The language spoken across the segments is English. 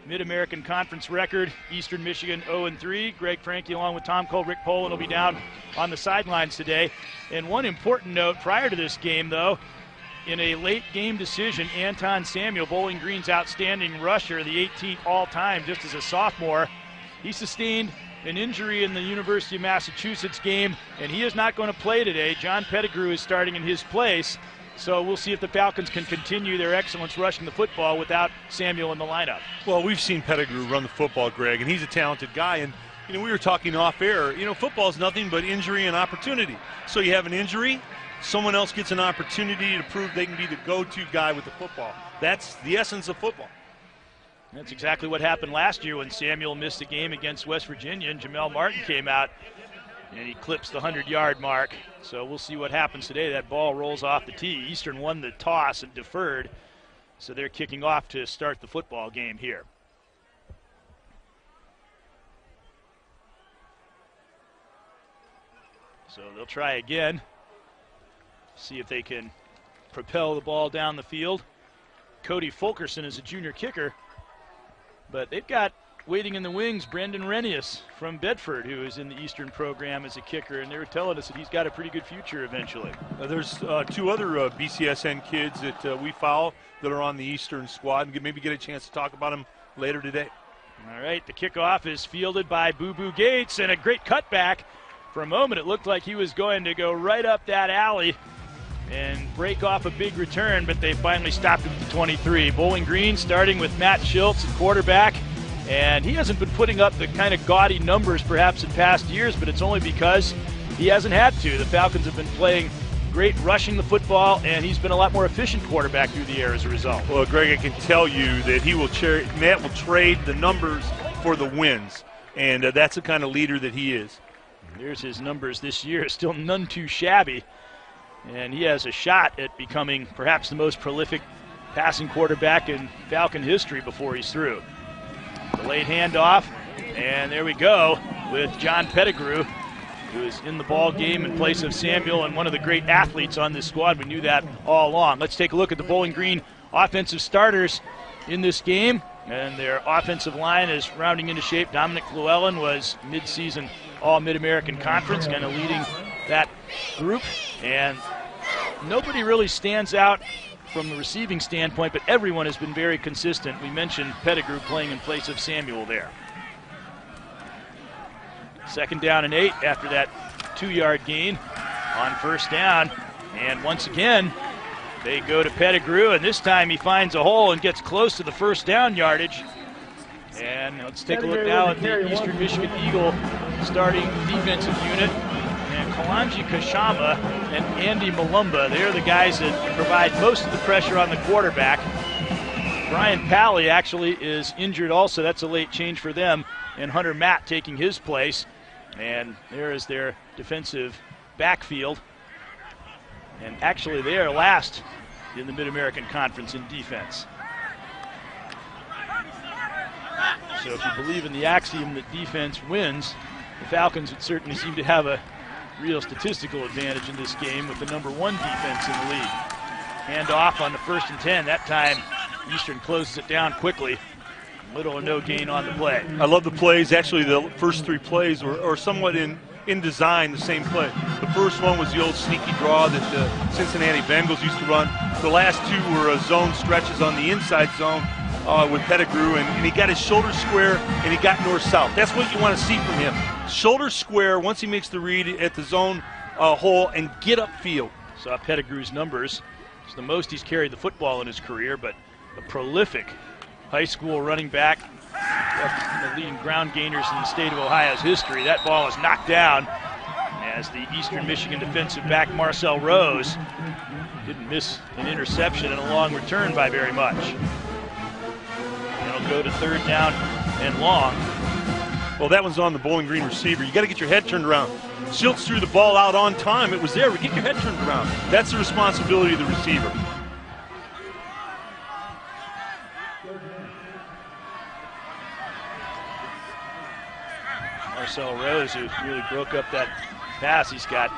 Mid-American Conference record. Eastern Michigan 0-3. Greg Franke along with Tom Cole, Rick Poland will be down on the sidelines today. And one important note prior to this game, though, in a late game decision, Anton Samuel, Bowling Green's outstanding rusher, the 18th all-time just as a sophomore, he sustained an injury in the University of Massachusetts game, and he is not going to play today. John Pettigrew is starting in his place. So we'll see if the Falcons can continue their excellence rushing the football without Samuel in the lineup. Well, we've seen Pettigrew run the football, Greg, and he's a talented guy. And, we were talking off air. Football is nothing but injury and opportunity. So you have an injury, someone else gets an opportunity to prove they can be the go-to guy with the football. That's the essence of football. That's exactly what happened last year when Samuel missed a game against West Virginia and Jamel Martin came out and he clips the 100-yard mark. So we'll see what happens today. That ball rolls off the tee. Eastern won the toss and deferred. So they're kicking off to start the football game here. So they'll try again. See if they can propel the ball down the field. Cody Fulkerson is a junior kicker. But they've got waiting in the wings, Brandon Renius from Bedford, who is in the Eastern program as a kicker, and they were telling us that he's got a pretty good future eventually. There's two other BCSN kids that we follow that are on the Eastern squad, and maybe get a chance to talk about them later today. All right, the kickoff is fielded by Boo Boo Gates, and a great cutback. For a moment, it looked like he was going to go right up that alley and break off a big return, but they finally stopped him at the 23. Bowling Green starting with Matt Schultz at quarterback. And he hasn't been putting up the kind of gaudy numbers perhaps in past years, but it's only because he hasn't had to. The Falcons have been playing great rushing the football, and he's been a lot more efficient quarterback through the air as a result. Well, Greg, I can tell you that Matt will trade the numbers for the wins, and that's the kind of leader that he is. There's his numbers this year, still none too shabby. And he has a shot at becoming perhaps the most prolific passing quarterback in Falcon history before he's through. The late handoff, and there we go with John Pettigrew, who is in the ball game in place of Samuel and one of the great athletes on this squad. We knew that all along. Let's take a look at the Bowling Green offensive starters in this game, and their offensive line is rounding into shape. Dominic Llewellyn was midseason All-Mid-American Conference, kind of leading that group, and nobody really stands out from the receiving standpoint, but everyone has been very consistent. We mentioned Pettigrew playing in place of Samuel there. 2nd down and 8 after that 2-yard gain on 1st down. And once again, they go to Pettigrew, and this time he finds a hole and gets close to the 1st down yardage. And let's take a look now at the Eastern Michigan Eagle starting defensive unit. And Kalanji Kashama and Andy Malumba, they're the guys that provide most of the pressure on the quarterback. Brian Pally actually is injured also. That's a late change for them. And Hunter Matt taking his place. And there is their defensive backfield. And actually they are last in the Mid-American Conference in defense. So if you believe in the axiom that defense wins, the Falcons would certainly seem to have a real statistical advantage in this game with the #1 defense in the league. Hand off on the 1st and 10. That time Eastern closes it down quickly. Little or no gain on the play. I love the plays. Actually, the first 3 plays were somewhat in design the same play. The first one was the old sneaky draw that the Cincinnati Bengals used to run. The last 2 were zone stretches on the inside zone with Pettigrew, and he got his shoulder square and he got north-south. That's what you want to see from him. Shoulder square once he makes the read at the zone hole and get upfield. Saw Pettigrew's numbers. It's the most he's carried the football in his career, but a prolific high school running back, one of the leading ground gainers in the state of Ohio's history. That ball is knocked down as the Eastern Michigan defensive back Marcel Rose didn't miss an interception and a long return by very much. It'll go to 3rd down and long. Well, that one's on the Bowling Green receiver. You got to get your head turned around. Schultz threw the ball out on time. It was there. Get your head turned around. That's the responsibility of the receiver. Marcel Rose, who really broke up that pass. He's got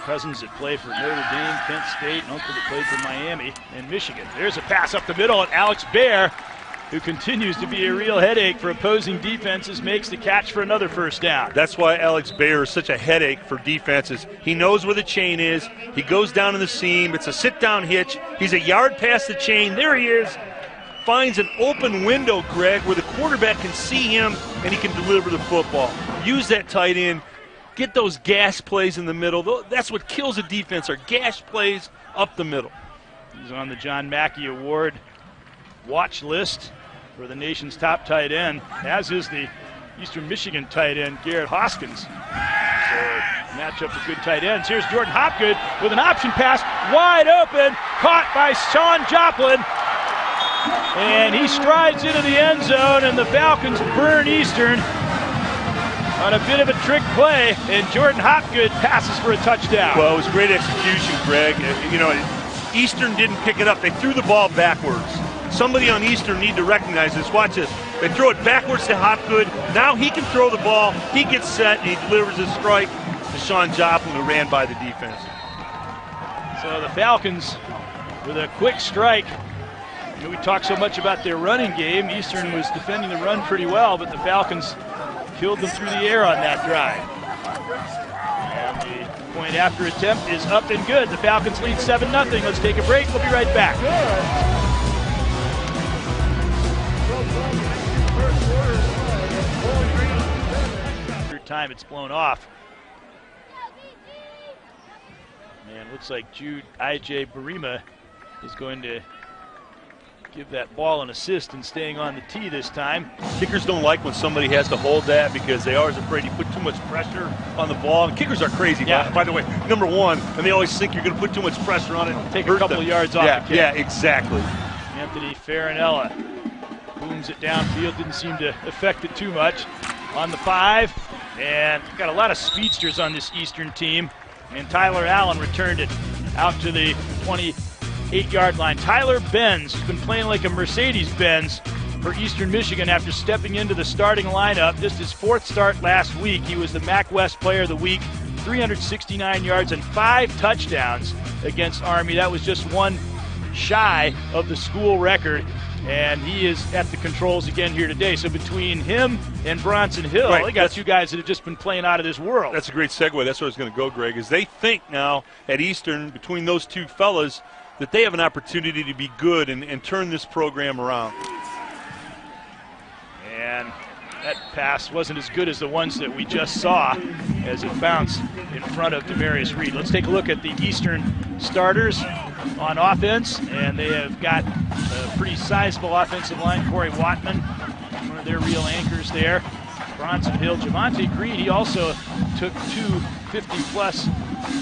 cousins that play for Notre Dame, Kent State, and uncle that played for Miami and Michigan. There's a pass up the middle, and Alex Baer who continues to be a real headache for opposing defenses, makes the catch for another first down. That's why Alex Bayer is such a headache for defenses. He knows where the chain is. He goes down in the seam. It's a sit-down hitch. He's a yard past the chain. There he is. Finds an open window, Greg, where the quarterback can see him and he can deliver the football. Use that tight end. Get those gas plays in the middle. That's what kills a defense, are gas plays up the middle. He's on the John Mackey Award watch list for the nation's top tight end, as is the Eastern Michigan tight end, Garrett Hoskins. So match up of good tight ends. Here's Jordan Hopgood with an option pass, wide open, caught by Sean Joplin. And he strides into the end zone, and the Falcons burn Eastern on a bit of a trick play, and Jordan Hopgood passes for a touchdown. Well, it was great execution, Greg. You know, Eastern didn't pick it up. They threw the ball backwards. Somebody on Eastern need to recognize this. Watch this. They throw it backwards to Hopgood. Now he can throw the ball. He gets set, and he delivers a strike to Sean Joplin, who ran by the defense. So the Falcons with a quick strike. You know, we talk so much about their running game. Eastern was defending the run pretty well, but the Falcons killed them through the air on that drive. And the point after attempt is up and good. The Falcons lead 7-0. Let's take a break. We'll be right back. Third time it's blown off. And looks like Jude I.J. Barima is going to give that ball an assist and staying on the tee this time. Kickers don't like when somebody has to hold that because they are always afraid you put too much pressure on the ball. And kickers are crazy, by the way. Number one, and they always think you're going to put too much pressure on it. Take a couple of yards off the kick. Yeah, exactly. Anthony Farinella booms it downfield. Didn't seem to affect it too much. On the 5, and got a lot of speedsters on this Eastern team. And Tyler Allen returned it out to the 28-yard line. Tyler Benz has been playing like a Mercedes-Benz for Eastern Michigan after stepping into the starting lineup. Just his 4th start last week. He was the MAC West Player of the Week, 369 yards and 5 touchdowns against Army. That was just one shy of the school record, and he is at the controls again here today. So between him and Bronson Hill, they got two guys that have just been playing out of this world. That's a great segue. That's where I was going to go, Greg, is they think now at Eastern, between those two fellas, that they have an opportunity to be good and turn this program around. And that pass wasn't as good as the ones that we just saw as it bounced in front of Demarius Reed. Let's take a look at the Eastern starters on offense, and they have got a pretty sizable offensive line. Corey Watman, one of their real anchors there. Bronson Hill, Javonte Green, he also took 2 50-plus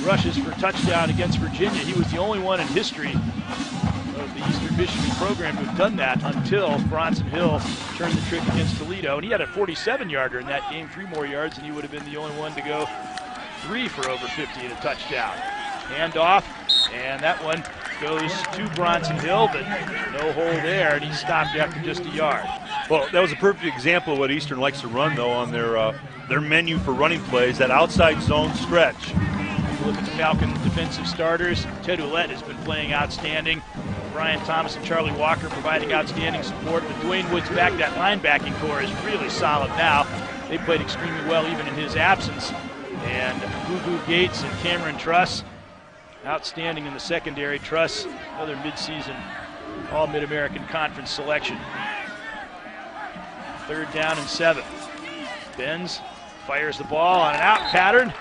rushes for touchdown against Virginia. He was the only one in history of the Eastern Michigan program to have done that until Bronson Hill turned the trick against Toledo. And he had a 47-yarder in that game, 3 more yards, and he would have been the only one to go 3 for over 50 and a touchdown. Handoff, and that one goes to Bronson Hill, but no hole there, and he stopped after just a yard. Well, that was a perfect example of what Eastern likes to run, though, on their menu for running plays, that outside zone stretch. Look at the Falcon defensive starters. Ted Ouellette has been playing outstanding. Brian Thomas and Charlie Walker providing outstanding support. With Dwayne Woods back, that linebacking core is really solid now. They played extremely well even in his absence. And Gugu Gates and Cameron Truss, outstanding in the secondary. Truss, another midseason All-Mid-American Conference selection. 3rd down and 7. Benz fires the ball on an out pattern,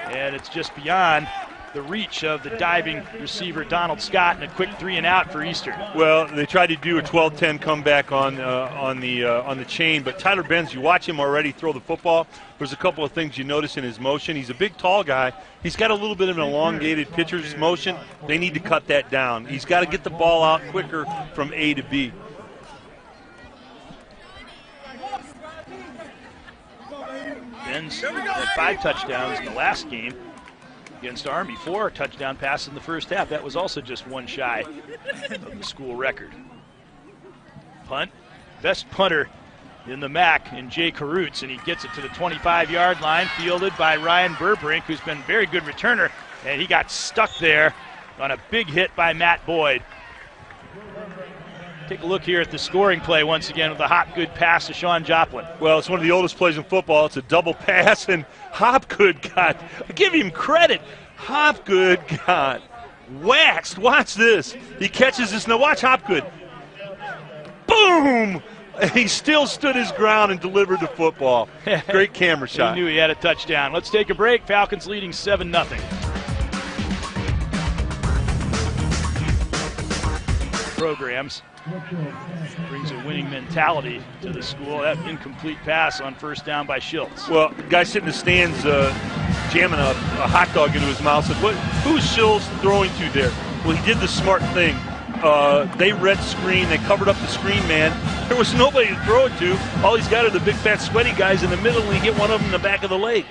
and it's just beyond the reach of the diving receiver Donald Scott, and a quick 3-and-out for Eastern. Well, they tried to do a 12-10 comeback on the chain, but Tyler Benz, you watch him already throw the football. There's a couple of things you notice in his motion. He's a big, tall guy. He's got a little bit of an elongated pitcher's motion. They need to cut that down. He's got to get the ball out quicker from A to B. Benz had 5 touchdowns in the last game against Army, 4 touchdown passes in the first half. That was also just one shy of the school record. Punt, best punter in the MAC in Jay Karutz, and he gets it to the 25-yard line, fielded by Ryan Burbrink, who's been a very good returner, and he got stuck there on a big hit by Matt Boyd. Take a look here at the scoring play once again with a Hopgood pass to Sean Joplin. Well, it's one of the oldest plays in football. It's a double pass, and Hopgood got, I give him credit, Hopgood got waxed. Watch this. He catches this. Now watch Hopgood. Boom! And he still stood his ground and delivered the football. Great camera shot. He knew he had a touchdown. Let's take a break. Falcons leading 7-0. Programs. Brings a winning mentality to the school. That incomplete pass on first down by Schultz. Well, the guy sitting in the stands jamming a hot dog into his mouth said, who's Schultz throwing to there? Well, he did the smart thing. They read screen. They covered up the screen man. There was nobody to throw it to. All he's got are the big, fat, sweaty guys in the middle, and he hit one of them in the back of the leg.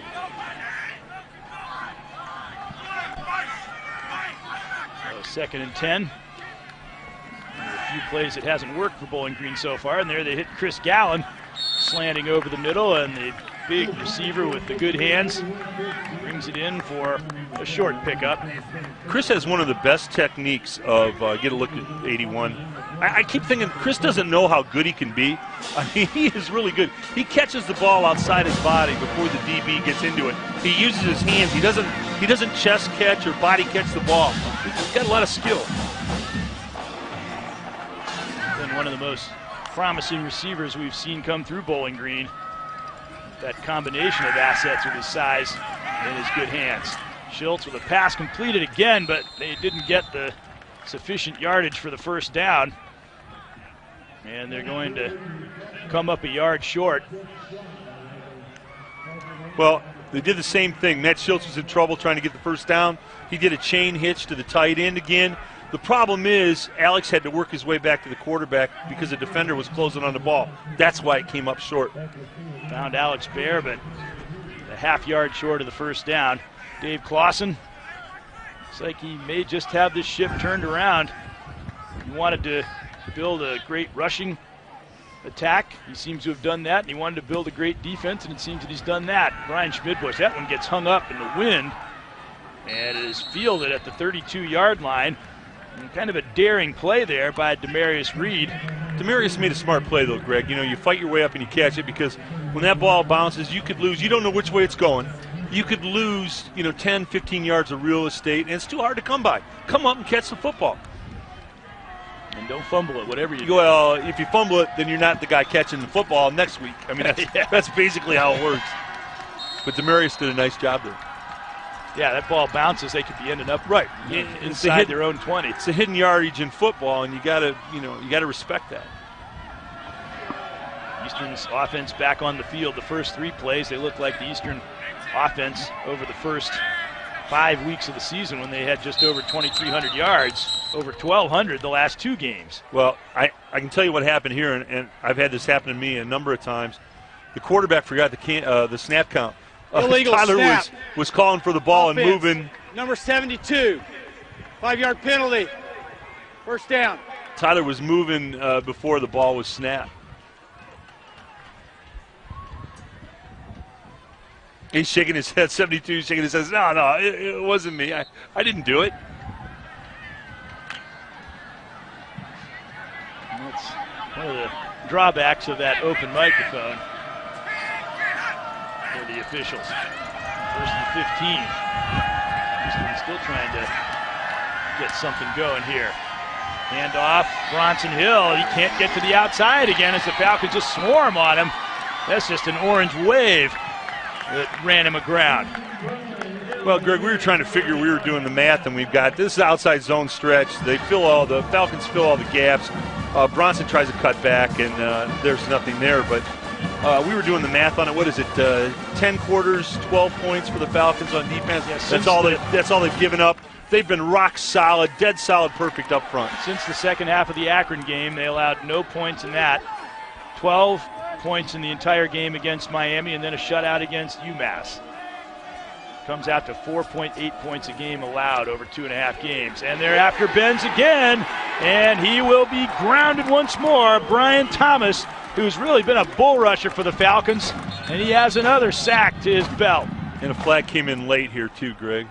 So 2nd and 10. A few plays that hasn't worked for Bowling Green so far, and there they hit Chris Gallen slanting over the middle, and the big receiver with the good hands brings it in for a short pickup. Chris has one of the best techniques of get a look at 81. I keep thinking Chris doesn't know how good he can be. I mean, he is really good. He catches the ball outside his body before the DB gets into it. He uses his hands. He doesn't chest catch or body catch the ball. He's got a lot of skill. One of the most promising receivers we've seen come through Bowling Green. That combination of assets with his size and his good hands. Schultz with a pass completed again, but they didn't get the sufficient yardage for the first down. And they're going to come up a yard short. Well, they did the same thing. Matt Schultz was in trouble trying to get the first down. He did a chain hitch to the tight end again. The problem is Alex had to work his way back to the quarterback because the defender was closing on the ball. That's why it came up short. Found Alex Baer, but a half-yard short of the first down. Dave Clausen, looks like he may just have this ship turned around. He wanted to build a great rushing attack. He seems to have done that, and he wanted to build a great defense, and it seems that he's done that. Brian Schmidbush, that one gets hung up in the wind, and it is fielded at the 32-yard line. And kind of a daring play there by Demarius Reed. Demarius made a smart play, though, Greg. You know, you fight your way up and you catch it because when that ball bounces, you could lose. You don't know which way it's going. You could lose, 10, 15 yards of real estate, and it's too hard to come by. Come up and catch the football. And don't fumble it, whatever you do. Well, if you fumble it, then you're not the guy catching the football next week. I mean, that's basically how it works. But Demarius did a nice job there. Yeah, that ball bounces. They could be ending up right inside their own 20. It's a hidden yardage in football, and you got to respect that. Eastern's offense back on the field. The first 3 plays, they look like the Eastern offense over the first 5 weeks of the season when they had just over 2,300 yards, over 1,200 the last 2 games. Well, I can tell you what happened here, and I've had this happen to me a number of times. The quarterback forgot the snap count. Illegal Tyler snap. was calling for the ball Offense. and moving. Number 72, 5-yard penalty. First down. Tyler was moving before the ball was snapped. He's shaking his head, 72, shaking his head. No, it wasn't me. I didn't do it. And that's one of the drawbacks of that open microphone for the officials. First and 15. Houston's still trying to get something going here. Hand off, Bronson Hill. He can't get to the outside again as the Falcons just swarm on him. That's just an orange wave that ran him aground. Well, Greg, we were doing the math, and we've got this outside zone stretch. The Falcons fill all the gaps. Bronson tries to cut back, and there's nothing there. But we were doing the math on it. What is it? 10 quarters, 12 points for the Falcons on defense. Yeah, that's all they've given up. They've been rock solid, dead solid, perfect up front. Since the second half of the Akron game, they allowed no points in that. 12 points in the entire game against Miami, and then a shutout against UMass. Comes out to 4.8 points a game allowed over 2.5 games. And they're after Benz again, and he will be grounded once more. Brian Thomas, who's really been a bull rusher for the Falcons, and he has another sack to his belt. And a flag came in late here too, Greg.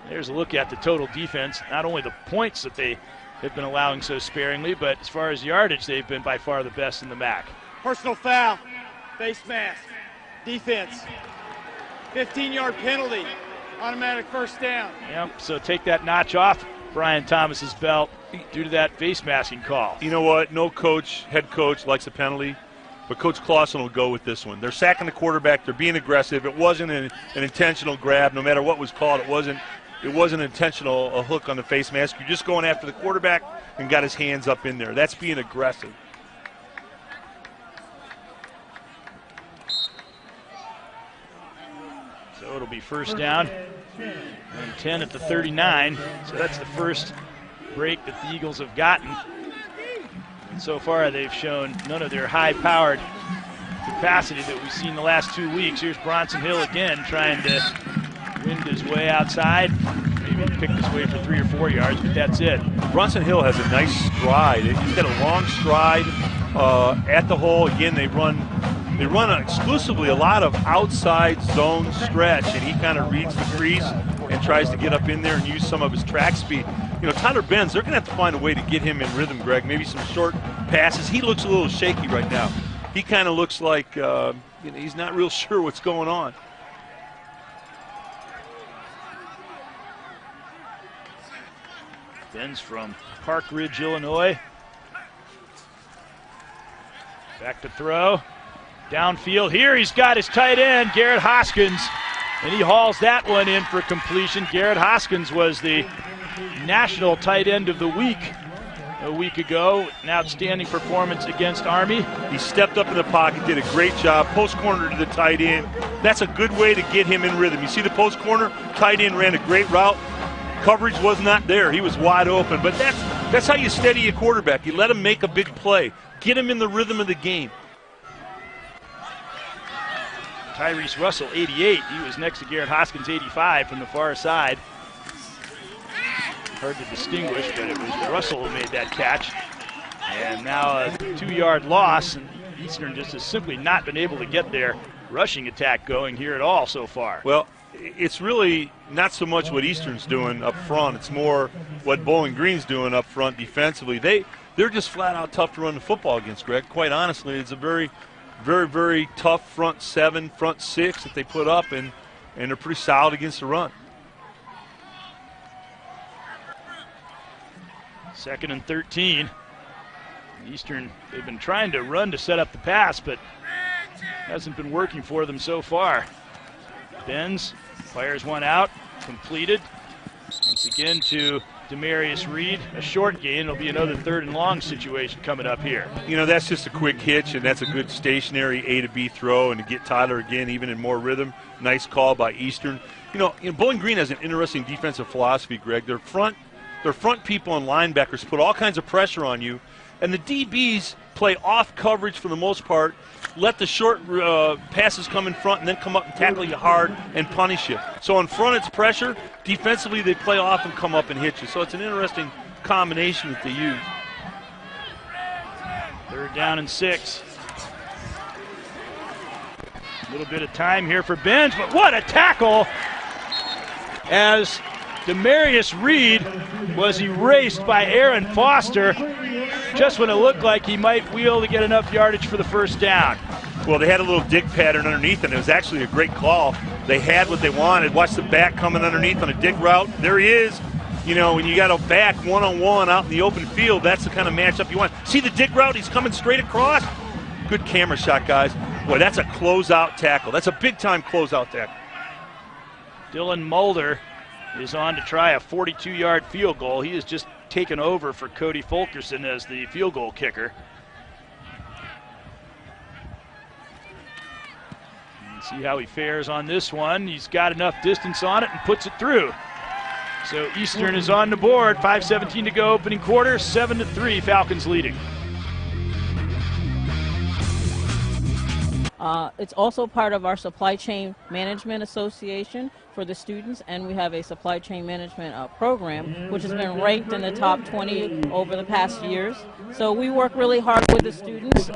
There's a look at the total defense, not only the points that they have been allowing so sparingly, but as far as yardage, they've been by far the best in the MAC. Personal foul, face mask, defense, 15-yard penalty, automatic first down. Yep, so take that notch off Brian Thomas's belt due to that face masking call. You know what? No coach, head coach, likes a penalty, but Coach Clausen will go with this one. They're sacking the quarterback. They're being aggressive. It wasn't an intentional grab. No matter what was called, it wasn't intentional, a hook on the face mask. You're just going after the quarterback and got his hands up in there. That's being aggressive. So it'll be first down and 10 at the 39. So that's the first break that the Eagles have gotten. And so far they've shown none of their high-powered capacity that we've seen the last 2 weeks. Here's Bronson Hill again trying to wind his way outside. Maybe pick his way for 3 or 4 yards, but that's it. Bronson Hill has a nice stride. He's got a long stride at the hole. Again, they run exclusively a lot of outside zone stretch, and he kind of reads the crease and tries to get up in there and use some of his track speed. You know, Tyler Benz, they're going to have to find a way to get him in rhythm, Greg. Maybe some short passes. He looks a little shaky right now. He kind of looks like he's not real sure what's going on. Benz from Park Ridge, Illinois. Back to throw. Downfield here, he's got his tight end, Garrett Hoskins, and he hauls that one in for completion. Garrett Hoskins was the National Tight End of the Week a week ago. An outstanding performance against Army. He stepped up in the pocket, did a great job, post corner to the tight end. That's a good way to get him in rhythm. You see the post corner, tight end ran a great route. Coverage was not there. He was wide open, but that's how you steady a quarterback. You let him make a big play. Get him in the rhythm of the game. Tyrese Russell, 88. He was next to Garrett Hoskins, 85 from the far side. Hard to distinguish, but it was Russell who made that catch. And now a 2-yard loss, and Eastern just has simply not been able to get their rushing attack going here at all so far. Well, it's really not so much what Eastern's doing up front. It's more what Bowling Green's doing up front defensively. They're just flat out tough to run the football against, Greg. Quite honestly, it's a very, very, very tough front 7, front 6 that they put up, and they're pretty solid against the run. 2nd and 13. Eastern, they've been trying to run to set up the pass, but hasn't been working for them so far. Benz fires one out, completed. Once again to Demarius Reed, a short gain. It'll be another 3rd and long situation coming up here. You know, that's just a quick hitch, and that's a good stationary A to B throw, and to get Tyler again even in more rhythm. Nice call by Eastern. You know, Bowling Green has an interesting defensive philosophy, Greg. Their front people and linebackers put all kinds of pressure on you, and the DBs play off coverage for the most part, let the short passes come in front and then come up and tackle you hard and punish you. So in front it's pressure. Defensively they play off and come up and hit you. So it's an interesting combination that they use. 3rd down and 6. A little bit of time here for Benz, but what a tackle as Demarius Reed was erased by Aaron Foster just when it looked like he might wheel to get enough yardage for the first down. Well, they had a little dig pattern underneath, and it was actually a great call. They had what they wanted. Watch the back coming underneath on a dig route. There he is. You know, when you got a back one-on-one out in the open field, that's the kind of matchup you want. See the dig route? He's coming straight across. Good camera shot, guys. Boy, that's a closeout tackle. That's a big-time closeout tackle. Dylan Mulder is on to try a 42-yard field goal. He has just taken over for Cody Fulkerson as the field goal kicker. And see how he fares on this one. He's got enough distance on it and puts it through. So Eastern is on the board. 5:17 to go, opening quarter. 7-3, Falcons leading. It's also part of our Supply Chain Management Association for the students, and we have a supply chain management program which has been ranked in the top 20 over the past years. So we work really hard with the students.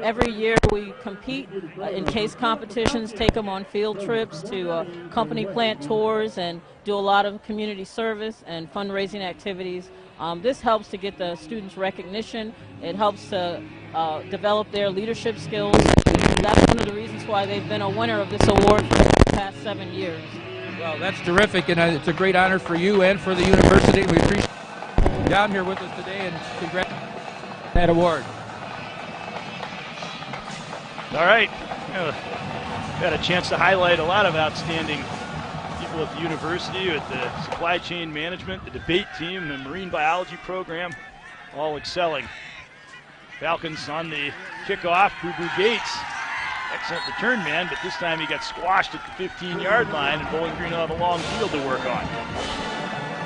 Every year we compete in case competitions, take them on field trips to company plant tours, and do a lot of community service and fundraising activities This helps to get the students recognition. It helps to develop their leadership skills. That's one of the reasons why they've been a winner of this award for the past 7 years. Well, that's terrific, and it's a great honor for you and for the university. We appreciate you down here with us today, and congrats on that award. All right. Got a chance to highlight a lot of outstanding people at the university with the supply chain management, the debate team, the marine biology program, all excelling. Falcons on the kickoff. Boo Gates, excellent return man, but this time he got squashed at the 15-yard line, and Bowling Green will have a long field to work on.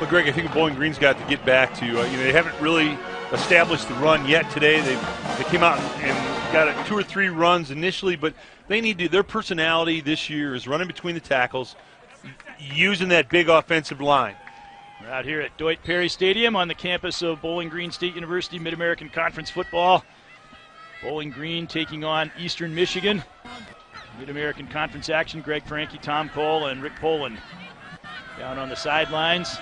Well, Greg, I think Bowling Green's got to get back to, they haven't really established the run yet today. They came out and got 2 or 3 runs initially, but they need to, their personality this year is running between the tackles, using that big offensive line. We're out here at Dwight Perry Stadium on the campus of Bowling Green State University Mid-American Conference football. Bowling Green taking on Eastern Michigan. Mid-American Conference action, Greg Franke, Tom Cole, and Rick Poland down on the sidelines.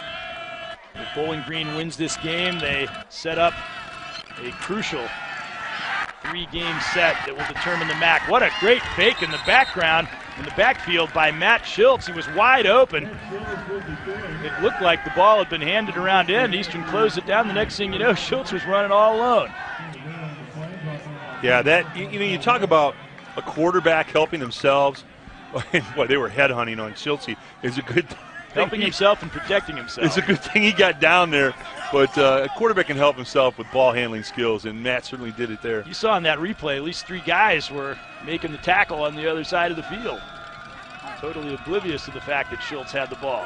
If Bowling Green wins this game, they set up a crucial 3-game set that will determine the MAC. What a great fake in the background, in the backfield by Matt Schultz. He was wide open. It looked like the ball had been handed around end. Eastern closed it down. The next thing you know, Schultz was running all alone. Yeah, that, you talk about a quarterback helping themselves. Boy, they were headhunting on Schultz. Is a good thing. Helping himself and protecting himself. It's a good thing he got down there, but a quarterback can help himself with ball handling skills, and Matt certainly did it there. You saw in that replay, at least 3 guys were making the tackle on the other side of the field. Totally oblivious to the fact that Schultz had the ball.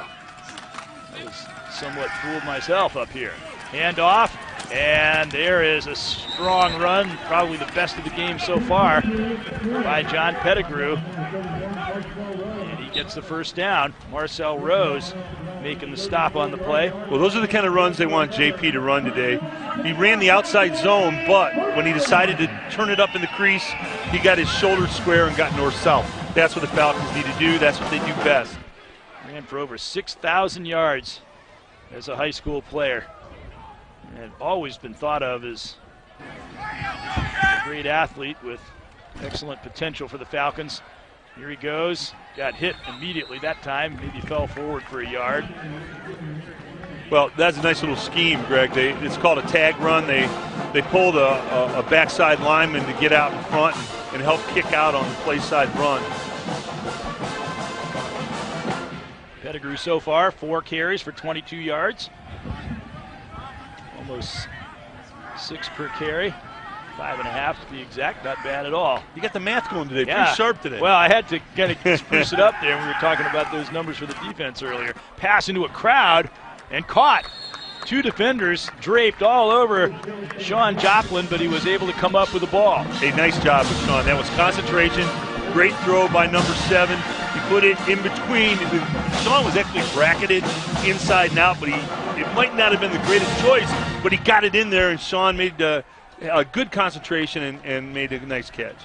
I was somewhat fooled myself up here. Hand off, and there is a strong run, probably the best of the game so far, by John Pettigrew. And he gets the first down. Marcel Rose making the stop on the play. Well, those are the kind of runs they want JP to run today. He ran the outside zone, but when he decided to turn it up in the crease, he got his shoulders square and got north-south. That's what the Falcons need to do. That's what they do best. Ran for over 6,000 yards as a high school player. And always been thought of as a great athlete with excellent potential for the Falcons. Here he goes. Got hit immediately that time. Maybe fell forward for a yard. Well, that's a nice little scheme, Greg. It's called a tag run. They pulled a backside lineman to get out in front and help kick out on the play side run. Pettigrew so far, 4 carries for 22 yards. Almost 6 per carry. 5.5 to be exact. Not bad at all. You got the math going today. Yeah. Pretty sharp today. Well, I had to kind of spruce it up there. We were talking about those numbers for the defense earlier. Pass into a crowd and caught. 2 defenders draped all over Sean Joplin, but he was able to come up with the ball. A nice job with Sean. That was concentration. Great throw by number 7. He put it in between. Sean was actually bracketed inside and out, but it might not have been the greatest choice, but he got it in there, and Sean made a good concentration and made a nice catch.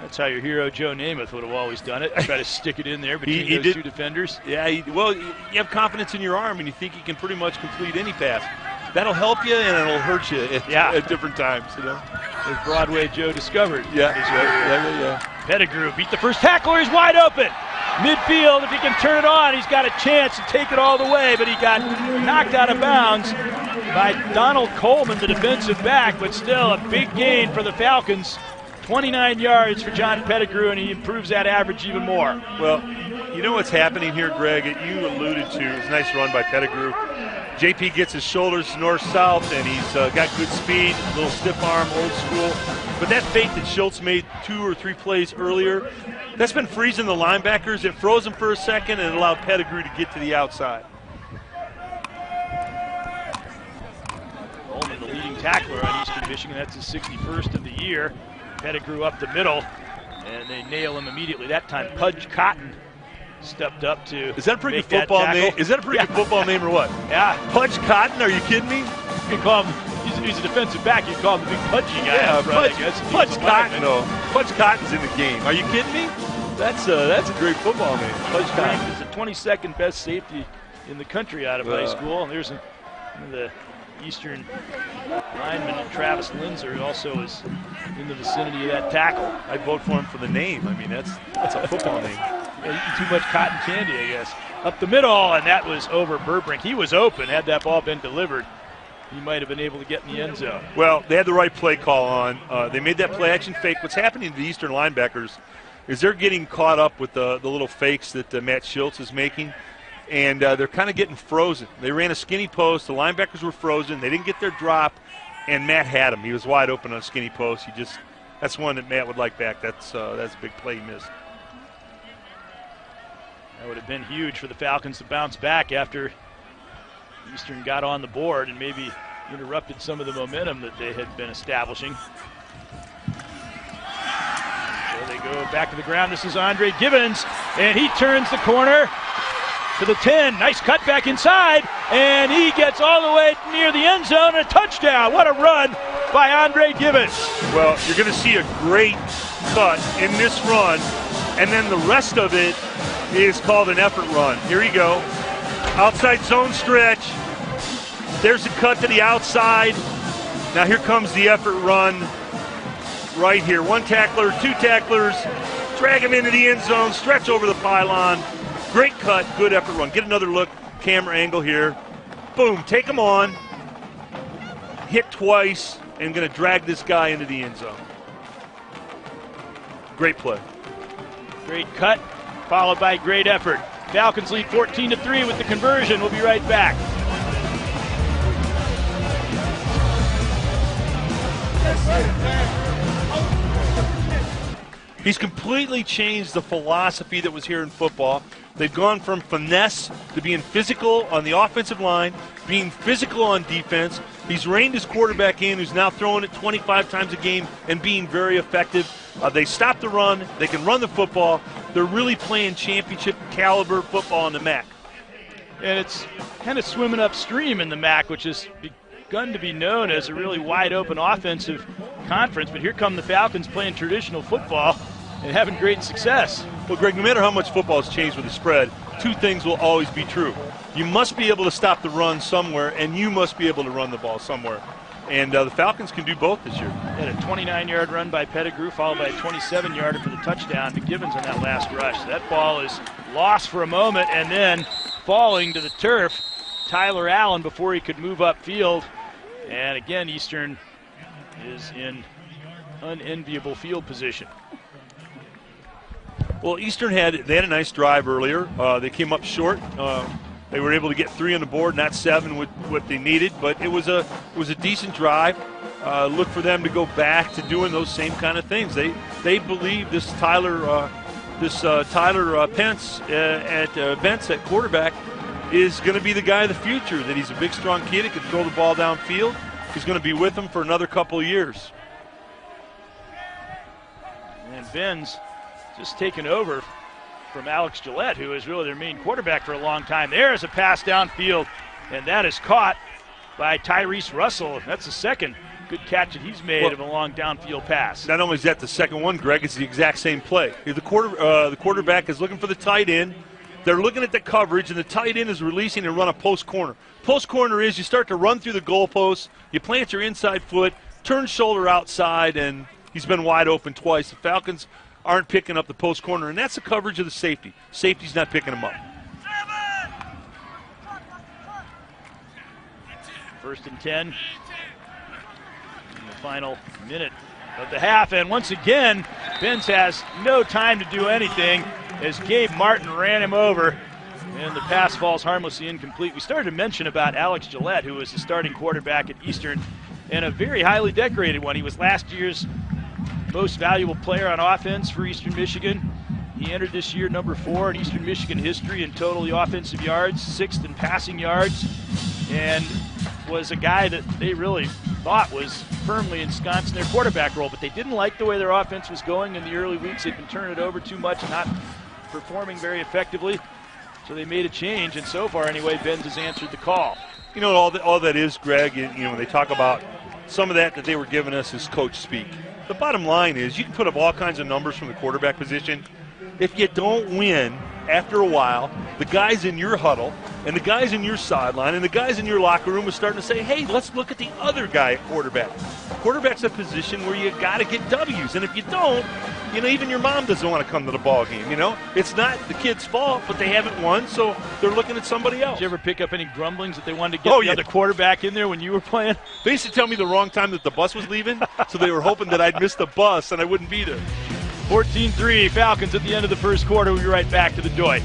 That's how your hero Joe Namath would have always done it. Try to stick it in there between those 2 defenders. Yeah, well, you have confidence in your arm, and you think you can pretty much complete any pass. That'll help you, and it'll hurt you at different times. As Broadway Joe discovered. Yeah. Pettigrew beat the first tackler. He's wide open. Midfield, if he can turn it on, he's got a chance to take it all the way, but he got knocked out of bounds by Donald Coleman, the defensive back, but still a big gain for the Falcons. 29 yards for John Pettigrew, and he improves that average even more. Well, you know what's happening here, Greg? You alluded to it's a nice run by Pettigrew. JP gets his shoulders north-south, and he's got good speed, a little stiff arm, old school. But that fake that Schultz made 2 or 3 plays earlier, that's been freezing the linebackers. It froze them for a second and allowed Pettigrew to get to the outside. Coleman, the leading tackler on Eastern Michigan. That's his 61st of the year. Pettigrew up the middle, and they nail him immediately. That time, Pudge Cotton stepped up to. Is that a pretty good football name? Is that a pretty good football name or what? Yeah. Pudge Cotton? Are you kidding me? You can call him. He's a defensive back. You call him the big pudgy guy. Yeah, front, I guess. Pudge Cotton. No, Pudge Cotton's in the game. Are you kidding me? That's a great football name. Pudge Cotton is the 22nd best safety in the country out of high school. And there's The Eastern lineman, Travis Linzer, also is in the vicinity of that tackle. I vote for him for the name. I mean, that's a football name. Yeah, eating too much cotton candy, I guess. Up the middle, and that was over Burbrink. He was open. Had that ball been delivered, he might have been able to get in the end zone. Well, they had the right play call on. They made that play-action fake. What's happening to the Eastern linebackers is they're getting caught up with the little fakes that Matt Schultz is making, and they're kind of getting frozen. They ran a skinny post. The linebackers were frozen. They didn't get their drop, and Matt had him. He was wide open on a skinny post. That's one that Matt would like back. That's a big play he missed. That would have been huge for the Falcons to bounce back after Eastern got on the board and maybe interrupted some of the momentum that they had been establishing. So they go back to the ground. This is Andre Gibbons, and he turns the corner to the 10. Nice cut back inside, and he gets all the way near the end zone, and a touchdown. What a run by Andre Gibbons. Well, you're going to see a great cut in this run, and then the rest of it is called an effort run. Here you go. Outside zone stretch. There's a cut to the outside. Now here comes the effort run right here. One tackler, two tacklers. Drag him into the end zone. Stretch over the pylon. Great cut, good effort run. Get another look, camera angle here. Boom, take him on. Hit twice, and going to drag this guy into the end zone. Great play. Great cut, followed by great effort. Falcons lead 14-3 with the conversion. We'll be right back. He's completely changed the philosophy that was here in football. They've gone from finesse to being physical on the offensive line, being physical on defense. He's reined his quarterback in, who's now throwing it 25 times a game and being very effective. They stop the run. They can run the football. They're really playing championship caliber football in the MAC. And it's kind of swimming upstream in the MAC, which has begun to be known as a really wide open offensive conference. But here come the Falcons playing traditional football and having great success. Well, Greg, no matter how much football has changed with the spread, two things will always be true. You must be able to stop the run somewhere, and you must be able to run the ball somewhere. And the Falcons can do both this year. Had a 29-yard run by Pettigrew, followed by a 27-yarder for the touchdown to Gibbons on that last rush. That ball is lost for a moment and then falling to the turf. Tyler Allen before he could move upfield. And again, Eastern is in unenviable field position. Well, Eastern had a nice drive earlier. They came up short. They were able to get 3 on the board, not 7 with what they needed, but it was a decent drive. Look for them to go back to doing those same kind of things. They believe this Tyler Pence at quarterback is going to be the guy of the future. That he's a big, strong kid. He can throw the ball downfield. He's going to be with them for another couple of years. And Ben's just taken over from Alex Gillette, who is really their main quarterback for a long time. There's a pass downfield, and that is caught by Tyrese Russell. That's the second good catch that he's made of a long downfield pass. Not only is that the second one, Greg, it's the exact same play. The quarterback is looking for the tight end. They're looking at the coverage, and the tight end is releasing and run a post corner. Post corner is you start to run through the goalposts, you plant your inside foot, turn shoulder outside, and he's been wide open twice. The Falcons aren't picking up the post corner, and that's the coverage of the safety. Safety's not picking him up. 1st and 10 in the final minute of the half, and once again, Benz has no time to do anything as Gabe Martin ran him over, and the pass falls harmlessly incomplete. We started to mention about Alex Gillette, who was the starting quarterback at Eastern, and a very highly decorated one. He was last year's most valuable player on offense for Eastern Michigan. He entered this year number 4 in Eastern Michigan history in total offensive yards, 6th in passing yards, and was a guy that they really thought was firmly ensconced in their quarterback role, but they didn't like the way their offense was going in the early weeks. They'd been turning it over too much and not performing very effectively, so they made a change, and so far anyway, Benz has answered the call. You know, all that is, Greg, when they talk about some of that they were giving us is coach speak. The bottom line is you can put up all kinds of numbers from the quarterback position. If you don't win after a while, the guys in your huddle and the guys in your sideline and the guys in your locker room are starting to say, hey, let's look at the other guy at quarterback. Quarterback's a position where you got to get W's, and if you don't, you know, even your mom doesn't want to come to the ball game, you know? It's not the kid's fault, but they haven't won, so they're looking at somebody else. Did you ever pick up any grumblings that they wanted to get the other quarterback in there when you were playing? They used to tell me the wrong time that the bus was leaving, so they were hoping that I'd miss the bus and I wouldn't be there. 14-3, Falcons at the end of the first quarter. We'll be right back to the Doy.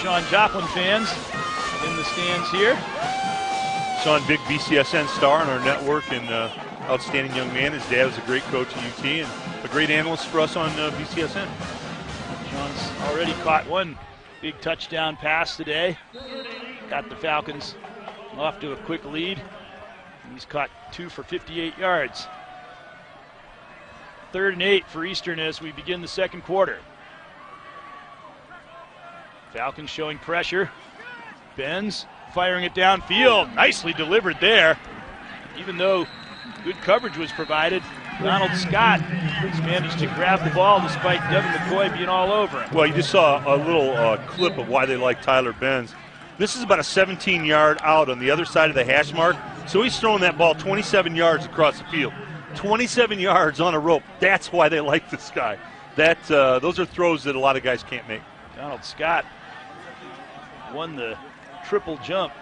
Sean Joplin fans in the stands here. Sean, big BCSN star on our network and outstanding young man. His dad was a great coach at UT and a great analyst for us on BCSN. Sean's already caught one big touchdown pass today. Got the Falcons off to a quick lead. He's caught 2 for 58 yards. 3rd and 8 for Eastern as we begin the second quarter. Falcons showing pressure. Benz firing it downfield. Nicely delivered there. Even though good coverage was provided, Donald Scott has managed to grab the ball despite Devin McCoy being all over him. Well, you just saw a little clip of why they like Tyler Benz. This is about a 17-yard out on the other side of the hash mark, so he's throwing that ball 27 yards across the field. 27 yards on a rope. That's why they like this guy. Those are throws that a lot of guys can't make. Donald Scott won the triple jump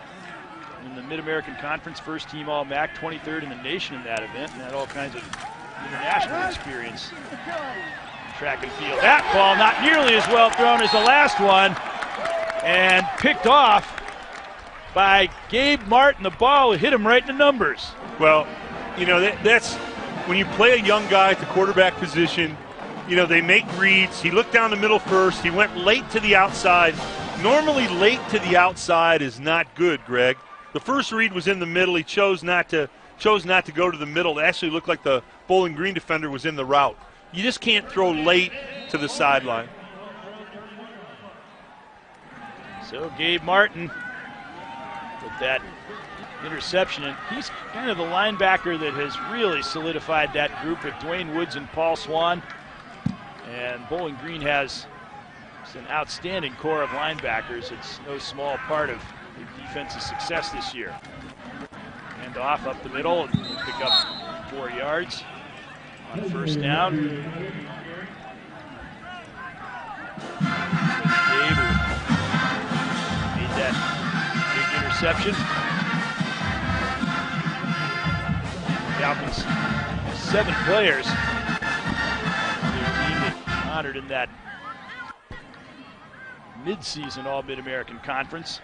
in the Mid-American Conference, first team All-MAC, 23rd in the nation in that event, and had all kinds of international experience in track and field. That ball not nearly as well thrown as the last one, and picked off by Gabe Martin. The ball hit him right in the numbers. Well, you know, that's when you play a young guy at the quarterback position, you know, they make reads. He looked down the middle first. He went late to the outside. Normally late to the outside is not good, Greg. The first read was in the middle. He chose not to go to the middle. It actually looked like the Bowling Green defender was in the route. You just can't throw late to the sideline. So Gabe Martin with that interception, and he's kind of the linebacker that has really solidified that group with Dwayne Woods and Paul Swan. And Bowling Green has an outstanding core of linebackers. It's no small part of the defense's success this year. Hand off up the middle and pick up 4 yards on first down. Gabe made that big interception. Falcons 7 players. Their team that honored in that mid-season All-Mid-American Conference.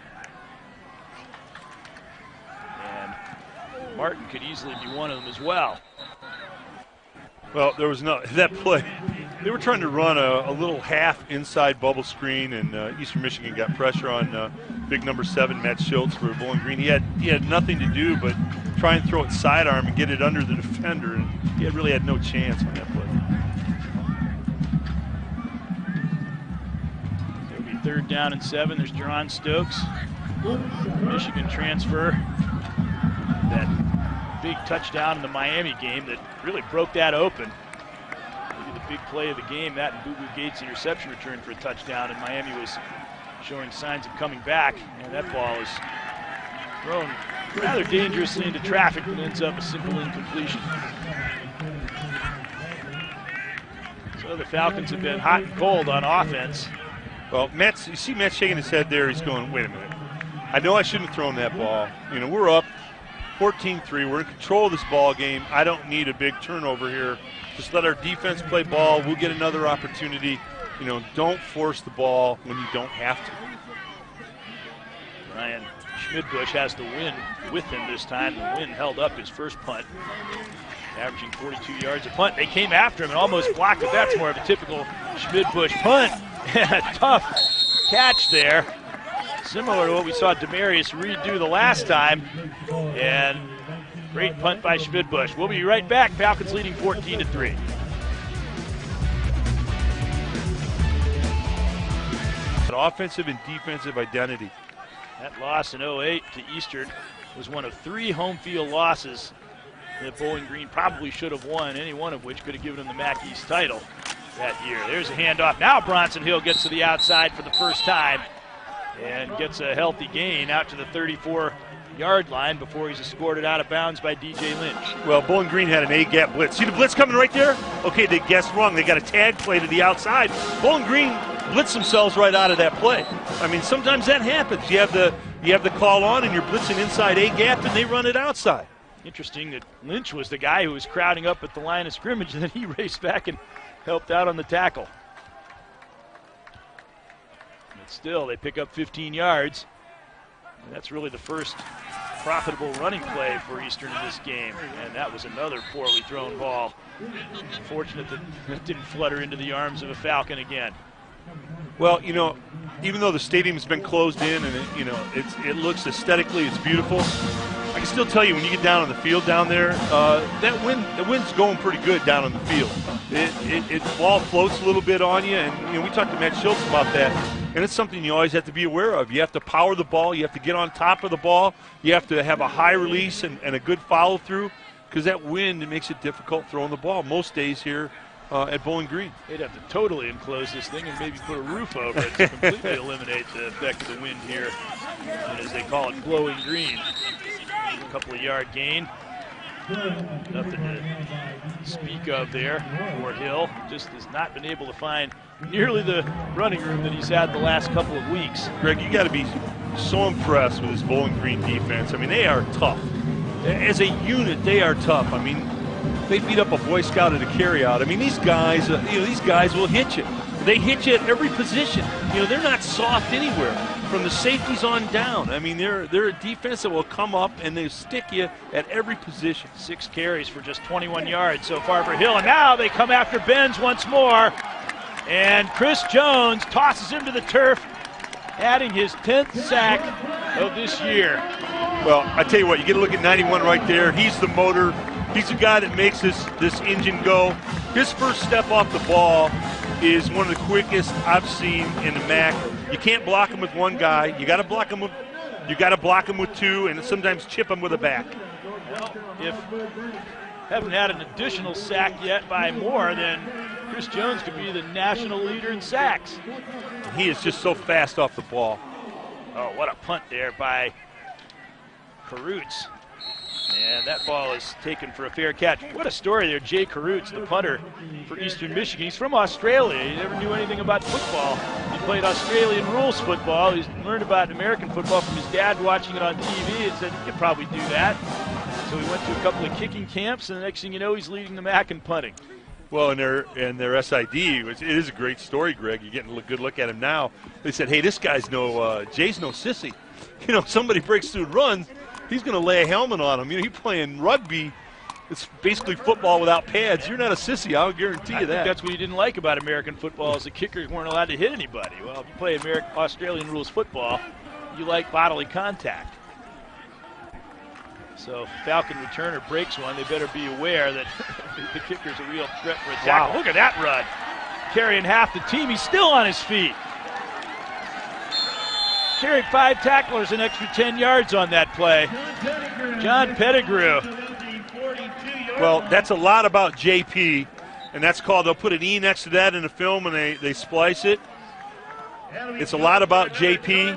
And Martin could easily be one of them as well. Well, there was that play. They were trying to run a little half inside bubble screen, and Eastern Michigan got pressure on big number 7, Matt Schultz, for Bowling Green. He had nothing to do but try and throw it sidearm and get it under the defender, and he really had no chance on that play. It'll be 3rd down and 7. There's Jerron Stokes, Michigan transfer. That big touchdown in the Miami game that really broke that open. Maybe the big play of the game, that and Boo Boo Gates' interception return for a touchdown, and Miami was showing signs of coming back, and that ball is thrown rather dangerously into traffic and ends up a simple incompletion. So the Falcons have been hot and cold on offense. Well, you see Matt shaking his head there. He's going, wait a minute. I know I shouldn't have thrown that ball. You know, we're up 14-3. We're in control of this ball game. I don't need a big turnover here. Just let our defense play ball. We'll get another opportunity. You know, don't force the ball when you don't have to. Ryan Schmidbush has the win with him this time. The win held up his first punt, averaging 42 yards a punt. They came after him and almost blocked it. That's more of a typical Schmidbush punt. A tough catch there, similar to what we saw Demarius Reed do the last time. And great punt by Schmidbush. We'll be right back. Falcons leading 14-3. An offensive and defensive identity. That loss in 08 to Eastern was one of 3 home field losses that Bowling Green probably should have won, any one of which could have given them the MAC East title that year. There's a handoff. Now Bronson Hill gets to the outside for the first time and gets a healthy gain out to the 34-yard line before he's escorted out of bounds by DJ Lynch. Well, Bowling Green had an A-gap blitz. See the blitz coming right there? Okay, they guessed wrong. They got a tag play to the outside. Bowling Green blitzed themselves right out of that play. I mean, sometimes that happens. You have the call on and you're blitzing inside A-gap and they run it outside. Interesting that Lynch was the guy who was crowding up at the line of scrimmage, and then he raced back and helped out on the tackle. But still, they pick up 15 yards. And that's really the first profitable running play for Eastern in this game. And that was another poorly thrown ball. Unfortunate that it didn't flutter into the arms of a Falcon again. Well, you know, even though the stadium's been closed in and it looks aesthetically, it's beautiful. I can still tell you when you get down on the field down there, the wind's going pretty good down on the field. It ball floats a little bit on you, and we talked to Matt Schultz about that, and it's something you always have to be aware of. You have to power the ball, you have to get on top of the ball, you have to have a high release and a good follow through, because that wind makes it difficult throwing the ball most days here at Bowling Green. They'd have to totally enclose this thing and maybe put a roof over it to completely eliminate the effect of the wind here, and as they call it, blowing green. A couple of yard gain. Nothing to speak of there for Hill. Just has not been able to find nearly the running room that he's had the last couple of weeks. Greg, you got to be so impressed with this Bowling Green defense. I mean, they are tough. As a unit, they are tough. I mean, they beat up a Boy Scout at a carryout. I mean, these guys, these guys will hit you. They hit you at every position. They're not soft anywhere. From the safeties on down. I mean, they're a defense that will come up and they stick you at every position. 6 carries for just 21 yards so far for Hill. And now they come after Benz once more. And Chris Jones tosses him to the turf, adding his 10th sack of this year. Well, I tell you what, you get a look at 91 right there. He's the motor. He's the guy that makes this engine go. His first step off the ball is one of the quickest I've seen in the MAC. You can't block him with one guy. You got to block him with 2, and sometimes chip him with a back. Well, if haven't had an additional sack yet by more, then Chris Jones could be the national leader in sacks. He is just so fast off the ball. Oh, what a punt there by Karutz. And that ball is taken for a fair catch. What a story there, Jay Karutz, the punter for Eastern Michigan. He's from Australia. He never knew anything about football. He played Australian rules football. He's learned about American football from his dad watching it on TV and said, you could probably do that. So he went to a couple of kicking camps, and the next thing you know, he's leading the MAC in punting. Well, in their SID, it is a great story, Greg. You're getting a good look at him now. They said, hey, this guy's Jay's no sissy. Somebody breaks through and runs, he's going to lay a helmet on him. He's playing rugby. It's basically football without pads. You're not a sissy, I'll guarantee you that. I think that's what you didn't like about American football is the kickers weren't allowed to hit anybody. Well, if you play Australian rules football, you like bodily contact. So if Falcon returner breaks one, they better be aware that the kicker's a real threat for a tackle. Wow. Look at that run. Carrying half the team. He's still on his feet. Carried 5 tacklers, an extra 10 yards on that play. John Pettigrew. Well, that's a lot about JP, and that's called, they'll put an E next to that in the film and they splice it. It's a lot about JP,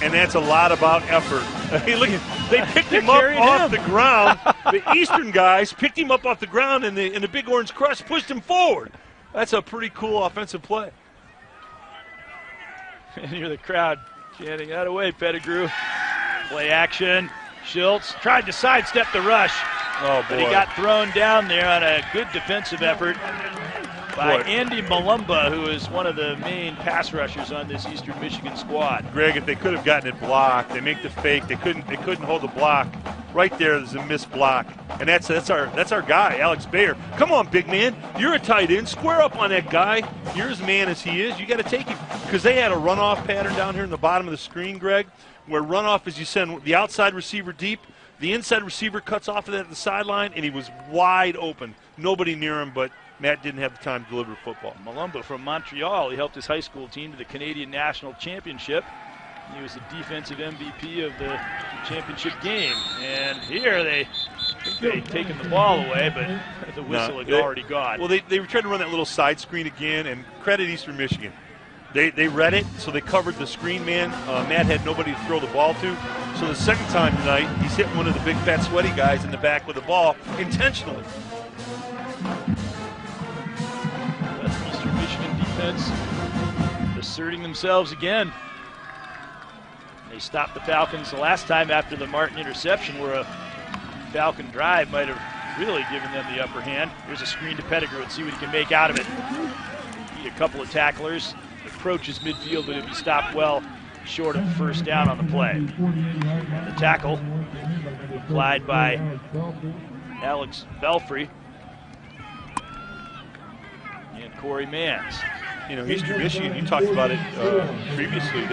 and that's a lot about effort. Hey, look, they picked him up off the ground. The Eastern guys picked him up off the ground, and the Big Orange Crush pushed him forward. That's a pretty cool offensive play. And you're the crowd chanting, out of the way, Pettigrew. Play action. Schultz tried to sidestep the rush. Oh, boy. But he got thrown down there on a good defensive effort by Andy Malumba, who is one of the main pass rushers on this Eastern Michigan squad. Greg, if they could have gotten it blocked, they make the fake. They couldn't hold the block. Right there's a missed block, and that's our guy, Alex Bayer. Come on, big man, you're a tight end. Square up on that guy. You're as man as he is. You got to take him because they had a runoff pattern down here in the bottom of the screen, Greg, where runoff is you send the outside receiver deep. The inside receiver cuts off of that at the sideline, and he was wide open. Nobody near him, but Matt didn't have the time to deliver football. Malumba from Montreal. He helped his high school team to the Canadian National Championship. He was the defensive MVP of the championship game. And here they think they'd taken the ball away, but the whistle had already gone. Well, they were trying to run that little side screen again, and credit Eastern Michigan. They read it, so they covered the screen man. Matt had nobody to throw the ball to. So the second time tonight, he's hitting one of the big, fat, sweaty guys in the back with the ball intentionally. That's Eastern Michigan defense asserting themselves again. They stopped the Falcons the last time after the Martin interception, where a Falcon drive might have really given them the upper hand. Here's a screen to Pettigrew. Let's see what he can make out of it. Beat a couple of tacklers. Approaches midfield, but it'll be stopped well short of first down on the play. The tackle applied by Alex Belfry and Corey Manns. You know, Eastern Michigan, you talked about it previously.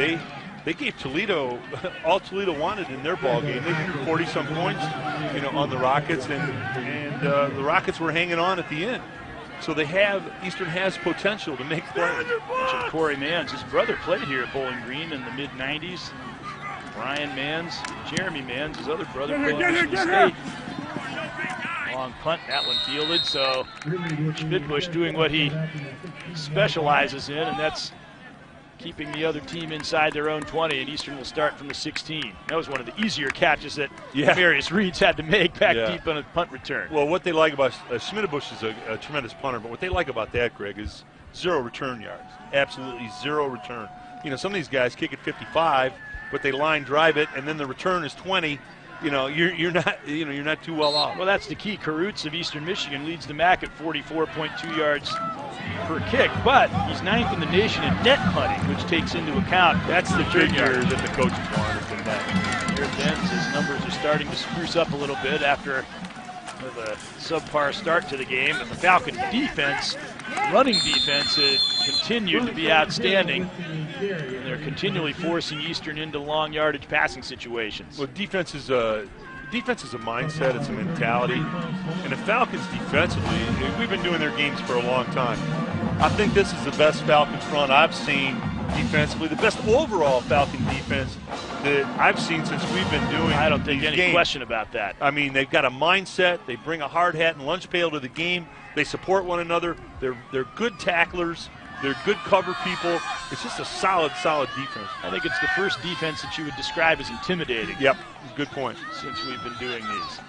They gave Toledo all Toledo wanted in their ball game. They threw 40-some points, you know, on the Rockets, and the Rockets were hanging on at the end. So Eastern has potential to make plays. Corey Manns, his brother played here at Bowling Green in the mid-90s. Brian Manns, Jeremy Manns, his other brother played at Michigan State. Long punt, that one fielded, so Schmidbush doing what he specializes in, and that's keeping the other team inside their own 20, and Eastern will start from the 16. That was one of the easier catches that Marius Reeds had to make back deep on a punt return. Well, what they like about Schmidbush is a tremendous punter, but what they like about that, Greg, is 0 return yards. Absolutely 0 return. You know, some of these guys kick it 55, but they line drive it, and then the return is 20. You know, you're not too well off. Well, that's the key. Karutz of Eastern Michigan leads the MAC at 44.2 yards per kick, but he's 9th in the nation in net punting, which takes into account that's the figure that the coaches want in that. Here Benz, his numbers are starting to spruce up a little bit after the subpar start to the game, but the Falcon defense, running defense, continued to be outstanding. And they're continually forcing Eastern into long yardage passing situations. Well, defense is a mindset, it's a mentality. And the Falcons defensively, we've been doing their games for a long time. I think this is the best Falcon front I've seen defensively, the best overall Falcon defense that I've seen since we've been doing. I don't think any games. Question about that. I mean, they've got a mindset. They bring a hard hat and lunch pail to the game. They support one another. They're good tacklers. They're good cover people. It's just a solid defense. I think it's the first defense that you would describe as intimidating. Yep, good point. Since we've been doing these.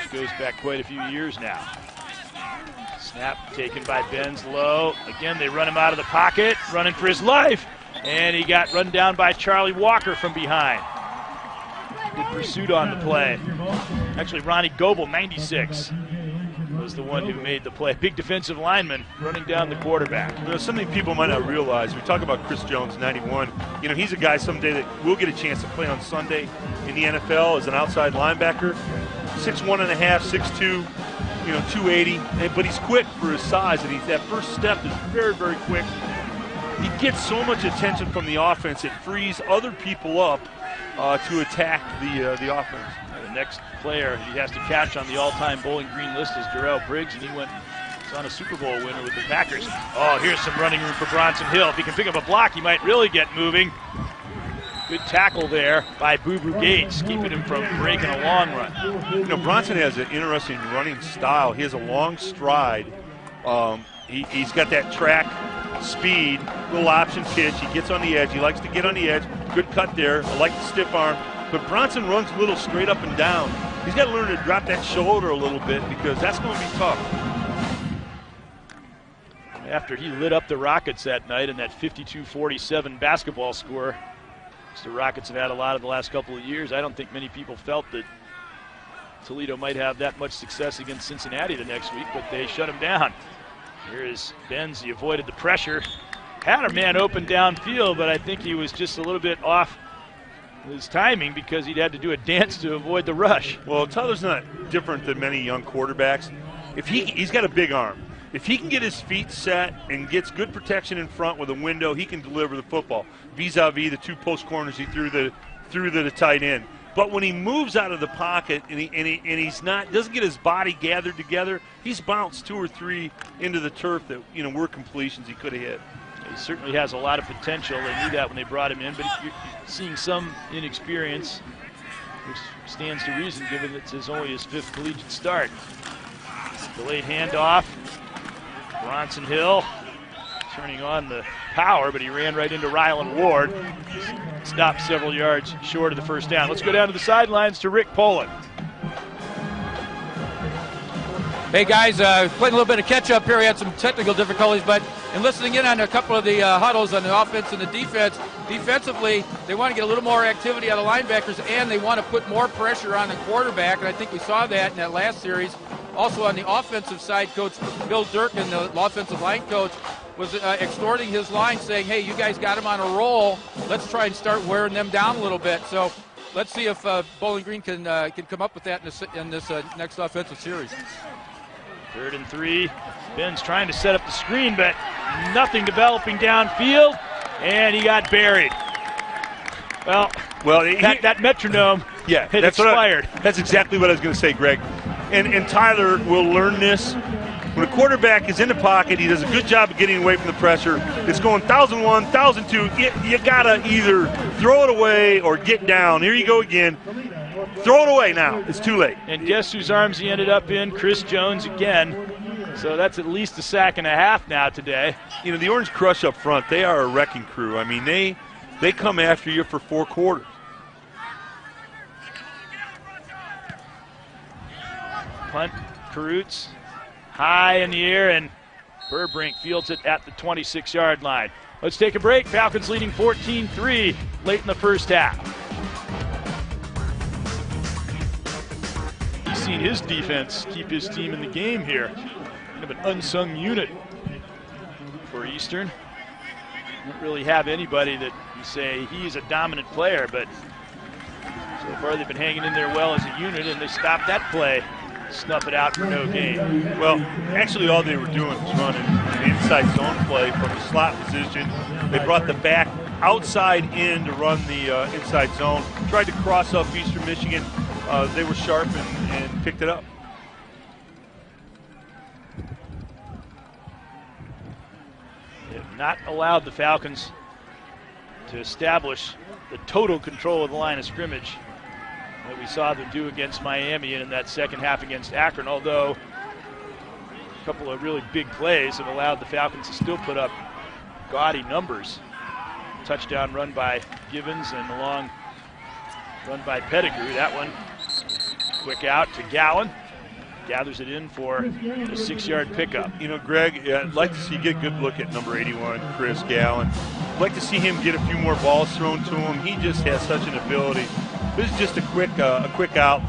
Which goes back quite a few years now. Snap taken by Benz low. Again, they run him out of the pocket, running for his life. And he got run down by Charlie Walker from behind. Good pursuit on the play. Actually, Ronnie Goebel, 96. Was the one who made the play. Big defensive lineman running down the quarterback. You know, something people might not realize, we talk about Chris Jones, 91. You know, he's a guy someday that will get a chance to play on Sunday in the NFL as an outside linebacker. 6'1.5", 6'2", you know, 280. But he's quick for his size, and that first step is very, very quick. He gets so much attention from the offense, it frees other people up to attack the offense. The next player he has to catch on the all-time Bowling Green list is Darrell Briggs, and he's on a Super Bowl winner with the Packers. Oh, here's some running room for Bronson Hill. If he can pick up a block, he might really get moving. Good tackle there by Boo Boo Gates, keeping him from breaking a long run. You know, Bronson has an interesting running style. He has a long stride. He's got that track speed, little option pitch. He gets on the edge. He likes to get on the edge. Good cut there. I like the stiff arm. But Bronson runs a little straight up and down. He's got to learn to drop that shoulder a little bit because that's going to be tough. After he lit up the Rockets that night in that 52-47 basketball score, which the Rockets have had a lot of the last couple of years, I don't think many people felt that Toledo might have that much success against Cincinnati the next week, but they shut him down. Here is Benz. He avoided the pressure. Had a man open downfield, but I think he was just a little bit off his timing because he'd had to do a dance to avoid the rush. Well, Tyler's not different than many young quarterbacks. He's got a big arm. If he can get his feet set and gets good protection in front with a window, he can deliver the football vis-a-vis the two post corners he threw to the tight end. But when he moves out of the pocket and he's not doesn't get his body gathered together, he's bounced 2 or 3 into the turf that were completions he could have hit. He certainly has a lot of potential. They knew that when they brought him in, but you're seeing some inexperience, which stands to reason given it's only his 5th collegiate start. Delayed handoff. Bronson Hill turning on the power, but he ran right into Rylan Ward. Stopped several yards short of the first down. Let's go down to the sidelines to Rick Poland. Hey guys, playing a little bit of catch up here. We had some technical difficulties, but in listening in on a couple of the huddles on the offense and the defense, defensively, they want to get a little more activity out of linebackers, and they want to put more pressure on the quarterback, and I think we saw that in that last series. Also on the offensive side, Coach Bill Durkin, the offensive line coach, was extorting his line, saying, hey, you guys got him on a roll. Let's try and start wearing them down a little bit. So let's see if Bowling Green can come up with that in this next offensive series. 3rd and 3. Ben's trying to set up the screen, but nothing developing downfield, and he got buried. Well, that metronome had expired. That's exactly what I was going to say, Greg. And Tyler will learn this. When a quarterback is in the pocket, he does a good job of getting away from the pressure. It's going 1,001, 1,002. You got to either throw it away or get down. Here you go again. Throw it away now. It's too late. And guess whose arms he ended up in? Chris Jones again. So that's at least a sack and a half now today. You know, the Orange Crush up front, they are a wrecking crew. I mean, they come after you for 4 quarters. Punt, Karutz, high in the air, and Burbrink fields it at the 26-yard line. Let's take a break. Falcons leading 14-3 late in the first half. He's seen his defense keep his team in the game here. Kind of an unsung unit for Eastern. Don't really have anybody that you say he's a dominant player, but so far they've been hanging in there well as a unit, and they stopped that play. Snuff it out for no gain. Well, actually all they were doing was running an inside zone play from the slot position. They brought the back outside in to run the inside zone. Tried to cross up Eastern Michigan. They were sharp and picked it up. They have not allowed the Falcons to establish the total control of the line of scrimmage that we saw them do against Miami and in that second half against Akron, although a couple of really big plays have allowed the Falcons to still put up gaudy numbers. Touchdown run by Givens and a long run by Pettigrew. That one quick out to Gowan. Gathers it in for a 6-yard pickup. You know, Greg, I'd like to see you get a good look at number 81, Chris Gowan. I'd like to see him get a few more balls thrown to him. He just has such an ability. This is just a quick out.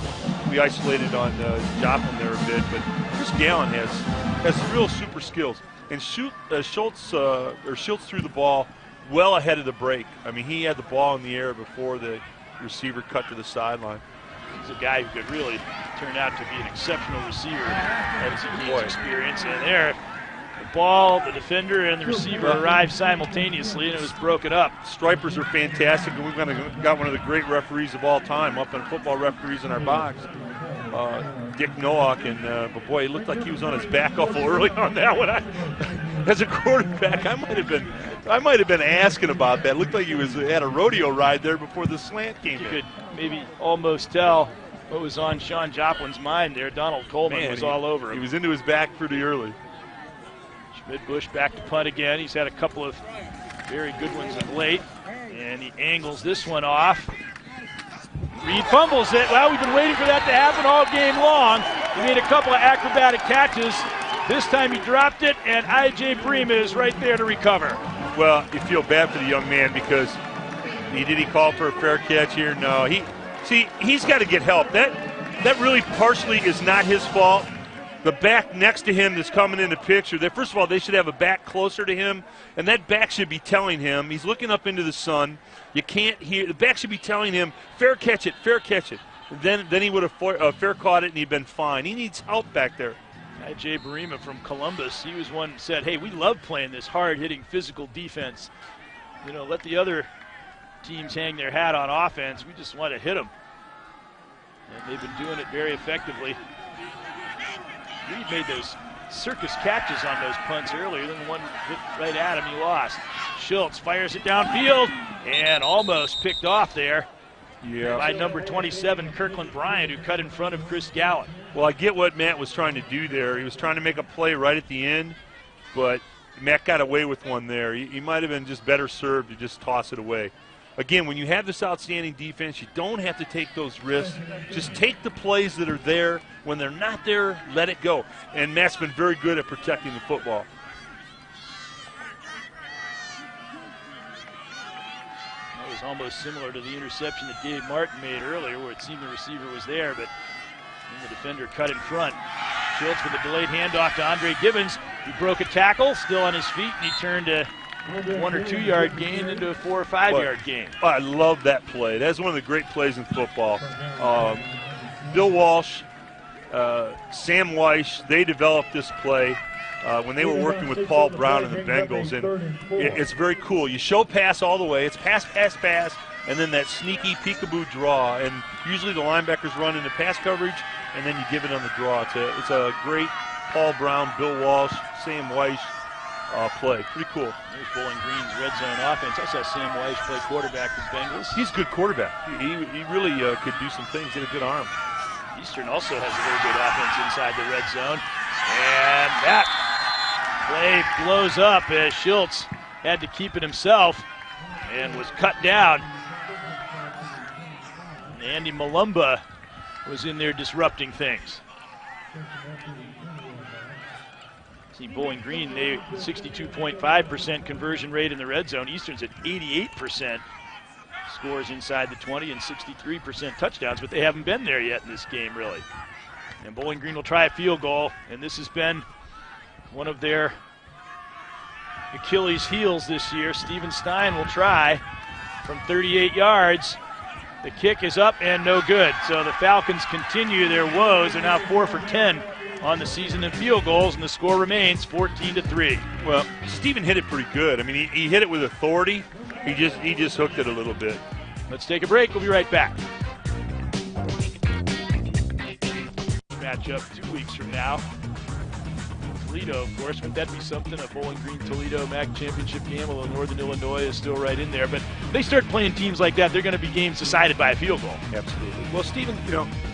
We isolated on Joplin there a bit, but Chris Gowan has real super skills. And Schultz threw the ball well ahead of the break. I mean, he had the ball in the air before the receiver cut to the sideline. He's a guy who could really turn out to be an exceptional receiver as he gains experience. And there, the ball, the defender, and the receiver arrived simultaneously, and it was broken up. Stripers are fantastic, and we've got one of the great referees of all time up in football referees in our box, Dick Nowak, and but boy, it looked like he was on his back awful early on that one. As a quarterback, I might have been asking about that. It looked like he had a rodeo ride there before the slant came in. You could maybe almost tell what was on Sean Joplin's mind there. Donald Coleman was all over him. He was into his back pretty early. Schmidt-Busch back to punt again. He's had a couple of very good ones of late, and he angles this one off. Reed fumbles it. Well, we've been waiting for that to happen all game long. He made a couple of acrobatic catches. This time he dropped it, and I.J. Bream is right there to recover. Well, you feel bad for the young man because did he call for a fair catch here? No. He's got to get help. That really partially is not his fault. The back next to him that's coming in the picture, first of all, they should have a back closer to him, and that back should be telling him, he's looking up into the sun, you can't hear, the back should be telling him, fair catch it, fair catch it. Then he would have fair caught it and he'd been fine. He needs help back there. Jay Barima from Columbus, he was one who said, hey, we love playing this hard-hitting physical defense. You know, let the other teams hang their hat on offense. We just want to hit them. And they've been doing it very effectively. Reed made those circus catches on those punts earlier, then the one hit right at him, he lost. Schultz fires it downfield and almost picked off there by number 27, Kirkland Bryant, who cut in front of Chris Gallen. Well, I get what Matt was trying to do there. He was trying to make a play right at the end, but Matt got away with one there. He might have been just better served to just toss it away. Again, when you have this outstanding defense, you don't have to take those risks. Just take the plays that are there. When they're not there, let it go. And Matt's been very good at protecting the football. That was almost similar to the interception that Dave Martin made earlier, where it seemed the receiver was there, but the defender cut in front. Schultz with a delayed handoff to Andre Gibbons. He broke a tackle, still on his feet, and he turned a 1 or 2 yard gain into a 4 or 5 yard gain. I love that play. That's one of the great plays in football. Bill Walsh, Sam Weish, they developed this play when they were working with Paul Brown and the Bengals, and it's very cool. You show pass all the way. It's pass, pass, pass, and then that sneaky peekaboo draw. And usually the linebackers run into pass coverage, and then you give it on the draw. It's a great Paul Brown, Bill Walsh, Sam Weish play. Pretty cool. There's Bowling Green's red zone offense. I saw Sam Weish play quarterback for the Bengals. He's a good quarterback. He really could do some things. He had a good arm. Eastern also has a very good offense inside the red zone. And that play blows up as Schultz had to keep it himself and was cut down. And Andy Malumba was in there disrupting things. See, Bowling Green, they 62.5% conversion rate in the red zone. Eastern's at 88%. Scores inside the 20 and 63% touchdowns, but they haven't been there yet in this game, really. And Bowling Green will try a field goal, and this has been one of their Achilles' heels this year. Steven Stein will try from 38 yards. The kick is up and no good. So the Falcons continue their woes. They're now 4 for 10 on the season in field goals, and the score remains 14-3. Well, Steven hit it pretty good. I mean, he hit it with authority. He just hooked it a little bit. Let's take a break. We'll be right back. Matchup 2 weeks from now. Toledo, of course. Would that be something? A Bowling Green Toledo MAC championship game, although Northern Illinois is still right in there. But if they start playing teams like that, they're going to be games decided by a field goal. Absolutely. Well, Steven,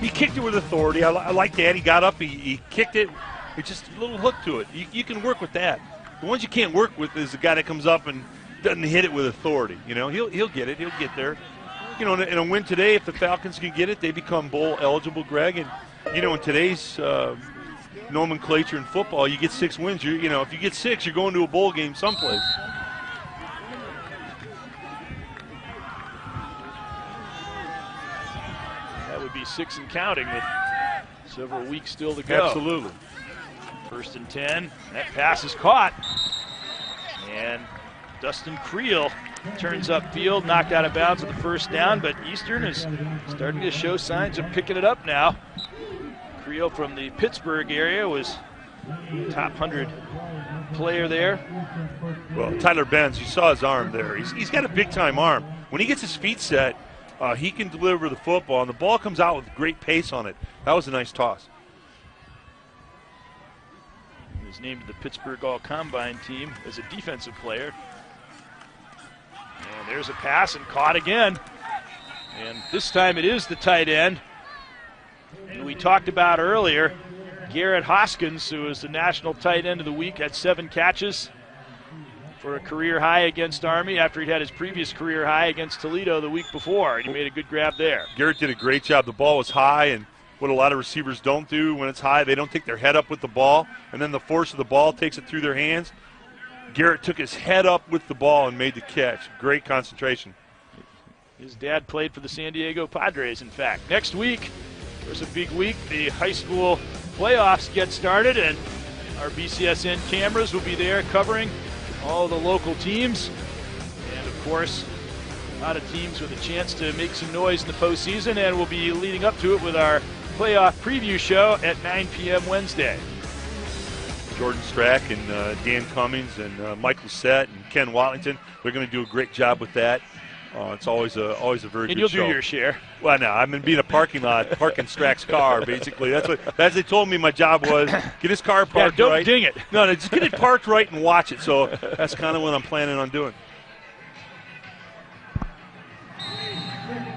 he kicked it with authority. I like that. He got up, he kicked it. It's just a little hook to it. You can work with that. The ones you can't work with is the guy that comes up and doesn't hit it with authority. He'll get it. He'll get there. In a win today, if the Falcons can get it, they become bowl eligible, Greg. And in today's nomenclature in football, you get 6 wins. If you get 6, you're going to a bowl game someplace. That would be 6 and counting with several weeks still to go. Absolutely. 1st and 10. That pass is caught. And Dustin Creel turns upfield, knocked out of bounds with the first down, but Eastern is starting to show signs of picking it up now. Creel from the Pittsburgh area was top 100 player there. Well, Tyler Benz, you saw his arm there. He's got a big-time arm. When he gets his feet set, he can deliver the football, and the ball comes out with great pace on it. That was a nice toss. He was named to the Pittsburgh All-Combine team as a defensive player. And there's a pass and caught again. And this time it is the tight end. And we talked about earlier, Garrett Hoskins, who is the national tight end of the week, had 7 catches for a career high against Army after he'd had his previous career high against Toledo the week before. And he made a good grab there. Garrett did a great job. The ball was high, and what a lot of receivers don't do when it's high, they don't take their head up with the ball, and then the force of the ball takes it through their hands. Garrett took his head up with the ball and made the catch. Great concentration. His dad played for the San Diego Padres, in fact. Next week, there's a big week. The high school playoffs get started, and our BCSN cameras will be there covering all the local teams. And, of course, a lot of teams with a chance to make some noise in the postseason, and we'll be leading up to it with our playoff preview show at 9 p.m. Wednesday. Jordan Strack and Dan Cummings and Mike Lissette and Ken Watlington, they're going to do a great job with that. It's always a very And good you'll show. do your share. Well, no, I'm in being a parking lot, parking Strack's car, basically. That's what, as they told me my job was, get his car parked don't right. ding it. No, just get it parked right and watch it. So that's kind of what I'm planning on doing.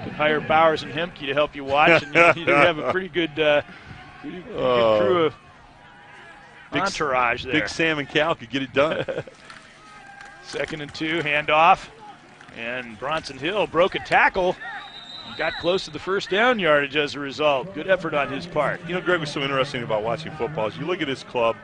Could hire Bowers and Hemke to help you watch, and you have a pretty good, good crew of entourage there. Big Sam and Cal could get it done. 2nd and 2, handoff. And Bronson Hill broke a tackle. Got close to the first down yardage as a result. Good effort on his part. You know, Greg, was so interesting about watching football is you look at this club,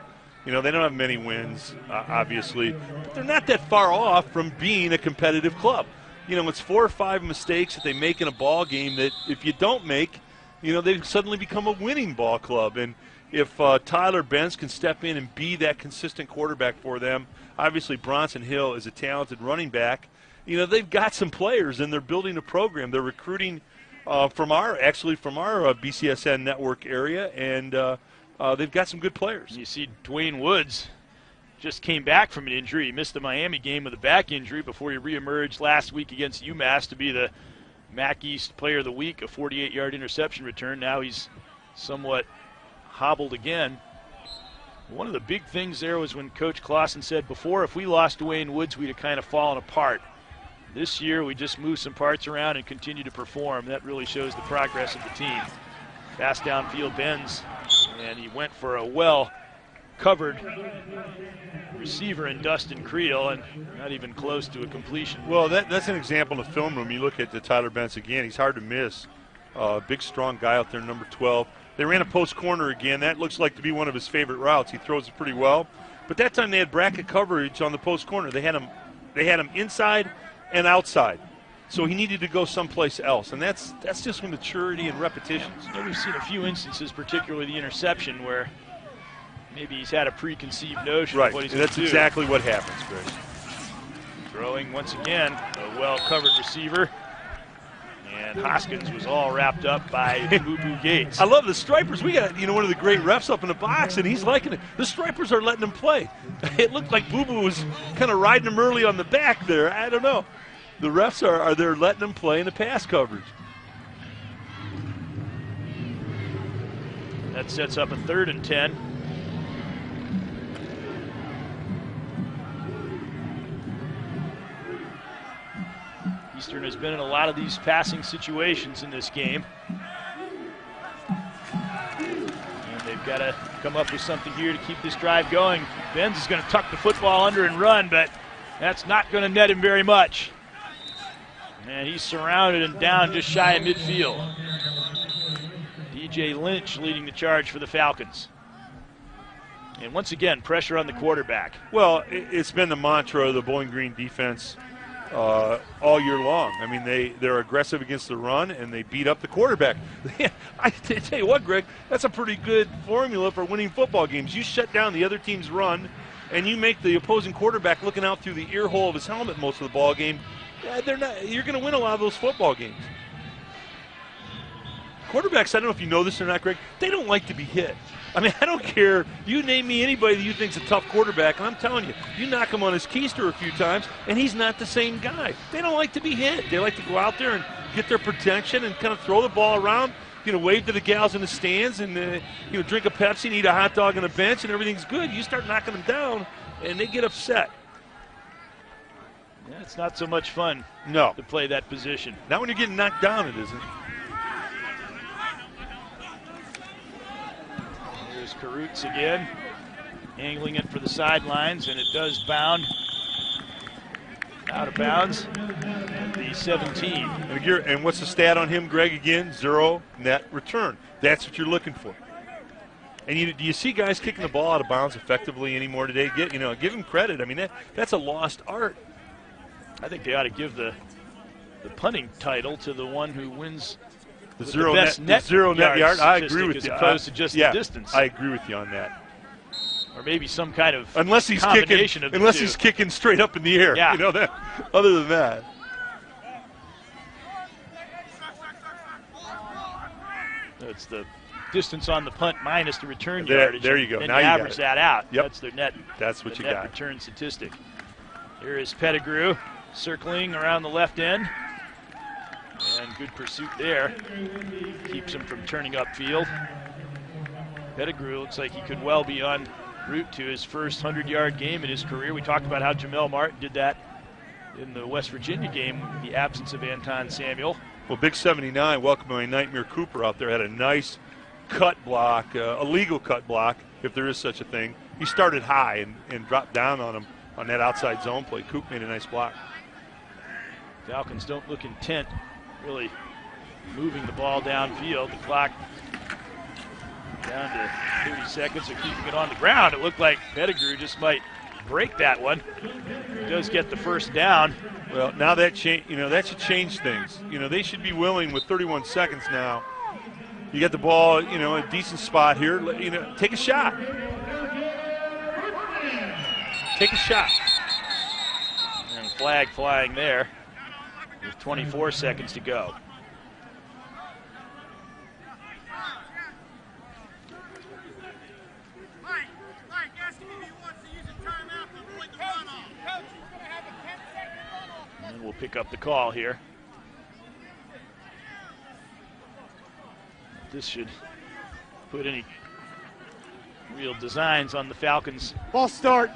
you know, they don't have many wins, obviously, but they're not that far off from being a competitive club. You know, it's 4 or 5 mistakes that they make in a ball game that if you don't make, you know, they suddenly become a winning ball club. And if Tyler Benz can step in and be that consistent quarterback for them, obviously Bronson Hill is a talented running back. You know, they've got some players, and they're building a program. They're recruiting from our BCSN network area, and they've got some good players. You see Dwayne Woods just came back from an injury. He missed the Miami game with a back injury before he reemerged last week against UMass to be the MAC East Player of the Week, a 48-yard interception return. Now he's somewhat hobbled again. One of the big things there was when Coach Clausen said before, if we lost Dwayne Woods, we'd have kind of fallen apart. This year, we just move some parts around and continue to perform. That really shows the progress of the team. Pass downfield, Benz, and he went for a well-covered receiver in Dustin Creel, and not even close to a completion. Well, that's an example in the film room. You look at the Tyler Benz again. He's hard to miss. Big, strong guy out there, number 12. They ran a post corner again. That looks like to be one of his favorite routes. He throws it pretty well. But that time they had bracket coverage on the post corner. They had him inside and outside. So he needed to go someplace else. And that's just with maturity and repetitions. Yeah, we've seen a few instances, particularly the interception, where maybe he's had a preconceived notion of what he's going to do. That's exactly what happens, Chris. Throwing once again, a well-covered receiver. And Hoskins was all wrapped up by Boo Boo Gates. I love the Stripers. We got, you know, one of the great refs up in the box, and he's liking it. The Stripers are letting him play. It looked like Boo Boo was kind of riding him early on the back there. I don't know. The refs are there letting him play in the pass coverage. That sets up a 3rd and 10. Eastern has been in a lot of these passing situations in this game. And they've got to come up with something here to keep this drive going. Benz is going to tuck the football under and run, but that's not going to net him very much. And he's surrounded and down just shy of midfield. DJ Lynch leading the charge for the Falcons. And once again, pressure on the quarterback. Well, it's been the mantra of the Bowling Green defense all year long. I mean, they're aggressive against the run, and they beat up the quarterback. I tell you what, Greg, that's a pretty good formula for winning football games. You shut down the other team's run, and you make the opposing quarterback looking out through the ear hole of his helmet most of the ball game. You're going to win a lot of those football games. Quarterbacks, I don't know if you know this or not, Greg, they don't like to be hit. I mean, I don't care. You name me anybody that you think's a tough quarterback, and I'm telling you, you knock him on his keister a few times, and he's not the same guy. They don't like to be hit. They like to go out there and get their protection and kind of throw the ball around, wave to the gals in the stands and, drink a Pepsi and eat a hot dog on the bench, and everything's good. You start knocking them down, and they get upset. Yeah, it's not so much fun to play that position. Not when you're getting knocked down, it isn't. Here's Karutz again, angling it for the sidelines, and it does bound out of bounds at the 17. And what's the stat on him, Greg, again? 0 net return. That's what you're looking for. And do you see guys kicking the ball out of bounds effectively anymore today? Give him credit. I mean, that's a lost art. I think they ought to give the punting title to the one who wins the zero net yard. I agree with as you. Opposed to just the distance. I agree with you on that. Or maybe some kind of unless he's kicking straight up in the air. Yeah. Other than that. It's the distance on the punt minus the return yardage. There you go. And now you you average that out. Yep. That's their net. That's what you got. Return statistic. Here is Pettigrew circling around the left end. And good pursuit there. Keeps him from turning upfield. Pettigrew looks like he could well be en route to his first 100-yard game in his career. We talked about how Jamel Martin did that in the West Virginia game in the absence of Anton Samuel. Well, Big 79, welcoming Nightmare Cooper out there, had a nice cut block, a legal cut block, if there is such a thing. He started high and dropped down on him on that outside zone play. Coop made a nice block. Falcons don't look intent, really moving the ball downfield. The clock down to 30 seconds of keeping it on the ground. It looked like Pettigrew just might break that one. He does get the first down. Well, now that that should change things. They should be willing with 31 seconds now. You get the ball, a decent spot here. Take a shot. Take a shot. And flag flying there with 24 seconds to go. And we'll pick up the call here. This should put any real designs on the Falcons. Ball start.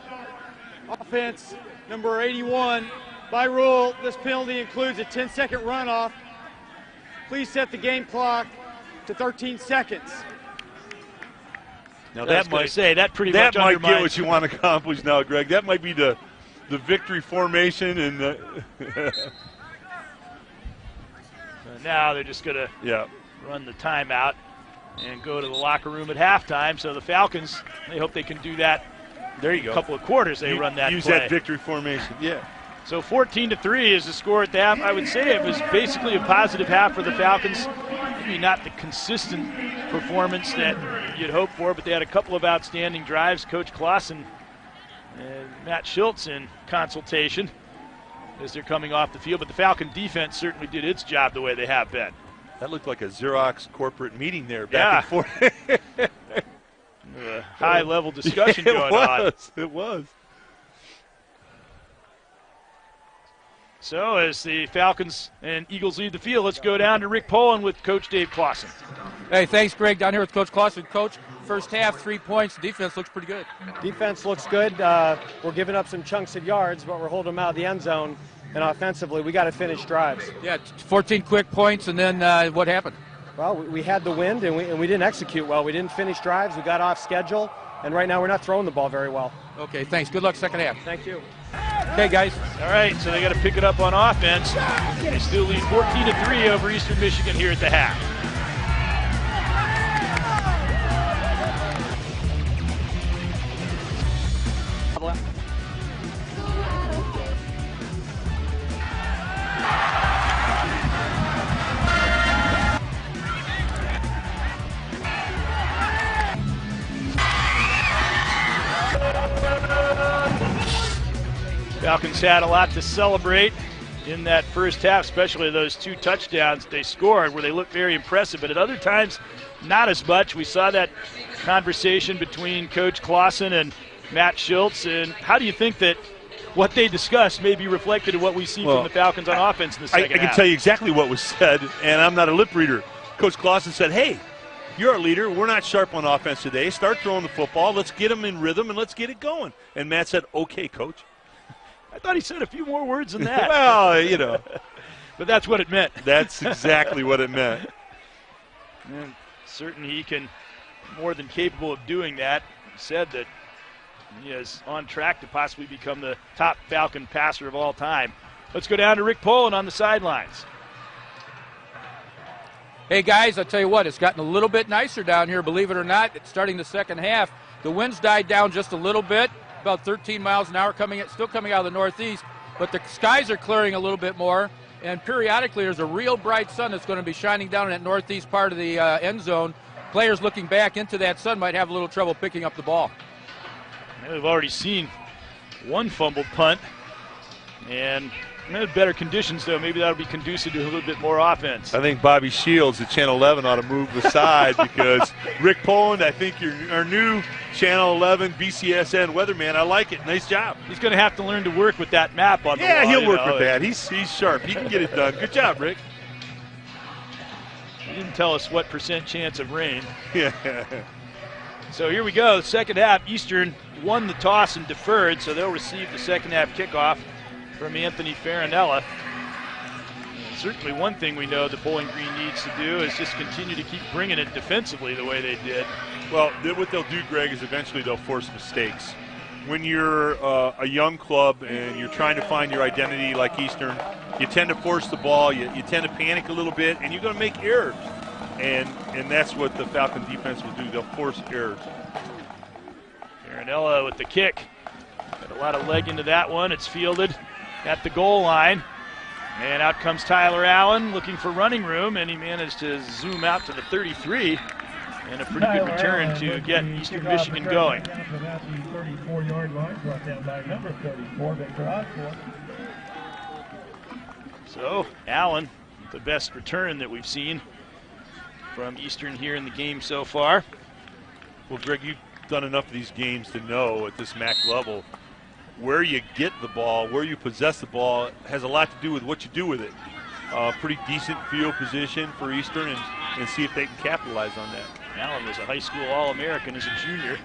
Offense, number 81. By rule, this penalty includes a 10-second runoff. Please set the game clock to 13 seconds. Now that might get what you want to accomplish now, Greg. That might be the victory formation and now they're just going to run the timeout and go to the locker room at halftime. So the Falcons, they hope they can do that. There you go. A couple of quarters they run that use play. that victory formation. Yeah. So 14-3 is the score at the half. I would say it was basically a positive half for the Falcons. Maybe not the consistent performance that you'd hope for, but they had a couple of outstanding drives. Coach Clausen and Matt Schultz in consultation as they're coming off the field. But the Falcon defense certainly did its job the way they have been. That looked like a Xerox corporate meeting there back and forth. A high-level discussion going on. It was. So as the Falcons and Eagles lead the field, let's go down to Rick Poland with Coach Dave Clausen. Hey, thanks, Greg. Down here with Coach Clausen. Coach, first half, 3 points. The defense looks pretty good. Defense looks good. We're giving up some chunks of yards, but we're holding them out of the end zone. And offensively, we got to finish drives. Yeah, 14 quick points, and then what happened? Well, we had the wind, and we didn't execute well. We didn't finish drives. We got off schedule, and right now we're not throwing the ball very well. Okay, thanks. Good luck second half. Thank you. Okay, guys. All right, so they got to pick it up on offense. They still lead 14-3 over Eastern Michigan here at the half. Falcons had a lot to celebrate in that first half, especially those 2 touchdowns they scored where they looked very impressive, but at other times not as much. We saw that conversation between Coach Clausen and Matt Schultz, and how do you think that what they discussed may be reflected in what we see from the Falcons on offense in the second half? I can tell you exactly what was said, and I'm not a lip reader. Coach Clausen said, hey, you're our leader. We're not sharp on offense today. Start throwing the football. Let's get them in rhythm, and let's get it going. And Matt said, okay, Coach. I thought he said a few more words than that. Well, But that's what it meant. That's exactly what it meant. And certainly he can, more than capable of doing that, said that he is on track to possibly become the top Falcon passer of all time. Let's go down to Rick Poland on the sidelines. Hey, guys, I'll tell you what, it's gotten a little bit nicer down here, believe it or not. It's starting the second half. The wind's died down just a little bit. About 13 miles an hour still coming out of the northeast, but the skies are clearing a little bit more, and periodically there's a real bright sun that's going to be shining down in that northeast part of the end zone. Players looking back into that sun might have a little trouble picking up the ball. We've already seen one fumbled punt, and better conditions, though. Maybe that'll be conducive to a little bit more offense. I think Bobby Shields at Channel 11 ought to move aside because Rick Poland, I think you're our new Channel 11 BCSN weatherman. I like it. Nice job. He's going to have to learn to work with that map on the wall. Yeah, he'll work with that. He's sharp. He can get it done. Good job, Rick. didn't tell us what % chance of rain. Yeah. So here we go, second half. Eastern won the toss and deferred, so they'll receive the second half kickoff from Anthony Farinella. Certainly one thing we know that Bowling Green needs to do is just continue to keep bringing it defensively the way they did. Well, what they'll do, Greg, is eventually they'll force mistakes. When you're a young club and you're trying to find your identity like Eastern, you tend to force the ball, you tend to panic a little bit, and you're going to make errors. And that's what the Falcon defense will do. They'll force errors. Farinella with the kick. Got a lot of leg into that one. It's fielded at the goal line. And out comes Tyler Allen looking for running room, and he managed to zoom out to the 33. And a pretty good return to get Eastern Michigan going. So Allen, the best return that we've seen from Eastern here in the game so far. Well, Greg, you've done enough of these games to know at this MAC level where you get the ball, where you possess the ball has a lot to do with what you do with it. Pretty decent field position for Eastern, and see if they can capitalize on that. Allen was a high school All-American as a junior.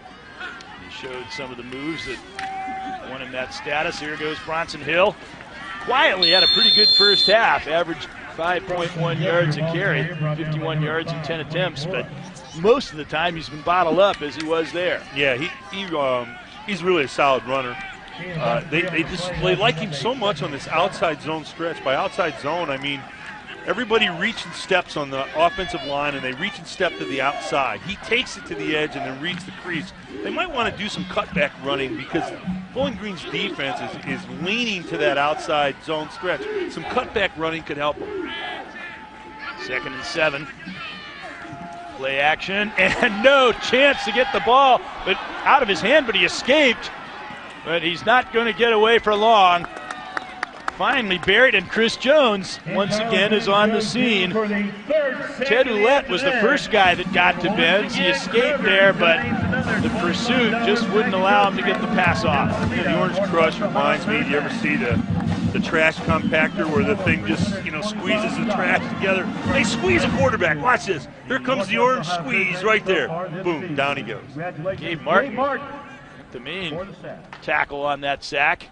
He showed some of the moves that won him that status. Here goes Bronson Hill. Quietly had a pretty good first half, averaged 5.1 yards a carry, 51 yards in 10 attempts, but most of the time he's been bottled up as he was there. Yeah, he's really a solid runner. They like him so much on this outside zone stretch. By outside zone, I mean everybody reaching steps on the offensive line, and they reach and step to the outside. He takes it to the edge and then reads the crease. They might want to do some cutback running because Bowling Green's defense is leaning to that outside zone stretch. Some cutback running could help them. 2nd and 7. Play action, and no chance to get the ball but out of his hand, but he escaped. But he's not going to get away for long. Finally buried, and Chris Jones once again is on the scene. Ted Ouellette was the first guy that got to Benz. He escaped there, but the pursuit just wouldn't allow him to get the pass off. Yeah, the Orange Crush reminds me, do you ever see the trash compactor where the thing just, squeezes the trash together? They squeeze a quarterback. Watch this. Here comes the orange squeeze right there. Boom, down he goes. Gabe Martin, the main tackle on that sack.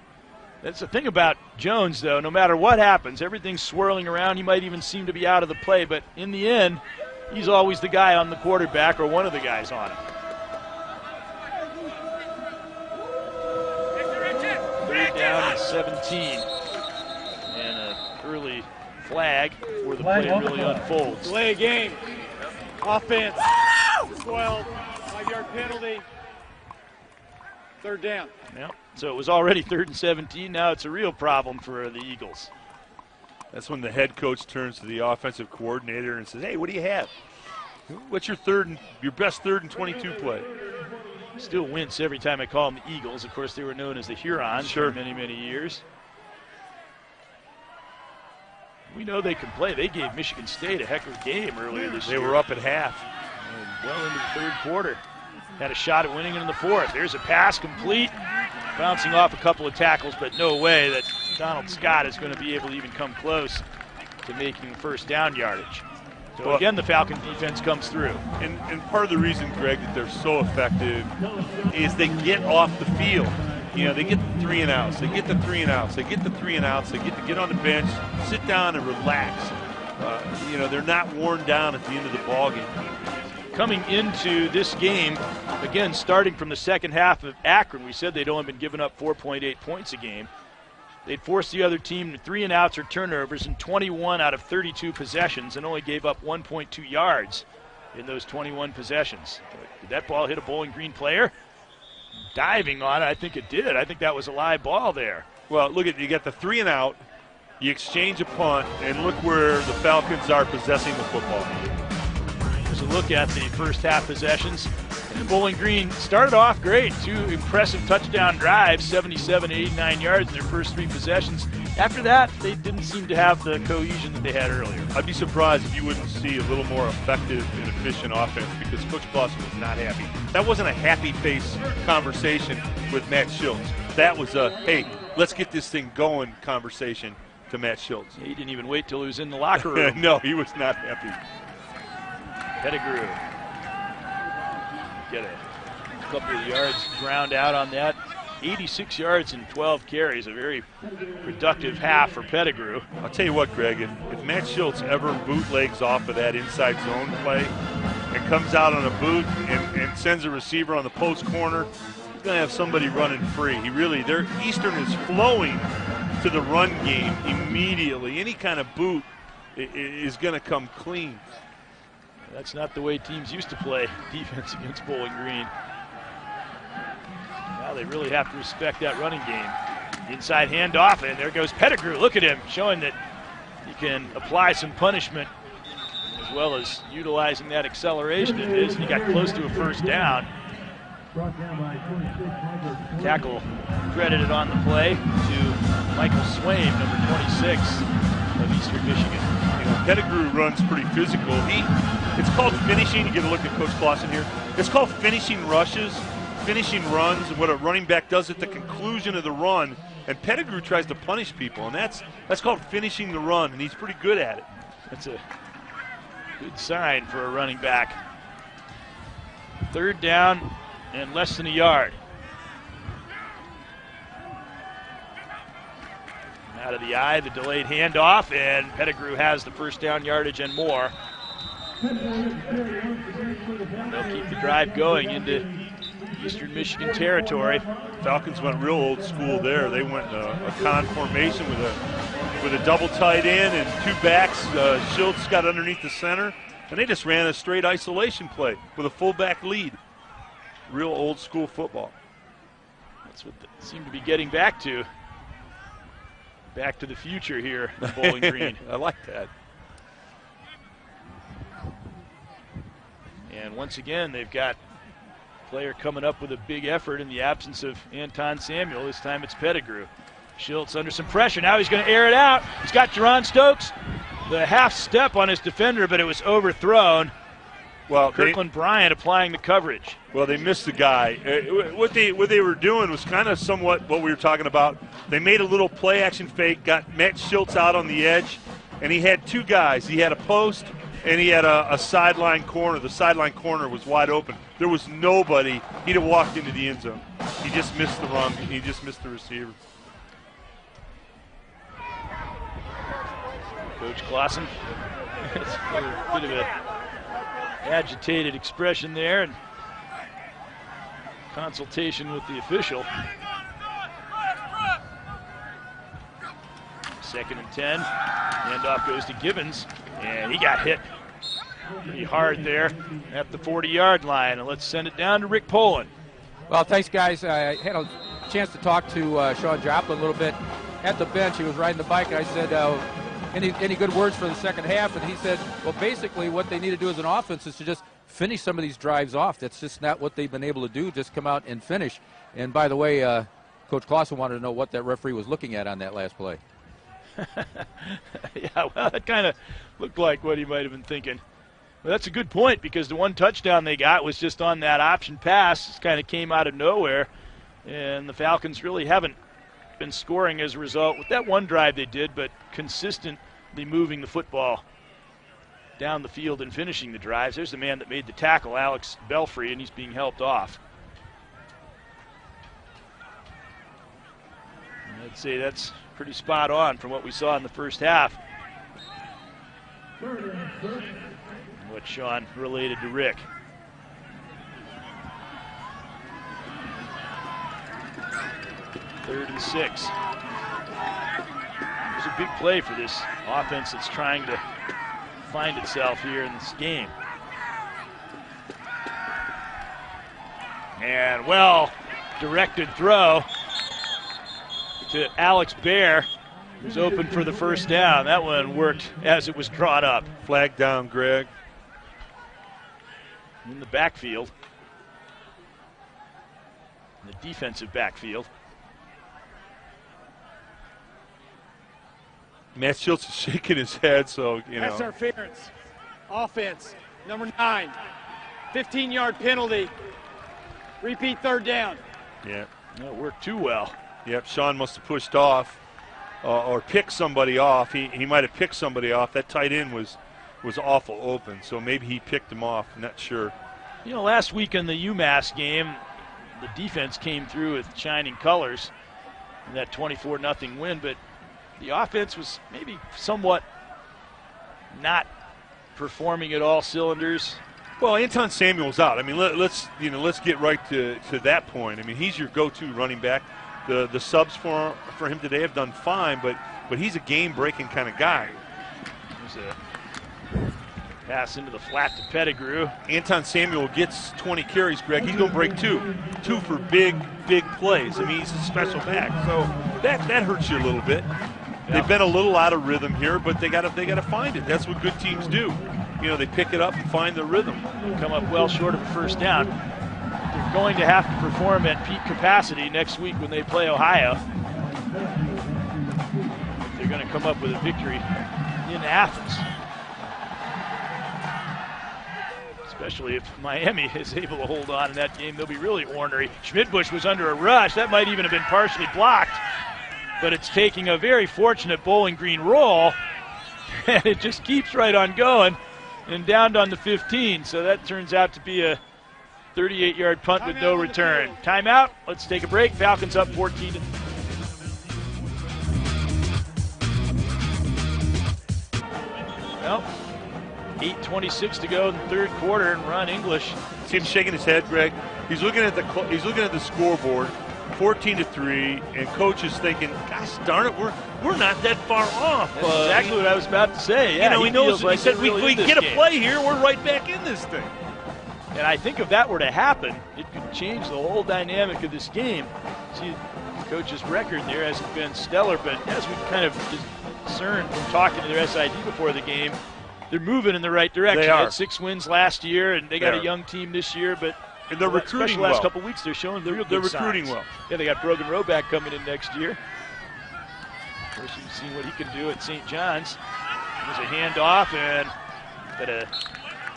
That's the thing about Jones, though. No matter what happens, everything's swirling around. He might even seem to be out of the play, but in the end, he's always the guy on the quarterback or one of the guys on him. Third down and 17. And an early flag before the play really unfolds. Delay game. Offense. 12. 5-yard penalty. Third down. Yep. So it was already 3rd and 17. Now it's a real problem for the Eagles. That's when the head coach turns to the offensive coordinator and says, "Hey, what do you have? What's your best 3rd and 22 play?" Still wince every time I call them the Eagles. Of course, they were known as the Hurons for many, many years. We know they can play. They gave Michigan State a heck of a game earlier this year. They were up at half. And well into the 3rd quarter. Had a shot at winning it in the 4th. There's a pass complete. Bouncing off a couple of tackles, but no way that Donald Scott is going to be able to even come close to making first down yardage. So again, the Falcon defense comes through. And part of the reason, Greg, that they're so effective is they get off the field. They get the 3 and outs. They get the 3 and outs. They get the 3 and outs. They get to get on the bench, sit down, and relax. They're not worn down at the end of the ball game. Coming into this game, again, starting from the second half of Akron, we said they'd only been giving up 4.8 points a game. They'd forced the other team to 3 and outs or turnovers in 21 out of 32 possessions and only gave up 1.2 yards in those 21 possessions. Did that ball hit a Bowling Green player? Diving on it, I think it did. I think that was a live ball there. Well, look at you got the 3 and out, you exchange a punt, and look where the Falcons are possessing the football. Here's a look at the first half possessions. And Bowling Green started off great. 2 impressive touchdown drives, 77 to 89 yards in their first 3 possessions. After that, they didn't seem to have the cohesion that they had earlier. I'd be surprised if you wouldn't see a little more effective and efficient offense because Coach Clausen was not happy. That wasn't a happy face conversation with Matt Schultz. That was a, hey, let's get this thing going conversation to Matt Schultz. He didn't even wait till he was in the locker room. No, he was not happy. Pettigrew get a couple of yards ground out on that. 86 yards and 12 carries, a very productive half for Pettigrew. I'll tell you what, Greg, if Matt Schultz ever bootlegs off of that inside zone play and comes out on a boot and sends a receiver on the post corner, he's going to have somebody running free. Eastern is flowing to the run game immediately. Any kind of boot is going to come clean. That's not the way teams used to play defense against Bowling Green. Now they really have to respect that running game. Inside handoff, and there goes Pettigrew. Look at him, showing that he can apply some punishment as well as utilizing that acceleration of his. He got close to a first down. Tackle credited on the play to Michael Swain, number 26 of Eastern Michigan. Pettigrew runs pretty physical. It's called finishing. You get a look at Coach Clausen here. It's called finishing rushes, finishing runs, and what a running back does at the conclusion of the run. And Pettigrew tries to punish people, and that's called finishing the run, and he's pretty good at it. That's a good sign for a running back. 3rd down and less than a yard. Out of the eye, the delayed handoff, and Pettigrew has the first down yardage and more. They'll keep the drive going into Eastern Michigan territory. Falcons went real old school there. They went a con formation with a double tight end and 2 backs. Schultz got underneath the center, and they just ran a straight isolation play with a fullback lead. Real old school football. That's what they seem to be getting back to. Back to the future here in Bowling Green. I like that. And once again, they've got a player coming up with a big effort in the absence of Anton Samuel. This time it's Pettigrew. Schultz under some pressure. Now he's going to air it out. He's got Jerron Stokes. The half step on his defender, but it was overthrown. Well, Kirkland Bryant applying the coverage. Well, they missed the guy. What they were doing was kind of somewhat what we were talking about. They made a little play action fake, got Matt Schultz out on the edge, and he had 2 guys. He had a post and he had a sideline corner. The sideline corner was wide open. There was nobody. He'd have walked into the end zone. He just missed the run. He just missed the receiver. Coach Clausen. It's a bit of a agitated expression there and consultation with the official. 2nd and 10. Handoff goes to Gibbons, and he got hit pretty hard there at the 40-yard line. And let's send it down to Rick Poland. Well, thanks, guys. I had a chance to talk to Sean Joplin a little bit at the bench. He was riding the bike, and I said, any good words for the second half? And he said, well, basically what they need to do as an offense is to just finish some of these drives off. That's just not what they've been able to do, just come out and finish. And by the way, Coach Clausen wanted to know what that referee was looking at on that last play. Yeah, well, that kind of looked like what he might have been thinking. Well, that's a good point, because the one touchdown they got was just on that option pass. It kind of came out of nowhere, and the Falcons really haven't been scoring as a result. With that one drive they did, but consistently moving the football down the field and finishing the drives. There's the man that made the tackle, Alex Belfry, and he's being helped off. And I'd say that's pretty spot on from what we saw in the first half. What Sean related to Rick. Third and 6. It was a big play for this offense that's trying to find itself here in this game. And well-directed throw to Alex Baer, who's open for the first down. That one worked as it was drawn up. Flag down, Greg. In the backfield. In the defensive backfield. Matt Schultz is shaking his head, so, you know. That's interference. Offense, number 9. 15-yard penalty. Repeat 3rd down. Yeah. That worked too well. Yep, Sean must have pushed off or picked somebody off. He might have picked somebody off. That tight end was was awful open, so maybe he picked him off. I'm not sure. You know, last week in the UMass game, the defense came through with shining colors in that 24-0 win, but the offense was maybe somewhat not performing at all cylinders. Well, Anton Samuel's out. I mean, let's get right to that point. I mean, he's your go-to running back. The subs for him today have done fine, but he's a game-breaking kind of guy. There's a pass into the flat to Pettigrew. Anton Samuel gets 20 carries, Greg. He's going to break two for big plays. I mean, he's a special back, so that hurts you a little bit. Yep. They've been a little out of rhythm here, but they got to find it. That's what good teams do. You know, they pick it up and find their rhythm. Come up well short of a first down. They're going to have to perform at peak capacity next week when they play Ohio. They're going to come up with a victory in Athens. Especially if Miami is able to hold on in that game, they'll be really ornery. Schmidbush was under a rush. That might even have been partially blocked. But it's taking a very fortunate Bowling Green roll, and it just keeps right on going and down on the 15. So that turns out to be a 38-yard punt with no return. Timeout. Let's take a break. Falcons up 14. Well, 8:26 to go in the third quarter, and Ron English. See him shaking his head, Greg. He's looking at the scoreboard, 14-3, and coach is thinking, "Gosh darn it, we're not that far off." That's exactly what I was about to say. Yeah, he knows. Like he said, "We get a play here, we're right back in this thing." And I think if that were to happen, it could change the whole dynamic of this game. See, the coach's record there hasn't been stellar, but as we kind of discerned from talking to their SID before the game, they're moving in the right direction. They are. They had 6 wins last year, and they got a young team this year, but and they're recruiting especially well. Last couple of weeks, they're showing the real good signs. They're recruiting well. Yeah, they got Brogan Roback coming in next year. Of course, you've seen what he can do at St. John's. There's a handoff, and got a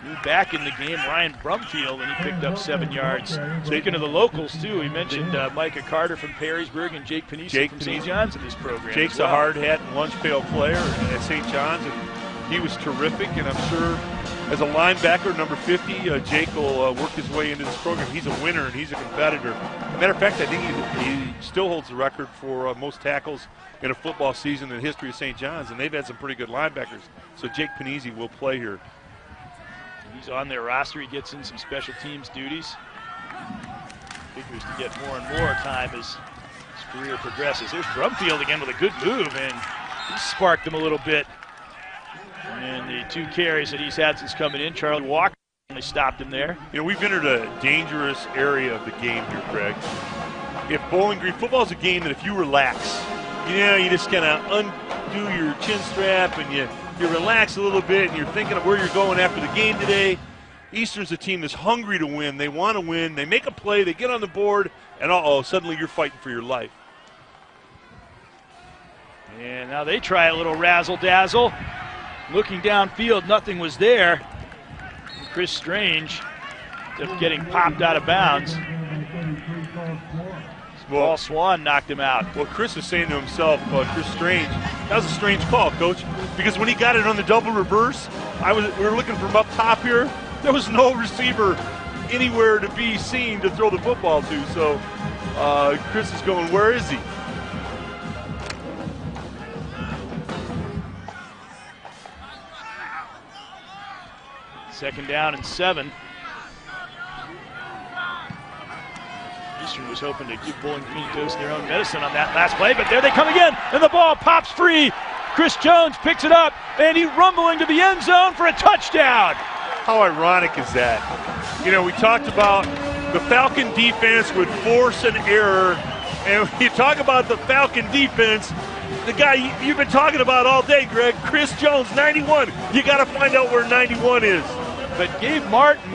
new back in the game, Ryan Brumfield, and he picked up 7 yards. Speaking of the locals, too, he mentioned Micah Carter from Perrysburg and Jake Panisi from St. John's in this program. Jake's a hard hat and lunch pail player at St. John's, and he was terrific, and I'm sure as a linebacker, number 50, Jake will work his way into this program. He's a winner, and he's a competitor. As a matter of fact, I think he still holds the record for most tackles in a football season in the history of St. John's, and they've had some pretty good linebackers. So Jake Panisi will play here. He's on their roster. He gets in some special teams duties. Figures to get more and more time as his career progresses. There's Brumfield again with a good move, and he sparked him a little bit. And the 2 carries that he's had since coming in, Charlie Walker only stopped him there. You know, we've entered a dangerous area of the game here, Craig. If Bowling Green, football's a game that if you relax, you just kind of undo your chin strap and you relax a little bit and you're thinking of where you're going after the game today. Eastern's a team that's hungry to win. They want to win. They make a play. They get on the board, and suddenly you're fighting for your life. And now they try a little razzle-dazzle. Looking downfield, nothing was there. Chris Strange ended up getting popped out of bounds. Paul Swan knocked him out. Well, Chris is saying to himself, Chris Strange, that was a strange call, Coach, because when he got it on the double reverse, we were looking from up top here. There was no receiver anywhere to be seen to throw the football to. So Chris is going, where is he? Second down and 7. Eastern was hoping to give Bowling Green dose their own medicine on that last play, but there they come again, and the ball pops free. Chris Jones picks it up, and he's rumbling to the end zone for a touchdown. How ironic is that? You know, we talked about the Falcon defense would force an error, and when you talk about the Falcon defense, the guy you've been talking about all day, Greg, Chris Jones, 91. You got to find out where 91 is. But Gabe Martin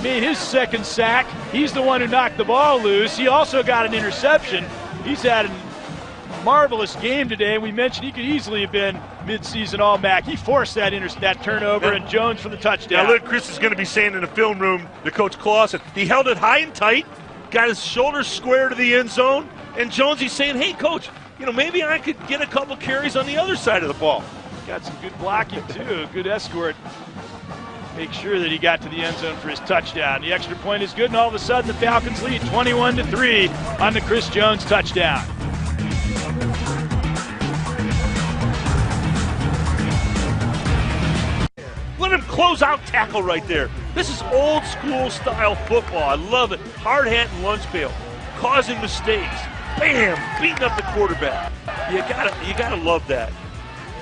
made his second sack. He's the one who knocked the ball loose. He also got an interception. He's had a marvelous game today. We mentioned he could easily have been midseason All-MAC. He forced that turnover, and Jones for the touchdown. Now look, Chris is going to be saying in the film room, the Coach Clausen, he held it high and tight, got his shoulders square to the end zone, and Jones, he's saying, hey, Coach, maybe I could get a couple carries on the other side of the ball. got some good blocking too, good escort. Make sure that he got to the end zone for his touchdown. The extra point is good, and all of a sudden the Falcons lead 21-3 on the Chris Jones touchdown. Let him close out tackle right there. This is old school style football. I love it. Hard hat and lunch pail, causing mistakes. Bam, beating up the quarterback. You gotta love that.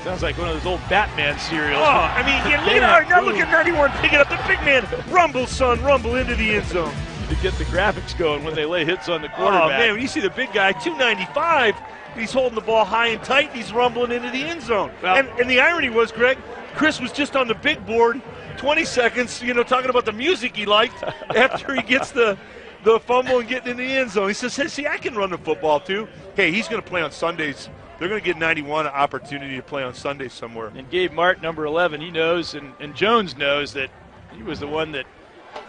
Sounds like one of those old Batman serials. Oh, I mean, now look at 91 picking up the big man. Rumble, son, rumble into the end zone. To get the graphics going when they lay hits on the Oh, quarterback. man, when you see the big guy, 295, he's holding the ball high and tight, and he's rumbling into the end zone. Well, and the irony was, Greg, Chris was just on the big board, 20 seconds, talking about the music he liked after he gets the fumble and getting in the end zone. He says, hey, see, I can run the football too. Hey, he's going to play on Sundays. They're going to get 91 an opportunity to play on Sundays somewhere. And Gabe Martin, number 11, he knows, and Jones knows that he was the one that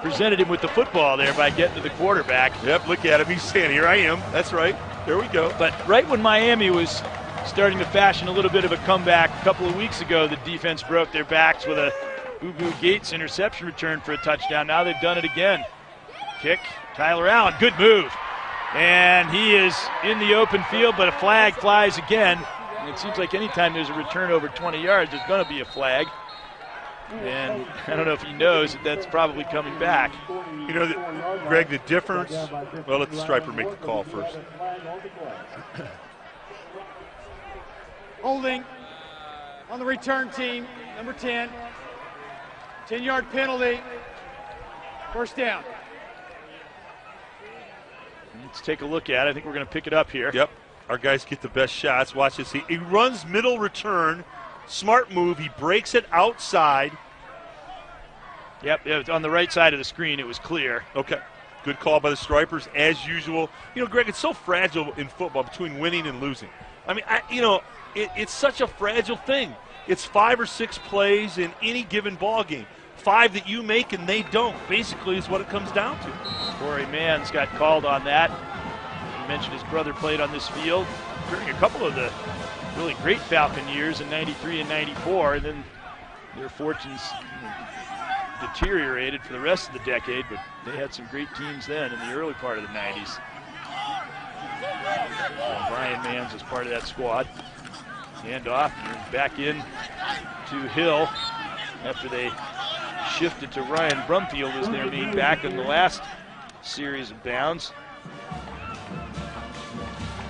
presented him with the football there by getting to the quarterback. Yep, look at him. He's saying, here I am. That's right. There we go. But right when Miami was starting to fashion a little bit of a comeback a couple of weeks ago, the defense broke their backs with a Ugu Gates interception return for a touchdown. Now they've done it again. Kick, Tyler Allen, good move. And he is in the open field, but a flag flies again. And it seems like anytime there's a return over 20 yards, there's going to be a flag. And I don't know if he knows that that's probably coming back. Greg, the difference, well, let the striper make the call first. Holding on the return team, number 10. 10-yard penalty. First down. Let's take a look at it. I think we're going to pick it up here. Yep. Our guys get the best shots. Watch this. He runs middle return. Smart move. He breaks it outside. Yep, it was on the right side of the screen. It was clear. Okay. Good call by the Stripers, as usual. Greg, it's so fragile in football between winning and losing. I mean, it's such a fragile thing. It's 5 or 6 plays in any given ball game. 5 that you make and they don't, basically, is what it comes down to. Corey Manns got called on that. He mentioned his brother played on this field during a couple of the really great Falcon years in 93 and 94, and then their fortunes deteriorated for the rest of the decade, but they had some great teams then in the early part of the 90s. And Brian Manns was part of that squad. Hand off, back in to Hill after they shifted to Ryan Brumfield as their main back in the last series of downs.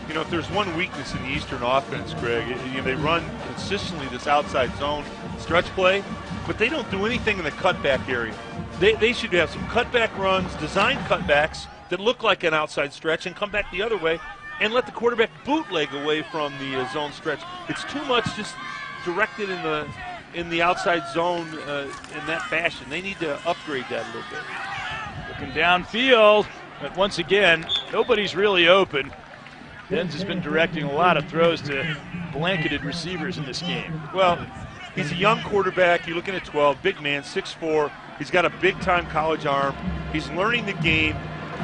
If there's one weakness in the Eastern offense, Greg, they run consistently this outside zone stretch play, but they don't do anything in the cutback area. They should have some cutback runs, design cutbacks that look like an outside stretch and come back the other way and let the quarterback bootleg away from the zone stretch. It's too much just directed in the outside zone in that fashion. They need to upgrade that a little bit. Looking downfield, but once again, nobody's really open. Benz has been directing a lot of throws to blanketed receivers in this game. Well, he's a young quarterback. You're looking at 12, big man, 6'4". He's got a big-time college arm. He's learning the game.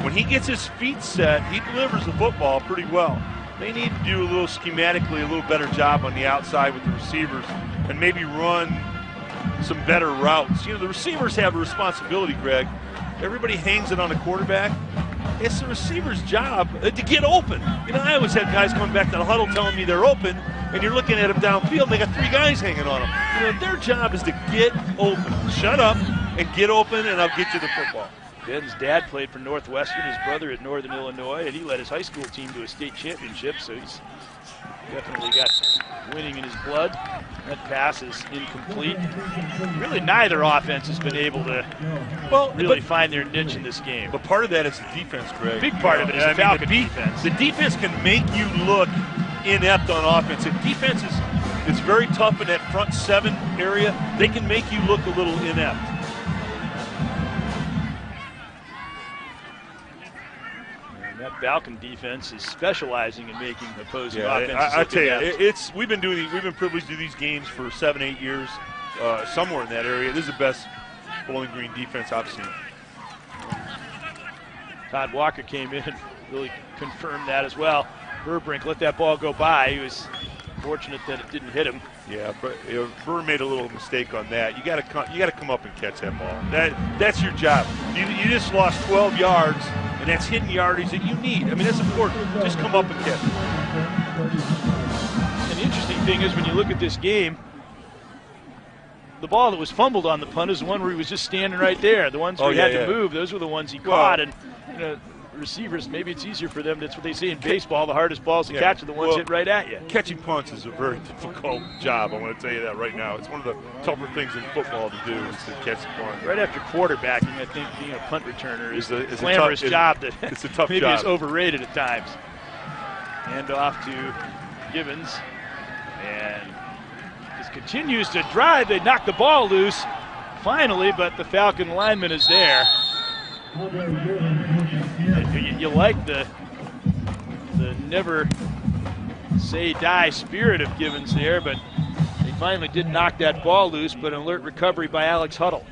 When he gets his feet set, he delivers the football pretty well. They need to do a little schematically, a little better job on the outside with the receivers and maybe run some better routes. The receivers have a responsibility, Greg. Everybody hangs it on the quarterback. It's the receiver's job to get open. I always have guys coming back to the huddle telling me they're open, and you're looking at them downfield, and they got 3 guys hanging on them. Their job is to get open. Shut up and get open, and I'll get you the football. Ben's dad played for Northwestern, his brother at Northern Illinois, and he led his high school team to a state championship, so he's definitely got winning in his blood. That pass is incomplete. Really, neither offense has been able to really find their niche in this game. But part of that is the defense, Greg. Big part of it is the Falcon defense. The defense can make you look inept on offense. If defense is very tough in that front 7 area, they can make you look a little inept. That Falcon defense is specializing in making opposing offenses. I tell you, we've been privileged to do these games for 7-8 years, somewhere in that area. This is the best Bowling Green defense I've seen. Todd Walker came in and really confirmed that as well. Burbrink let that ball go by. He was Unfortunate that it didn't hit him. Yeah, but Burr made a little mistake on that. You got to come up and catch that ball. That's your job. You just lost 12 yards, and that's hidden yardage that you need. I mean, that's important. Just come up and catch it. And the interesting thing is when you look at this game, the ball that was fumbled on the punt is the one where he was just standing right there. The ones where he had to move, those were the ones he caught. And receivers, maybe it's easier for them. That's what they say in baseball. The hardest balls to catch are the ones hit right at you. Catching punts is a very difficult job. I want to tell you that right now. It's one of the tougher things in football to do is to catch the punt. Right after quarterbacking, I think being a punt returner is a glamorous job that it's a tough maybe job. is overrated at times. Hand off to Givens, and just continues to drive. They knock the ball loose finally, but the Falcon lineman is there. You like the never say die spirit of Givens there, but they finally did knock that ball loose, but an alert recovery by Alex Huddle.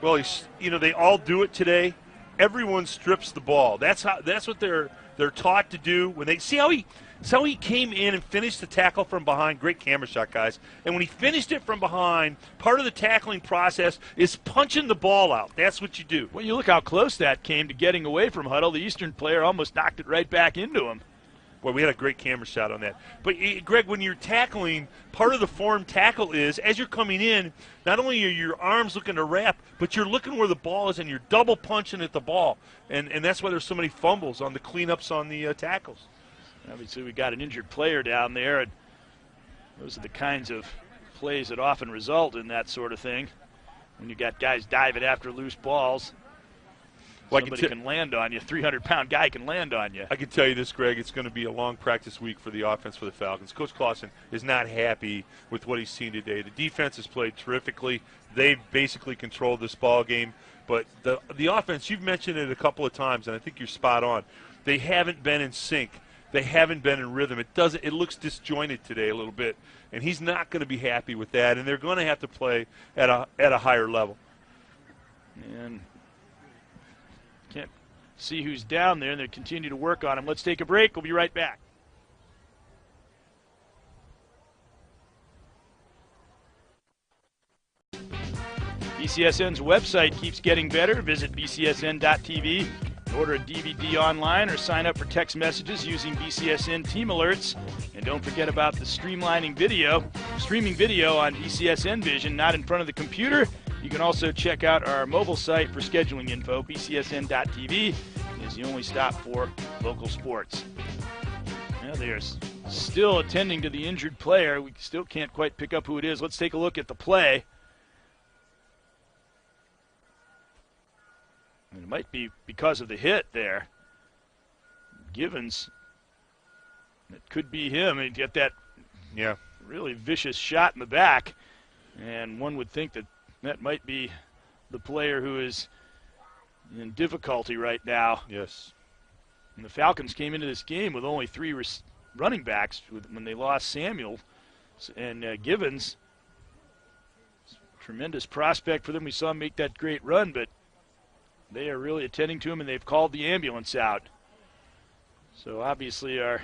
Well, they all do it today. Everyone strips the ball. That's what they're taught to do. When they see how he came in and finished the tackle from behind. Great camera shot, guys. And when he finished it from behind, part of the tackling process is punching the ball out. That's what you do. Well, you look how close that came to getting away from Huddle. The Eastern player almost knocked it right back into him. Well, we had a great camera shot on that. But, Greg, when you're tackling, part of the form tackle is, as you're coming in, not only are your arms looking to wrap, but you're looking where the ball is and you're double punching at the ball. And that's why there's so many fumbles on the cleanups on the tackles. Obviously, we got an injured player down there, and those are the kinds of plays that often result in that sort of thing. When you got guys diving after loose balls, somebody can land on you. 300-pound guy can land on you. I can tell you this, Greg. It's going to be a long practice week for the offense for the Falcons. Coach Clausen is not happy with what he's seen today. The defense has played terrifically. They've basically controlled this ball game. But the offense, you've mentioned it a couple of times, and I think you're spot on. They haven't been in sync. They haven't been in rhythm. It looks disjointed today a little bit, and he's not going to be happy with that. And they're going to have to play at a higher level. And can't see who's down there, and they continue to work on him. Let's take a break. We'll be right back. BCSN's website keeps getting better. Visit bcsn.tv. Order a DVD online or sign up for text messages using BCSN Team Alerts. And don't forget about the streaming video on BCSN Vision, not in front of the computer. You can also check out our mobile site for scheduling info. bcsn.tv is the only stop for local sports. Now they are still attending to the injured player. We still can't quite pick up who it is. Let's take a look at the play. And it might be because of the hit there. Givens, it could be him. He'd get that really vicious shot in the back. And one would think that might be the player who is in difficulty right now. Yes. And the Falcons came into this game with only 3 running backs when they lost Samuel. And Givens, tremendous prospect for them. We saw him make that great run, but they are really attending to him, and they've called the ambulance out. So obviously our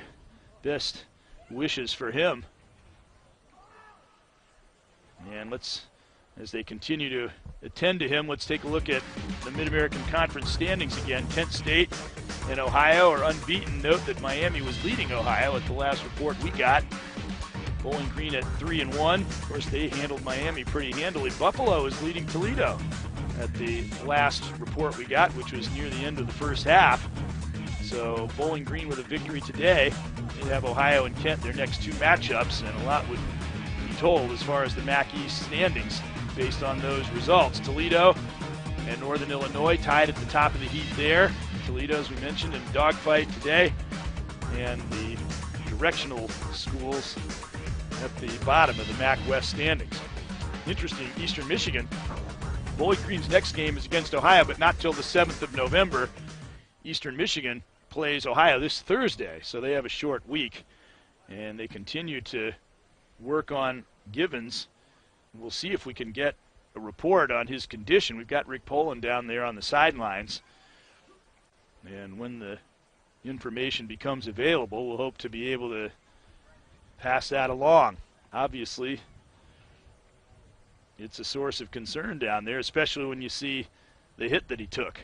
best wishes for him. And as they continue to attend to him, let's take a look at the Mid-American Conference standings again. Kent State and Ohio are unbeaten. Note that Miami was leading Ohio at the last report we got. Bowling Green at 3-1. Of course, they handled Miami pretty handily. Buffalo is leading Toledo at the last report we got, which was near the end of the first half. So Bowling Green with a victory today. They have Ohio and Kent their next 2 matchups, and a lot would be told as far as the MAC East standings based on those results. Toledo and Northern Illinois tied at the top of the heap there. Toledo, as we mentioned, in dogfight today, and the directional schools at the bottom of the MAC West standings. Interesting, Eastern Michigan. Bowling Green's next game is against Ohio, but not till the 7th of November. Eastern Michigan plays Ohio this Thursday, so they have a short week. And they continue to work on Givens. We'll see if we can get a report on his condition. We've got Rick Poland down there on the sidelines. And when the information becomes available, we'll hope to be able to pass that along. Obviously, it's a source of concern down there, especially when you see the hit that he took.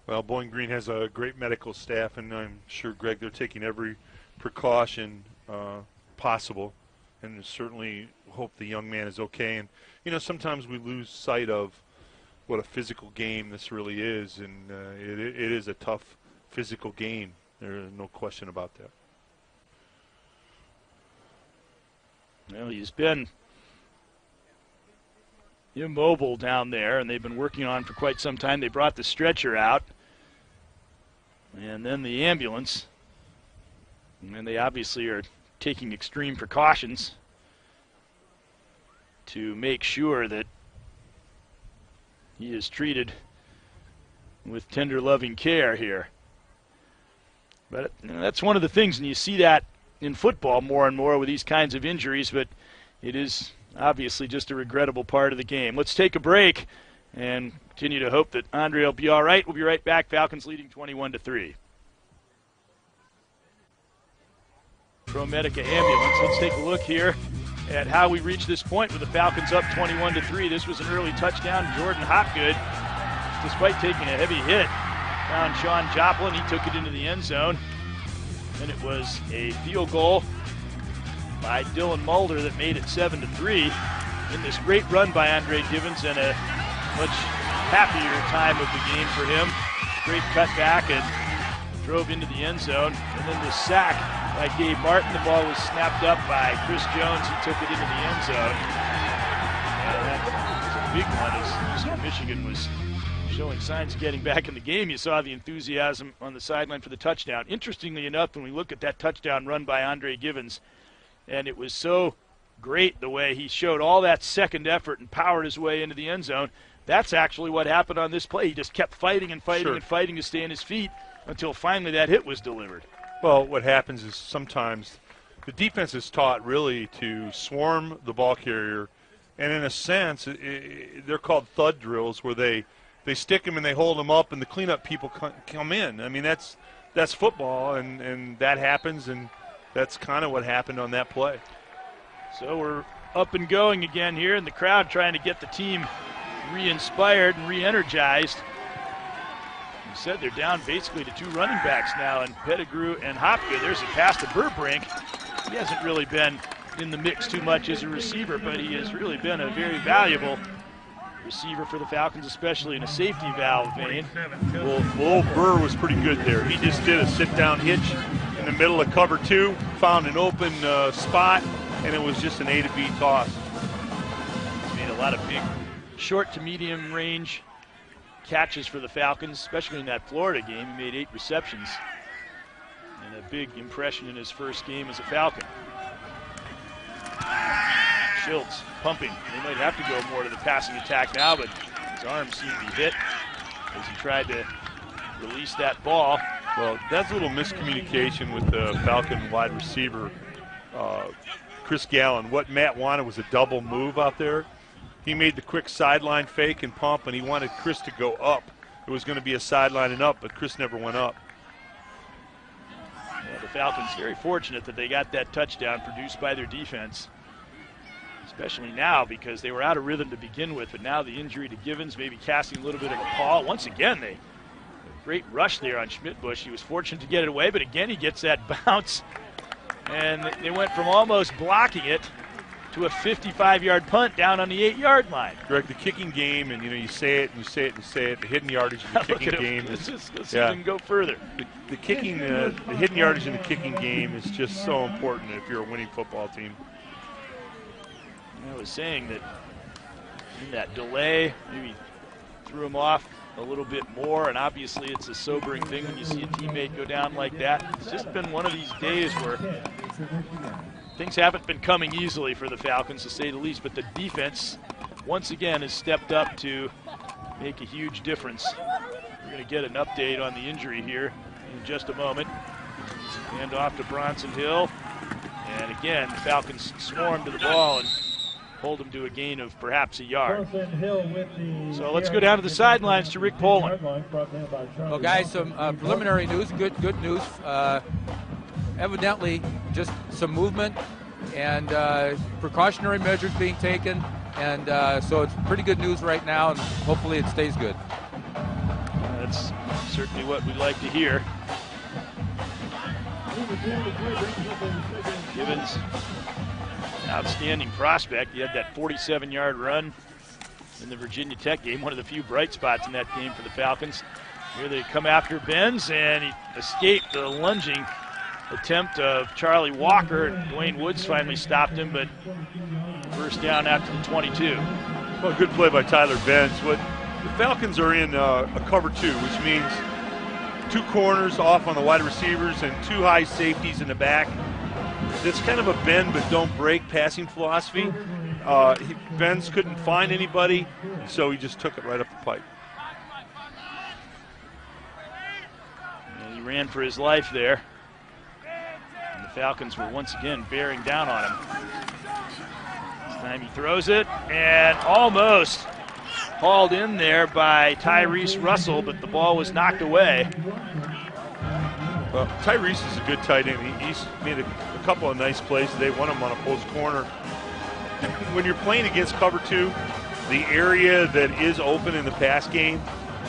Well, Bowling Green has a great medical staff, and I'm sure, Greg, they're taking every precaution possible, and certainly hope the young man is okay. And, you know, sometimes we lose sight of what a physical game this really is, and it is a tough physical game. There's no question about that. Well, he's been immobile down there, and they've been working on for quite some time. They brought the stretcher out, and then the ambulance, and they obviously are taking extreme precautions to make sure that he is treated with tender, loving care here. But you know, that's one of the things, and you see that in football more and more with these kinds of injuries, but it is obviously just a regrettable part of the game. Let's take a break and continue to hope that Andre will be all right. We'll be right back. Falcons leading 21-3. ProMedica ambulance. Let's take a look here at how we reached this point with the Falcons up 21-3. This was an early touchdown. Jordan Hopgood, despite taking a heavy hit, found Sean Joplin. He took it into the end zone. And it was a field goal by Dylan Mulder that made it 7-3 in this great run by Andre Givens, and a much happier time of the game for him. Great cutback and drove into the end zone. And then the sack by Gabe Martin. The ball was snapped up by Chris Jones. He took it into the end zone. And that was a big one as Eastern Michigan was showing signs of getting back in the game. You saw the enthusiasm on the sideline for the touchdown. Interestingly enough, when we look at that touchdown run by Andre Givens, and it was so great the way he showed all that second effort and powered his way into the end zone, that's actually what happened on this play. He just kept fighting and fighting and fighting to stay on his feet until finally that hit was delivered. Well, what happens is sometimes the defense is taught really to swarm the ball carrier, and in a sense, they're called thud drills, where they stick him and they hold him up, and the cleanup people come in. I mean, that's football, and that happens, and that's kind of what happened on that play. So we're up and going again here, and the crowd trying to get the team re-inspired and re-energized. You said they're down basically to two running backs now, and Pettigrew and Hopgood. There's a pass to Burbrink. He hasn't really been in the mix too much as a receiver, but he has really been a very valuable receiver for the Falcons, especially in a safety valve vein. Well, Burr was pretty good there. He just did a sit-down hitch in the middle of cover two, found an open spot, and it was just an A to B toss. He's made a lot of big short to medium range catches for the Falcons, especially in that Florida game. He made 8 receptions and a big impression in his first game as a Falcon. Schultz pumping. They might have to go more to the passing attack now, but his arms seem to be hit as he tried to release that ball. Well, that's a little miscommunication with the Falcon wide receiver, Chris Gallen. What Matt wanted was a double move out there. He made the quick sideline fake and pump, and he wanted Chris to go up. It was going to be a sideline and up, but Chris never went up. Yeah, the Falcons very fortunate that they got that touchdown produced by their defense, especially now because they were out of rhythm to begin with, but now the injury to Givens maybe casting a little bit of a pall. Once again, a great rush there on Schmidtbush. He was fortunate to get it away, but again he gets that bounce, and they went from almost blocking it to a 55-yard punt down on the 8-yard line. Greg, the kicking game, and you say it and you say it and you say it, the hidden yardage in the kicking game. Let's even go further. The kicking, the hidden yardage in the kicking game is just so important if you're a winning football team. I was saying that in that delay, maybe threw him off a little bit more, and obviously it's a sobering thing when you see a teammate go down like that. It's just been one of these days where things haven't been coming easily for the Falcons, to say the least, but the defense once again has stepped up to make a huge difference. We're going to get an update on the injury here in just a moment. Hand off to Bronson Hill, and again the Falcons swarm to the ball, and hold them to a gain of perhaps a yard. So let's go down to the sidelines to Rick Poland. Well, guys, some preliminary news, good news. Evidently, just some movement and precautionary measures being taken, and so it's pretty good news right now, and hopefully it stays good. That's certainly what we'd like to hear. Gibbons, outstanding prospect. He had that 47-yard run in the Virginia Tech game, one of the few bright spots in that game for the Falcons. Here they come after Benz, and he escaped the lunging attempt of Charlie Walker. Dwayne Woods finally stopped him, but first down after the 22. Well, good play by Tyler Benz. What the Falcons are in a cover 2, which means 2 corners off on the wide receivers and 2 high safeties in the back. It's kind of a bend but don't break passing philosophy. Benz couldn't find anybody, so he just took it right up the pipe. And he ran for his life there. And the Falcons were once again bearing down on him. This time he throws it, and almost hauled in there by Tyrese Russell, but the ball was knocked away. Well, Tyrese is a good tight end. He's made a couple of nice plays today, one of them on a post corner. When you're playing against cover 2, the area that is open in the pass game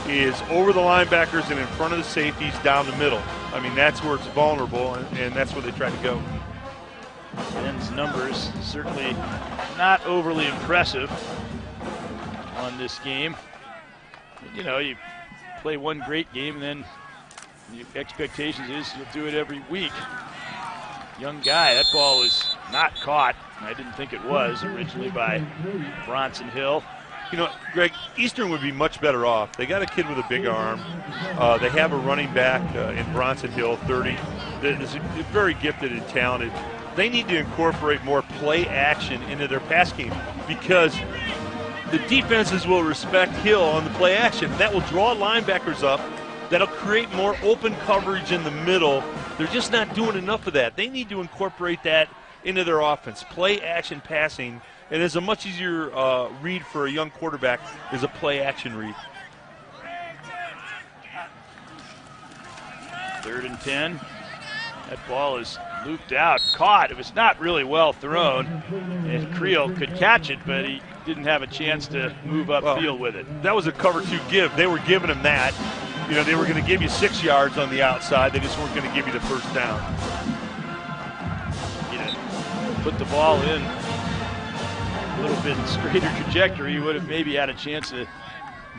is over the linebackers and in front of the safeties down the middle. I mean, that's where it's vulnerable, and that's where they try to go. Ben's numbers certainly not overly impressive on this game. You know, you play one great game, and then the expectations is you'll do it every week. Young guy, that ball was not caught. I didn't think it was originally by Bronson Hill. You know, Greg, Eastern would be much better off. They got a kid with a big arm. They have a running back in Bronson Hill, 30, that is very gifted and talented. They need to incorporate more play action into their pass game because the defenses will respect Hill on the play action. That will draw linebackers up. That'll create more open coverage in the middle. They're just not doing enough of that. They need to incorporate that into their offense. Play action passing, and is a much easier read for a young quarterback is a play action read. 3rd and 10. That ball is looped out, caught. It was not really well thrown. And Creel could catch it, but he didn't have a chance to move upfield with it. That was a cover 2 give. They were giving him that. You know, they were going to give you 6 yards on the outside. They just weren't going to give you the first down. You know, put the ball in a little bit straighter trajectory, he would have maybe had a chance to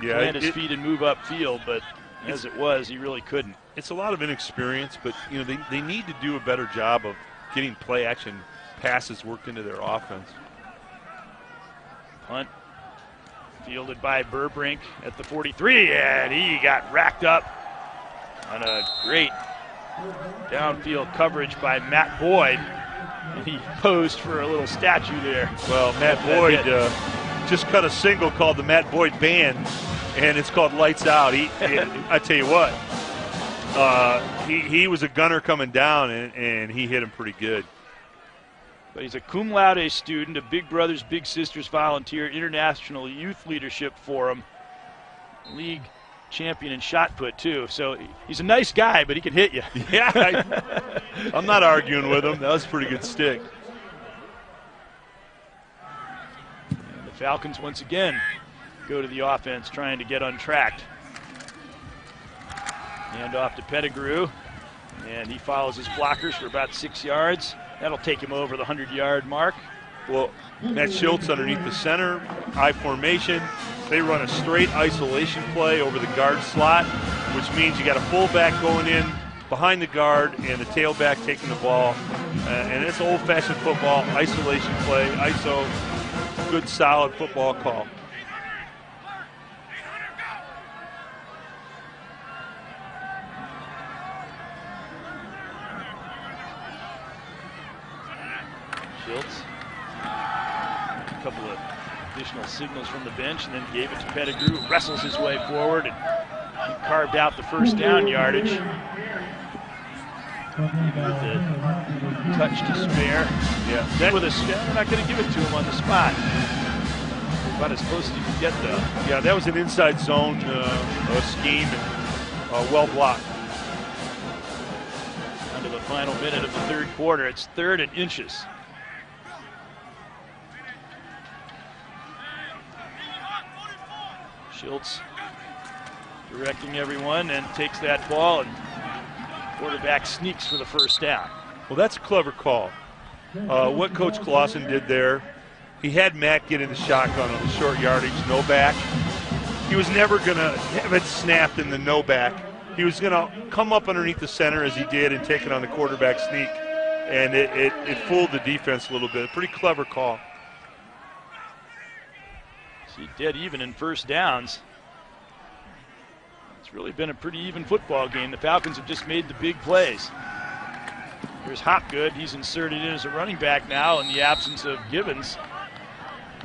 plant his feet and move upfield, but as it was, he really couldn't. It's a lot of inexperience, but you know they need to do a better job of getting play action passes worked into their offense. Punt fielded by Burbrink at the 43, and he got racked up on a great downfield coverage by Matt Boyd. And he posed for a little statue there. Well, Matt Boyd just cut a single called the Matt Boyd Band, and it's called Lights Out. I tell you what, he was a gunner coming down, and he hit him pretty good. But he's a cum laude student, a Big Brothers Big Sisters volunteer, International Youth Leadership Forum, league champion in shot put too. So he's a nice guy, but he can hit you. Yeah, I'm not arguing with him. That was a pretty good stick. And the Falcons once again go to the offense, trying to get untracked. Hand off to Pettigrew, and he follows his blockers for about 6 yards. That'll take him over the 100-yard mark. Well, Matt Schultz underneath the center, I formation. They run a straight isolation play over the guard slot, which means you got a fullback going in behind the guard and the tailback taking the ball. And it's old-fashioned football, isolation play, ISO, good solid football call. Schultz, a couple of additional signals from the bench, and then gave it to Pettigrew, who wrestles his way forward and carved out the first down yardage. Even with the touch to spare. Yeah, Then with a spare, they're not going to give it to him on the spot. About as close as you can get, though. Yeah, that was an inside zone scheme and well blocked. Under the final minute of the third quarter, it's 3rd and inches. Schultz directing everyone and takes that ball, and quarterback sneaks for the first down. Well, that's a clever call. What Coach Clausen did there, he had Matt get in the shotgun on the short yardage, no back. He was never going to have it snapped in the no back. He was going to come up underneath the center as he did and take it on the quarterback sneak. And it fooled the defense a little bit. Pretty clever call. See, dead even in first downs. It's really been a pretty even football game. The Falcons have just made the big plays. Here's Hopgood. He's inserted in as a running back now in the absence of Gibbons.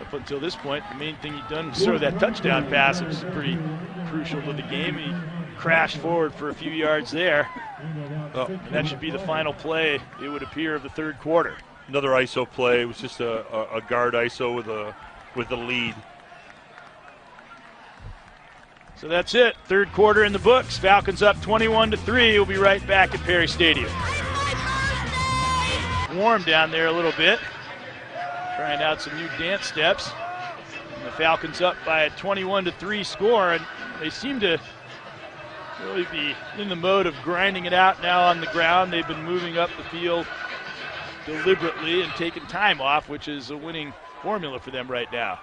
Up until this point, the main thing he'd done was throw that touchdown pass, which is pretty crucial to the game. He crashed forward for a few yards there. And that should be the final play, it would appear, of the third quarter. Another ISO play. It was just a guard ISO with a lead. So that's it. Third quarter in the books. Falcons up 21-3. We'll be right back at Perry Stadium. Warm down there a little bit. Trying out some new dance steps. And the Falcons up by a 21-3 score, and they seem to really be in the mode of grinding it out now on the ground. They've been moving up the field deliberately and taking time off, which is a winning formula for them right now.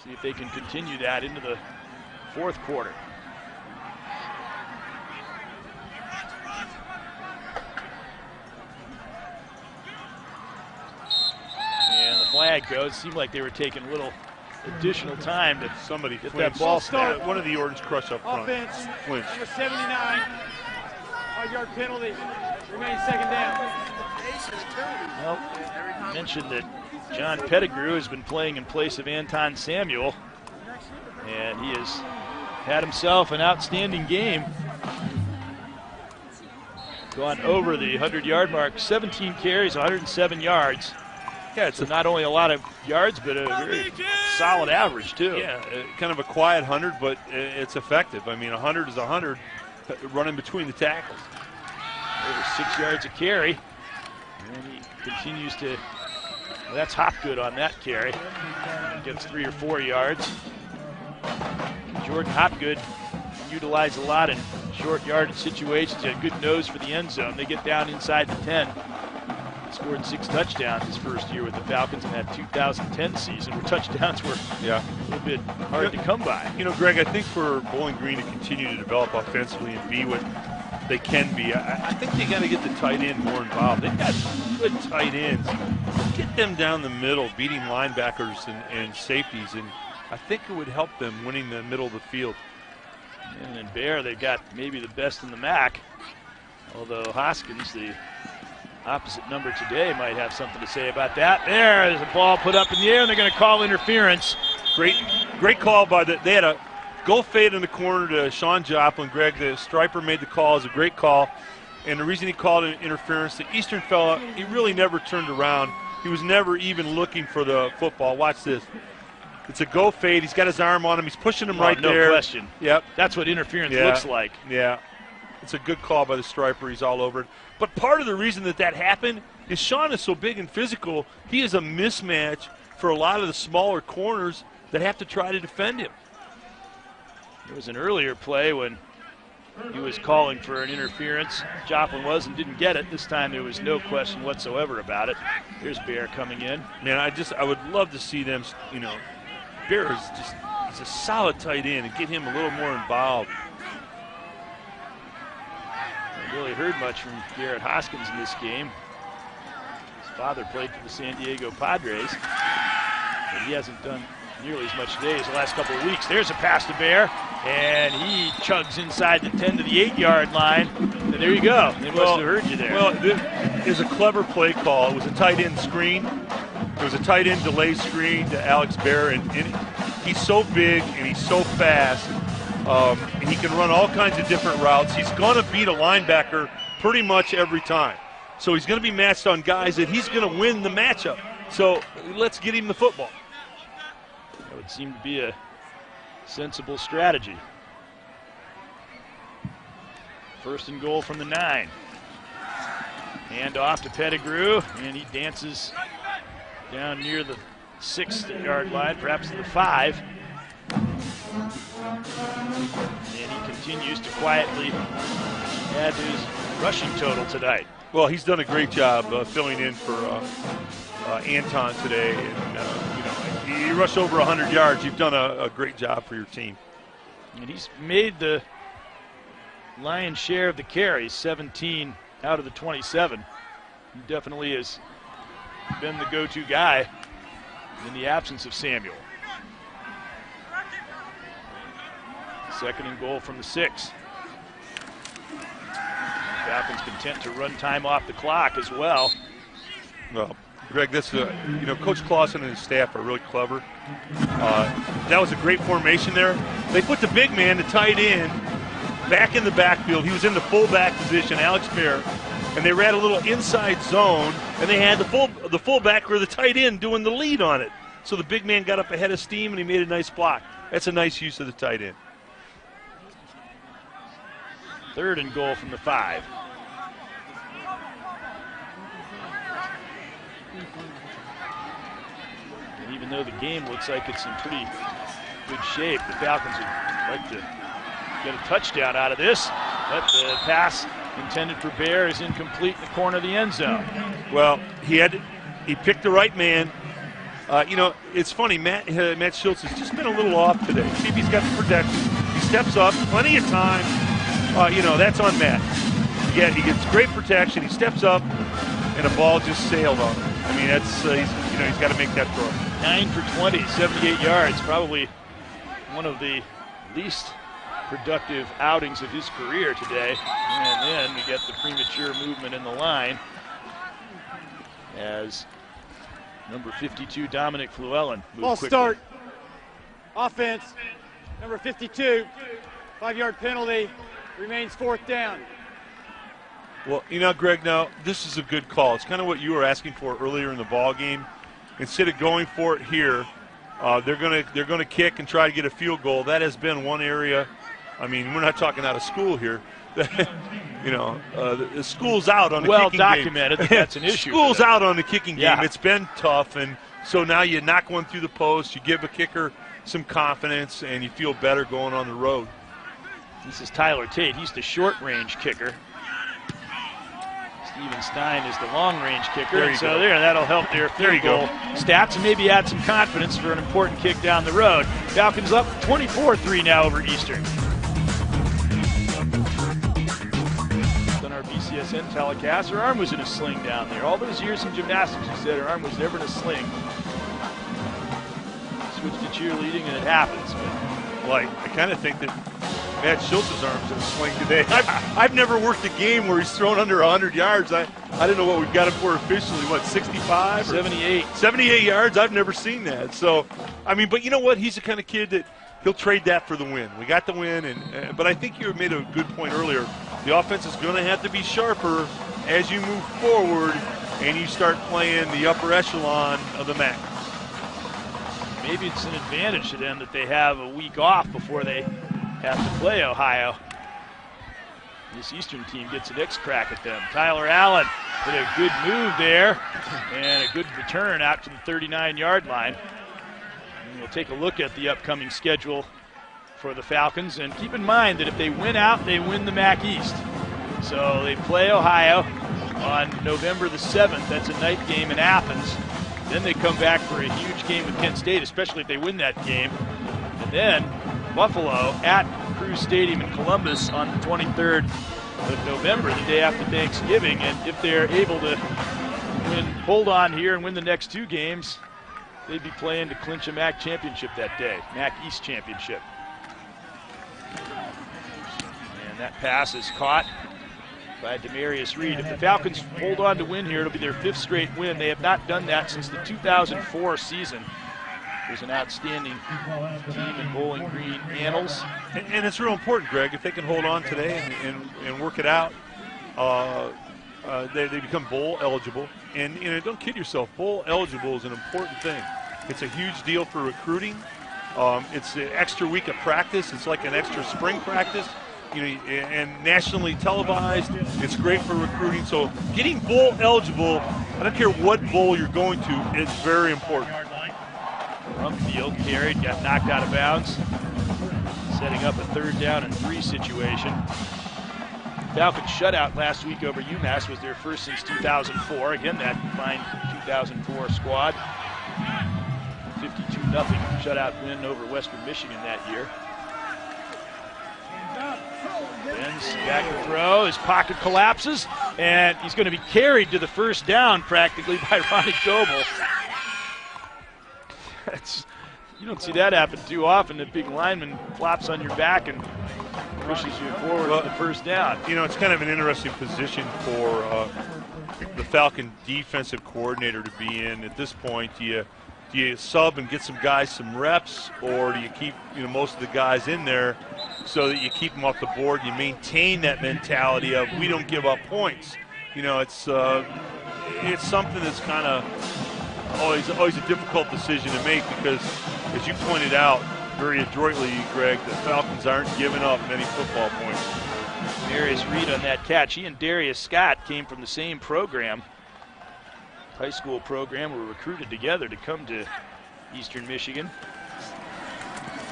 See if they can continue that into the fourth quarter. And the flag goes. Seemed like they were taking a little additional time to somebody get flinched. that ball snapped. One of the Orange Crush up front. Offense, Flinched. number 79, 5-yard penalty, remains second down. Well, I mentioned that John Pettigrew has been playing in place of Anton Samuel, and he has had himself an outstanding game. Gone over the 100-yard mark, 17 carries, 107 yards. Yeah, it's not only a lot of yards, but a very solid average, too. Yeah, kind of a quiet 100, but it's effective. I mean, 100 is 100, running between the tackles. Over 6 yards a carry. And he continues to, well, that's Hopgood on that carry. Gets 3 or 4 yards. Jordan Hopgood utilized a lot in short yardage situations. He had a good nose for the end zone. They get down inside the 10. He scored 6 touchdowns his first year with the Falcons in that 2010 season, where touchdowns were a little bit hard to come by. You know, Greg, I think for Bowling Green to continue to develop offensively and be what they can be, I think they got to get the tight end more involved. They've got good tight ends. Get them down the middle, beating linebackers and safeties, and I think it would help them winning the middle of the field. And in Bear, they've got maybe the best in the MAC, although Hoskins, the opposite number today, might have something to say about that. There's a ball put up in the air, and they're going to call interference. Great call by they had a go fade in the corner to Sean Joplin. Greg, the striper, made the call. It was a great call. And the reason he called it interference, the Eastern fella, he really never turned around. He was never even looking for the football. Watch this. It's a go fade. He's got his arm on him. He's pushing him right there. No question. Yep. That's what interference looks like. Yeah. It's a good call by the striper. He's all over it. But part of the reason that happened is Sean is so big and physical. He is a mismatch for a lot of the smaller corners that have to try to defend him. There was an earlier play when he was calling for an interference. Joplin was and didn't get it. This time there was no question whatsoever about it. Here's Bear coming in. Man, I would love to see them, Bear is he's a solid tight end, and get him a little more involved. I really heard much from Garrett Hoskins in this game. His father played for the San Diego Padres, but he hasn't done nearly as much today as the last couple of weeks. There's a pass to Bear, and he chugs inside the 10 to the 8-yard line. And there you go. They must have heard you there. Well, it was a clever play call. It was a tight end screen. It was a tight end delay screen to Alex Bear, and he's so big and he's so fast He can run all kinds of different routes. He's going to beat a linebacker pretty much every time. So he's going to be matched on guys that he's going to win the matchup. So let's get him the football. That would seem to be a sensible strategy. First and goal from the 9. Hand off to Pettigrew, and he dances down near the 6-yard line, perhaps the 5. And he continues to quietly add to his rushing total tonight. Well, he's done a great job filling in for Anton today. And, you rush over 100 yards, you've done a great job for your team. And he's made the lion's share of the carries, 17 out of the 27. He definitely has been the go-to guy in the absence of Samuel. Second and goal from the 6. Falcons content to run time off the clock as well. Well, Greg, this Coach Clausen and his staff are really clever. That was a great formation there. They put the big man, the tight end, back in the backfield. He was in the fullback position, Alex Bear, and they ran a little inside zone, and they had the fullback or the tight end doing the lead on it. So the big man got up ahead of steam, and he made a nice block. That's a nice use of the tight end. Third and goal from the 5. And even though the game looks like it's in pretty good shape, the Falcons would like to get a touchdown out of this. But the pass intended for Bear is incomplete in the corner of the end zone. Well, he picked the right man. It's funny, Matt Schultz has just been a little off today. See if he's got the protection. He steps up, plenty of time. That's on Matt. He gets great protection. He steps up, and a ball just sailed on him. I mean, he's got to make that throw. 9 for 20, 78 yards. Probably one of the least productive outings of his career today. And then we get the premature movement in the line as number 52, Dominic Fluellen, moved Ball quickly. start. Offense, number 52, 5-yard penalty. Remains 4th down. Well, Greg, now this is a good call. It's kind of what you were asking for earlier in the ball game. Instead of going for it here, they're gonna kick and try to get a field goal. That has been one area. I mean, we're not talking out of school here. The school's out on the kicking game. Well documented that that's an issue. School's out on the kicking game. Yeah. It's been tough, and so now you knock one through the post. You give a kicker some confidence, and you feel better going on the road. This is Tyler Tate. He's the short-range kicker. Steven Stein is the long-range kicker. That'll help their field goal stats and maybe add some confidence for an important kick down the road. Falcons up 24-3 now over Eastern. On our BCSN telecast, her arm was in a sling down there. All those years in gymnastics, she said her arm was never in a sling. Switched to cheerleading, and it happens. But, I kind of think that Matt Schultz's arm's in a sling today. I've never worked a game where he's thrown under 100 yards. I don't know what we've got him for officially. 65? 78. 78 yards? I've never seen that. So, but you know what? He's the kind of kid that he'll trade that for the win. We got the win, but I think you made a good point earlier. The offense is going to have to be sharper as you move forward and you start playing the upper echelon of the MAC. Maybe it's an advantage to them that they have a week off before they have to play Ohio. This Eastern team gets the next crack at them. Tyler Allen did a good move there and a good return out to the 39-yard line. And we'll take a look at the upcoming schedule for the Falcons, and keep in mind that if they win out, they win the MAC East. So they play Ohio on November the 7th. That's a night game in Athens. Then they come back for a huge game with Kent State, especially if they win that game. And then Buffalo at Cruz Stadium in Columbus on the 23rd of November, the day after Thanksgiving. And if they're able to hold on here and win the next 2 games, they'd be playing to clinch a MAC championship that day, MAC East championship. And that pass is caught by Demarius Reed. If the Falcons hold on to win here, it'll be their 5th straight win. They have not done that since the 2004 season was an outstanding team in Bowling Green annals. And it's real important, Greg, if they can hold on today and work it out, they become bowl eligible. And don't kid yourself, bowl eligible is an important thing. It's a huge deal for recruiting. It's an extra week of practice. It's like an extra spring practice. And nationally televised. It's great for recruiting. So getting bowl eligible, I don't care what bowl you're going to, is very important. From field, carried, got knocked out of bounds. Setting up a 3rd down and 3 situation. Falcons shutout last week over UMass was their first since 2004. Again, that fine 2004 squad. 52-0 shutout win over Western Michigan that year. Benz back to throw, his pocket collapses, and he's going to be carried to the 1st down practically by Ronnie Goebel. You don't see that happen too often. The big lineman flops on your back and pushes you forward to the 1st down. It's kind of an interesting position for the Falcon defensive coordinator to be in at this point. Do you sub and get some guys some reps, or do you keep most of the guys in there so that you keep them off the board? You maintain that mentality of we don't give up points. It's something that's kind of always a difficult decision to make because, as you pointed out very adroitly, Greg, the Falcons aren't giving up many football points. Darius Reed on that catch. He and Darius Scott came from the same program. High school program, were recruited together to come to Eastern Michigan.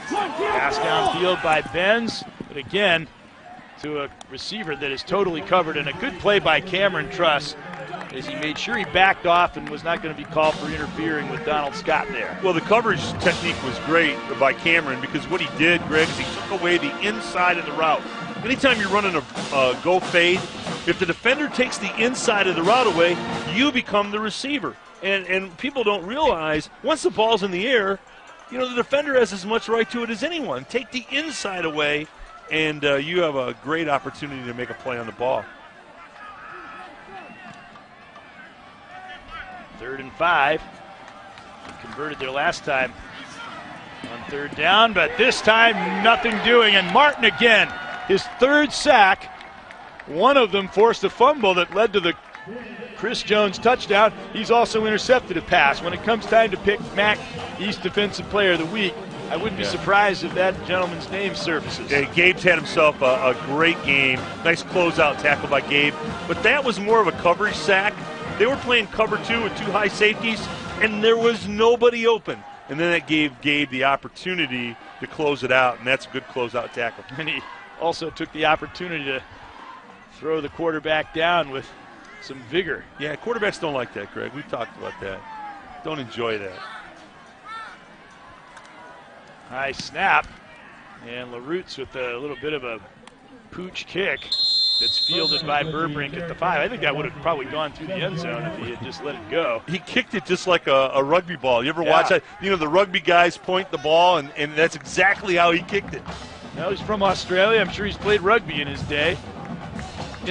Pass downfield by Benz, but again, to a receiver that is totally covered, and a good play by Cameron Truss as he made sure he backed off and was not going to be called for interfering with Donald Scott there. Well, the coverage technique was great by Cameron because what he did, Greg, is he took away the inside of the route. Anytime you're running a go fade, if the defender takes the inside of the route away, you become the receiver. And people don't realize, once the ball's in the air, the defender has as much right to it as anyone. Take the inside away, and you have a great opportunity to make a play on the ball. 3rd and 5. Converted their last time on 3rd down, but this time nothing doing. And Martin again, his 3rd sack. One of them forced a fumble that led to the Chris Jones touchdown. He's also intercepted a pass. When it comes time to pick MAC East Defensive Player of the Week, I wouldn't be surprised if that gentleman's name surfaces. Yeah, Gabe's had himself a great game. Nice closeout tackle by Gabe. But that was more of a coverage sack. They were playing cover 2 with 2 high safeties, and there was nobody open. And then that gave Gabe the opportunity to close it out, and that's a good closeout tackle. And he also took the opportunity to throw the quarterback down with some vigor. Yeah, quarterbacks don't like that, Greg. We've talked about that. Don't enjoy that. High snap, and LaRoots with a little bit of a pooch kick that's fielded by Burbrink at the 5. I think that would have probably gone through the end zone if he had just let it go. He kicked it just like a rugby ball. You ever watch that? The rugby guys point the ball, and that's exactly how he kicked it. No, he's from Australia. I'm sure he's played rugby in his day.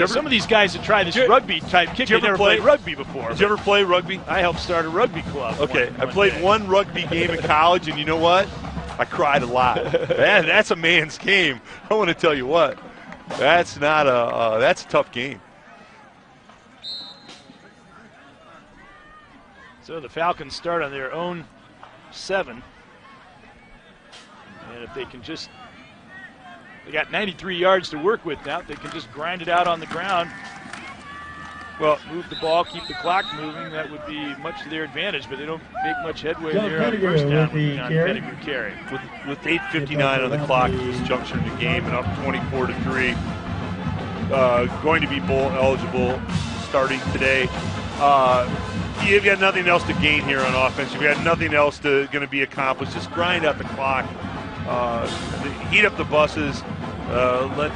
Some of these guys that try this rugby type kick have never played rugby before. Did you ever play rugby? I helped start a rugby club. Okay, I played one rugby game in college, and you know what? I cried a lot. That's a man's game. I want to tell you what. That's a tough game. So the Falcons start on their own 7. And if they can just, they got 93 yards to work with now. If they can just grind it out on the ground, well, move the ball, keep the clock moving, that would be much to their advantage, but they don't make much headway there on first down with John Pettigrew carry. With 8:59 on the clock at this juncture in the game and up 24-3, going to be bowl eligible starting today. You've got nothing else to gain here on offense. You've got nothing else going to be accomplished. Just grind out the clock, heat up the buses, let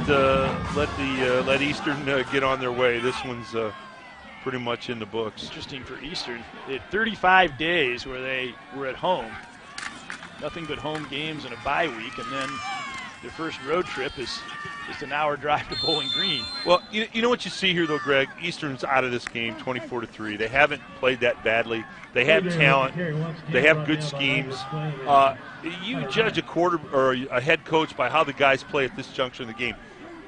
Eastern get on their way. This one's pretty much in the books. Interesting for Eastern. They had 35 days where they were at home. Nothing but home games and a bye week, and then their first road trip is just an hour drive to Bowling Green. Well, you know what you see here, though, Greg? Eastern's out of this game 24-3. They haven't played that badly. They have talent. They have good schemes. You judge a quarter or a head coach by how the guys play at this juncture in the game.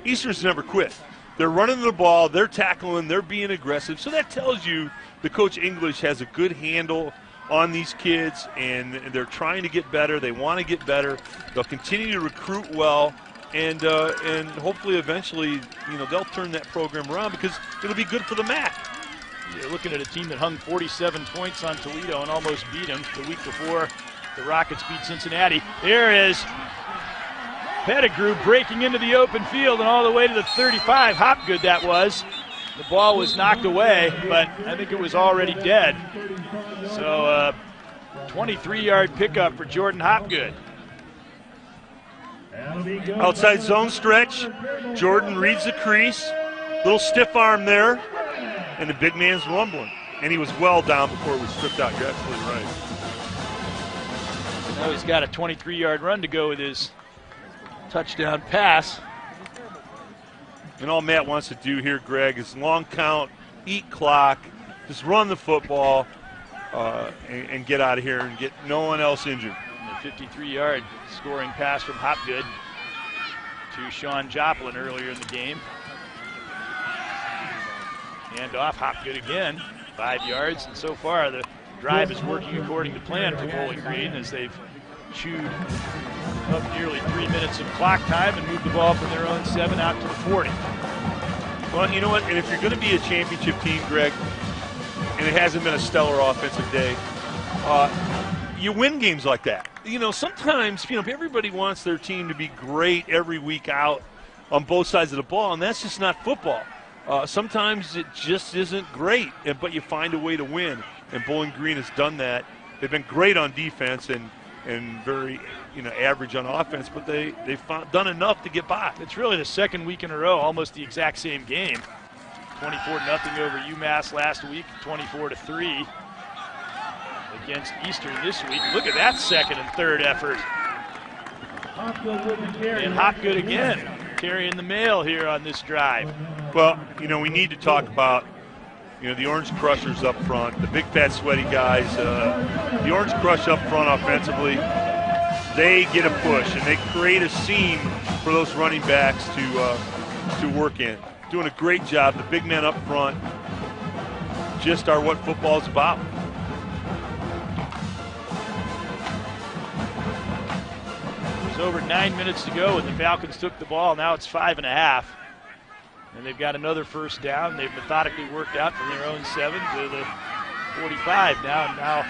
Eastern's never quit. They're running the ball. They're tackling. They're being aggressive. So that tells you the Coach English has a good handle on these kids, and they're trying to get better. They want to get better. They'll continue to recruit well. And hopefully eventually, they'll turn that program around because it'll be good for the MAC. You're looking at a team that hung 47 points on Toledo and almost beat them the week before the Rockets beat Cincinnati. There is Pettigrew breaking into the open field and all the way to the 35. Hopgood that was. The ball was knocked away, but I think it was already dead. So 23-yard pickup for Jordan Hopgood. Outside zone stretch. Jordan reads the crease. Little stiff arm there. And the big man's rumbling. And he was well down before it was stripped out. You're absolutely right. Now he's got a 23-yard run to go with his touchdown pass. And all Matt wants to do here, Greg, is long count, eat clock, just run the football, and get out of here and get no one else injured. A 53-yard scoring pass from Hopgood to Sean Joplin earlier in the game. And off Hopgood again, 5 yards. And so far the drive is working according to plan for Bowling Green as they've chewed up nearly 3 minutes of clock time and moved the ball from their own 7 out to the 40. Well, you know what? And if you're going to be a championship team, Greg, and it hasn't been a stellar offensive day, you win games like that. Sometimes, everybody wants their team to be great every week out on both sides of the ball, and that's just not football. Sometimes it just isn't great, but you find a way to win, and Bowling Green has done that. They've been great on defense and very average on offense, but they've done enough to get by. It's really the second week in a row, almost the exact same game. 24-0 over UMass last week, 24-3 against Eastern this week. Look at that second and third effort. And Hopgood again carrying the mail here on this drive. Well, we need to talk about the Orange Crushers up front, the big, fat, sweaty guys. The Orange Crush up front offensively, they get a push, and they create a seam for those running backs to work in. Doing a great job. The big men up front just are what football is about. There's over 9 minutes to go, and the Falcons took the ball. Now it's 5.5. And they've got another first down. They've methodically worked out from their own 7 to the 45 now. And now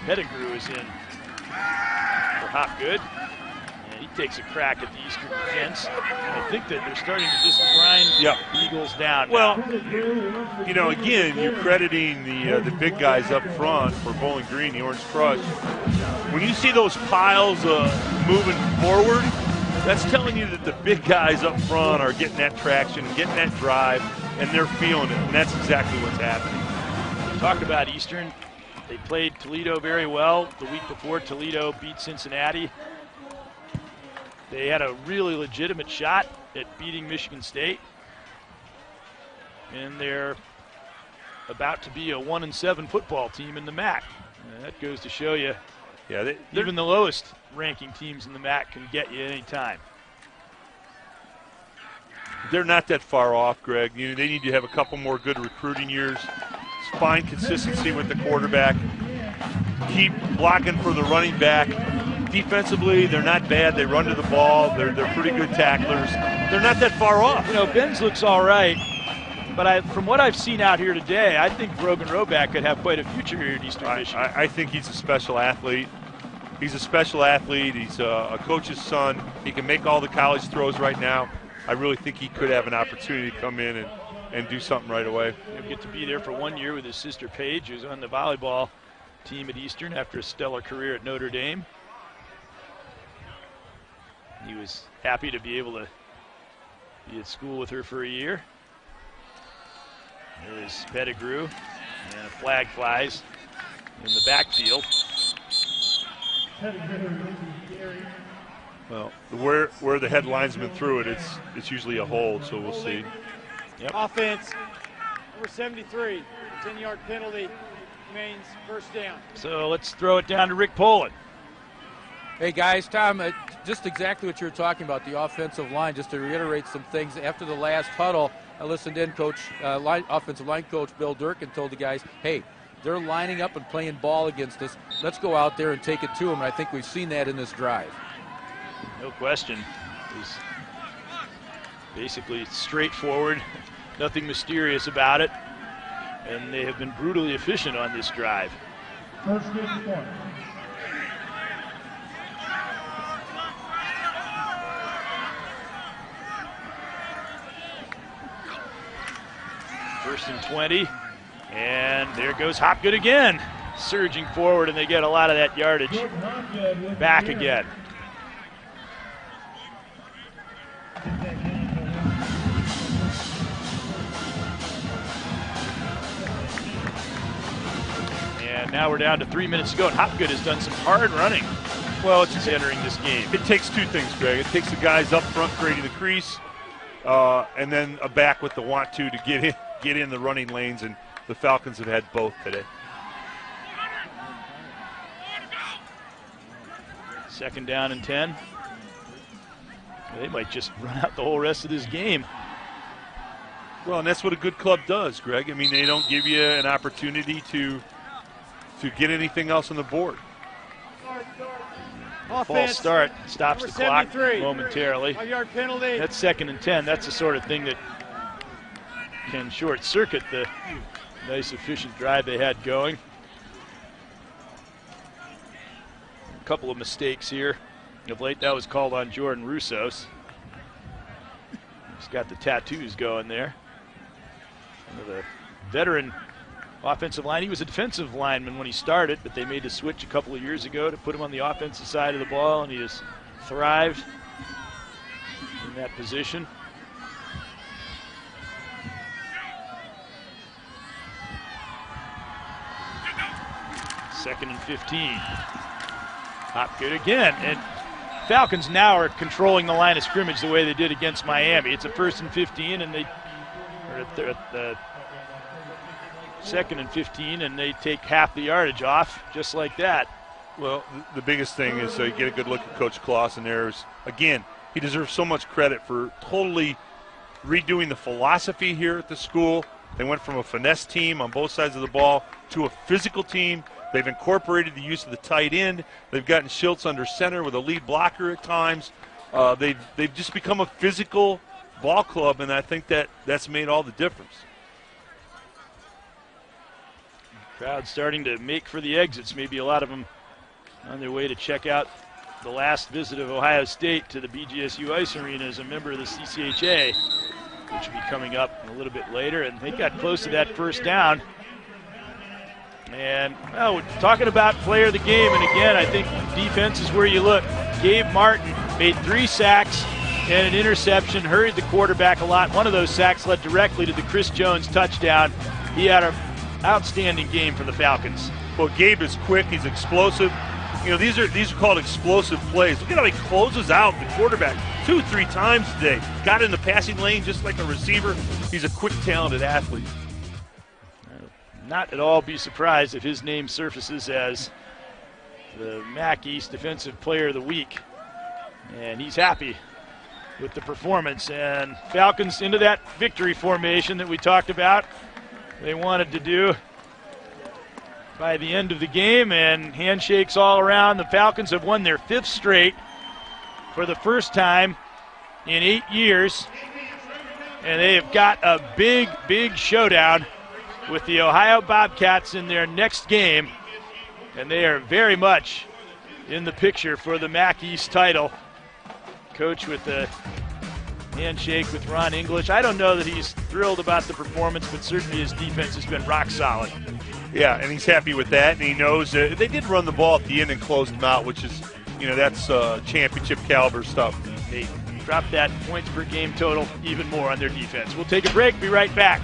Pettigrew is in for Hopgood. And he takes a crack at the Eastern defense. I think that they're starting to just grind the Eagles down. Well, again, you're crediting the big guys up front for Bowling Green, the Orange Crush. When you see those piles moving forward, that's telling you that the big guys up front are getting that traction, getting that drive, and they're feeling it, and that's exactly what's happening. We talked about Eastern. They played Toledo very well. The week before, Toledo beat Cincinnati. They had a really legitimate shot at beating Michigan State. And they're about to be a 1-7 football team in the MAC. And that goes to show you, even the lowest ranking teams in the MAC can get you any time. They're not that far off, Greg. They need to have a couple more good recruiting years. Find consistency with the quarterback. Keep blocking for the running back. Defensively, they're not bad. They run to the ball. They're pretty good tacklers. They're not that far off. Benz looks all right, but from what I've seen out here today, I think Brogan Roback could have quite a future here at Eastern Michigan. I think he's a special athlete. He's a special athlete. He's a coach's son. He can make all the college throws right now. I really think he could have an opportunity to come in and do something right away. He'll get to be there for 1 year with his sister Paige, who's on the volleyball team at Eastern after a stellar career at Notre Dame. He was happy to be able to be at school with her for a year. There's Pettigrew, and a flag flies in the backfield. Well, where the head linesman threw it, it's usually a hold, so we'll see. Yep. Offense, number 73, 10-yard penalty, remains first down. So let's throw it down to Rick Poland. Hey guys, Tom, just exactly what you were talking about, the offensive line, just to reiterate some things. After the last huddle, I listened in, offensive line coach Bill Durkin told the guys, hey, they're lining up and playing ball against us. Let's go out there and take it to them, and I think we've seen that in this drive. No question. It was basically straightforward, nothing mysterious about it, and they have been brutally efficient on this drive. First and 20. First and 20, and there goes Hopgood again, surging forward, and they get a lot of that yardage back again. And now we're down to 3 minutes to go, and Hopgood has done some hard running. Well, it's just entering this game. It takes two things, Greg. It takes the guys up front creating the crease, and then a back with the want-to get in the running lanes, and the Falcons have had both today. Second down and 10. They might just run out the whole rest of this game. Well, and that's what a good club does, Greg. I mean, they don't give you an opportunity to get anything else on the board. False start stops the clock 73. momentarily. 5-yard penalty. That's second and 10. That's the sort of thing that can short-circuit the nice, efficient drive they had going. A couple of mistakes here. Of late, that was called on Jordan Russos. He's got the tattoos going there. The veteran offensive line. He was a defensive lineman when he started, but they made the switch a couple of years ago to put him on the offensive side of the ball, and he has thrived in that position. Second and 15. Hopgood again, and Falcons now are controlling the line of scrimmage the way they did against Miami. It's a first and 15, and they are at the second and 15, and they take half the yardage off just like that. Well, the biggest thing is you get a good look at Coach Clausen there. Again, he deserves so much credit for totally redoing the philosophy here at the school. They went from a finesse team on both sides of the ball to a physical team. They've incorporated the use of the tight end. They've gotten Schultz under center with a lead blocker at times. They've just become a physical ball club, and I think that's made all the difference. Crowd starting to make for the exits. Maybe a lot of them on their way to check out the last visit of Ohio State to the BGSU Ice Arena as a member of the CCHA, which will be coming up a little bit later. And they got close to that first down. And, well, we're talking about player of the game, and again, I think defense is where you look. Gabe Martin made 3 sacks and an interception, hurried the quarterback a lot. One of those sacks led directly to the Chris Jones touchdown. He had an outstanding game for the Falcons. Well, Gabe is quick. He's explosive. You know, these are called explosive plays. Look at how he closes out the quarterback 2-3 times today. Got in the passing lane just like a receiver. He's a quick, talented athlete. Not at all be surprised if his name surfaces as the MAC East Defensive Player of the Week. And he's happy with the performance. And Falcons into that victory formation that we talked about. They wanted to do by the end of the game, and handshakes all around. The Falcons have won their 5th straight for the first time in 8 years. And they have got a big, big showdown with the Ohio Bobcats in their next game, and they are very much in the picture for the MAC East title. Coach with the handshake with Ron English. I don't know that he's thrilled about the performance, but certainly his defense has been rock solid. Yeah, and he's happy with that, and he knows that they did run the ball at the end and closed them out, which is, you know, that's championship caliber stuff. They dropped that points per game total even more on their defense. We'll take a break, be right back.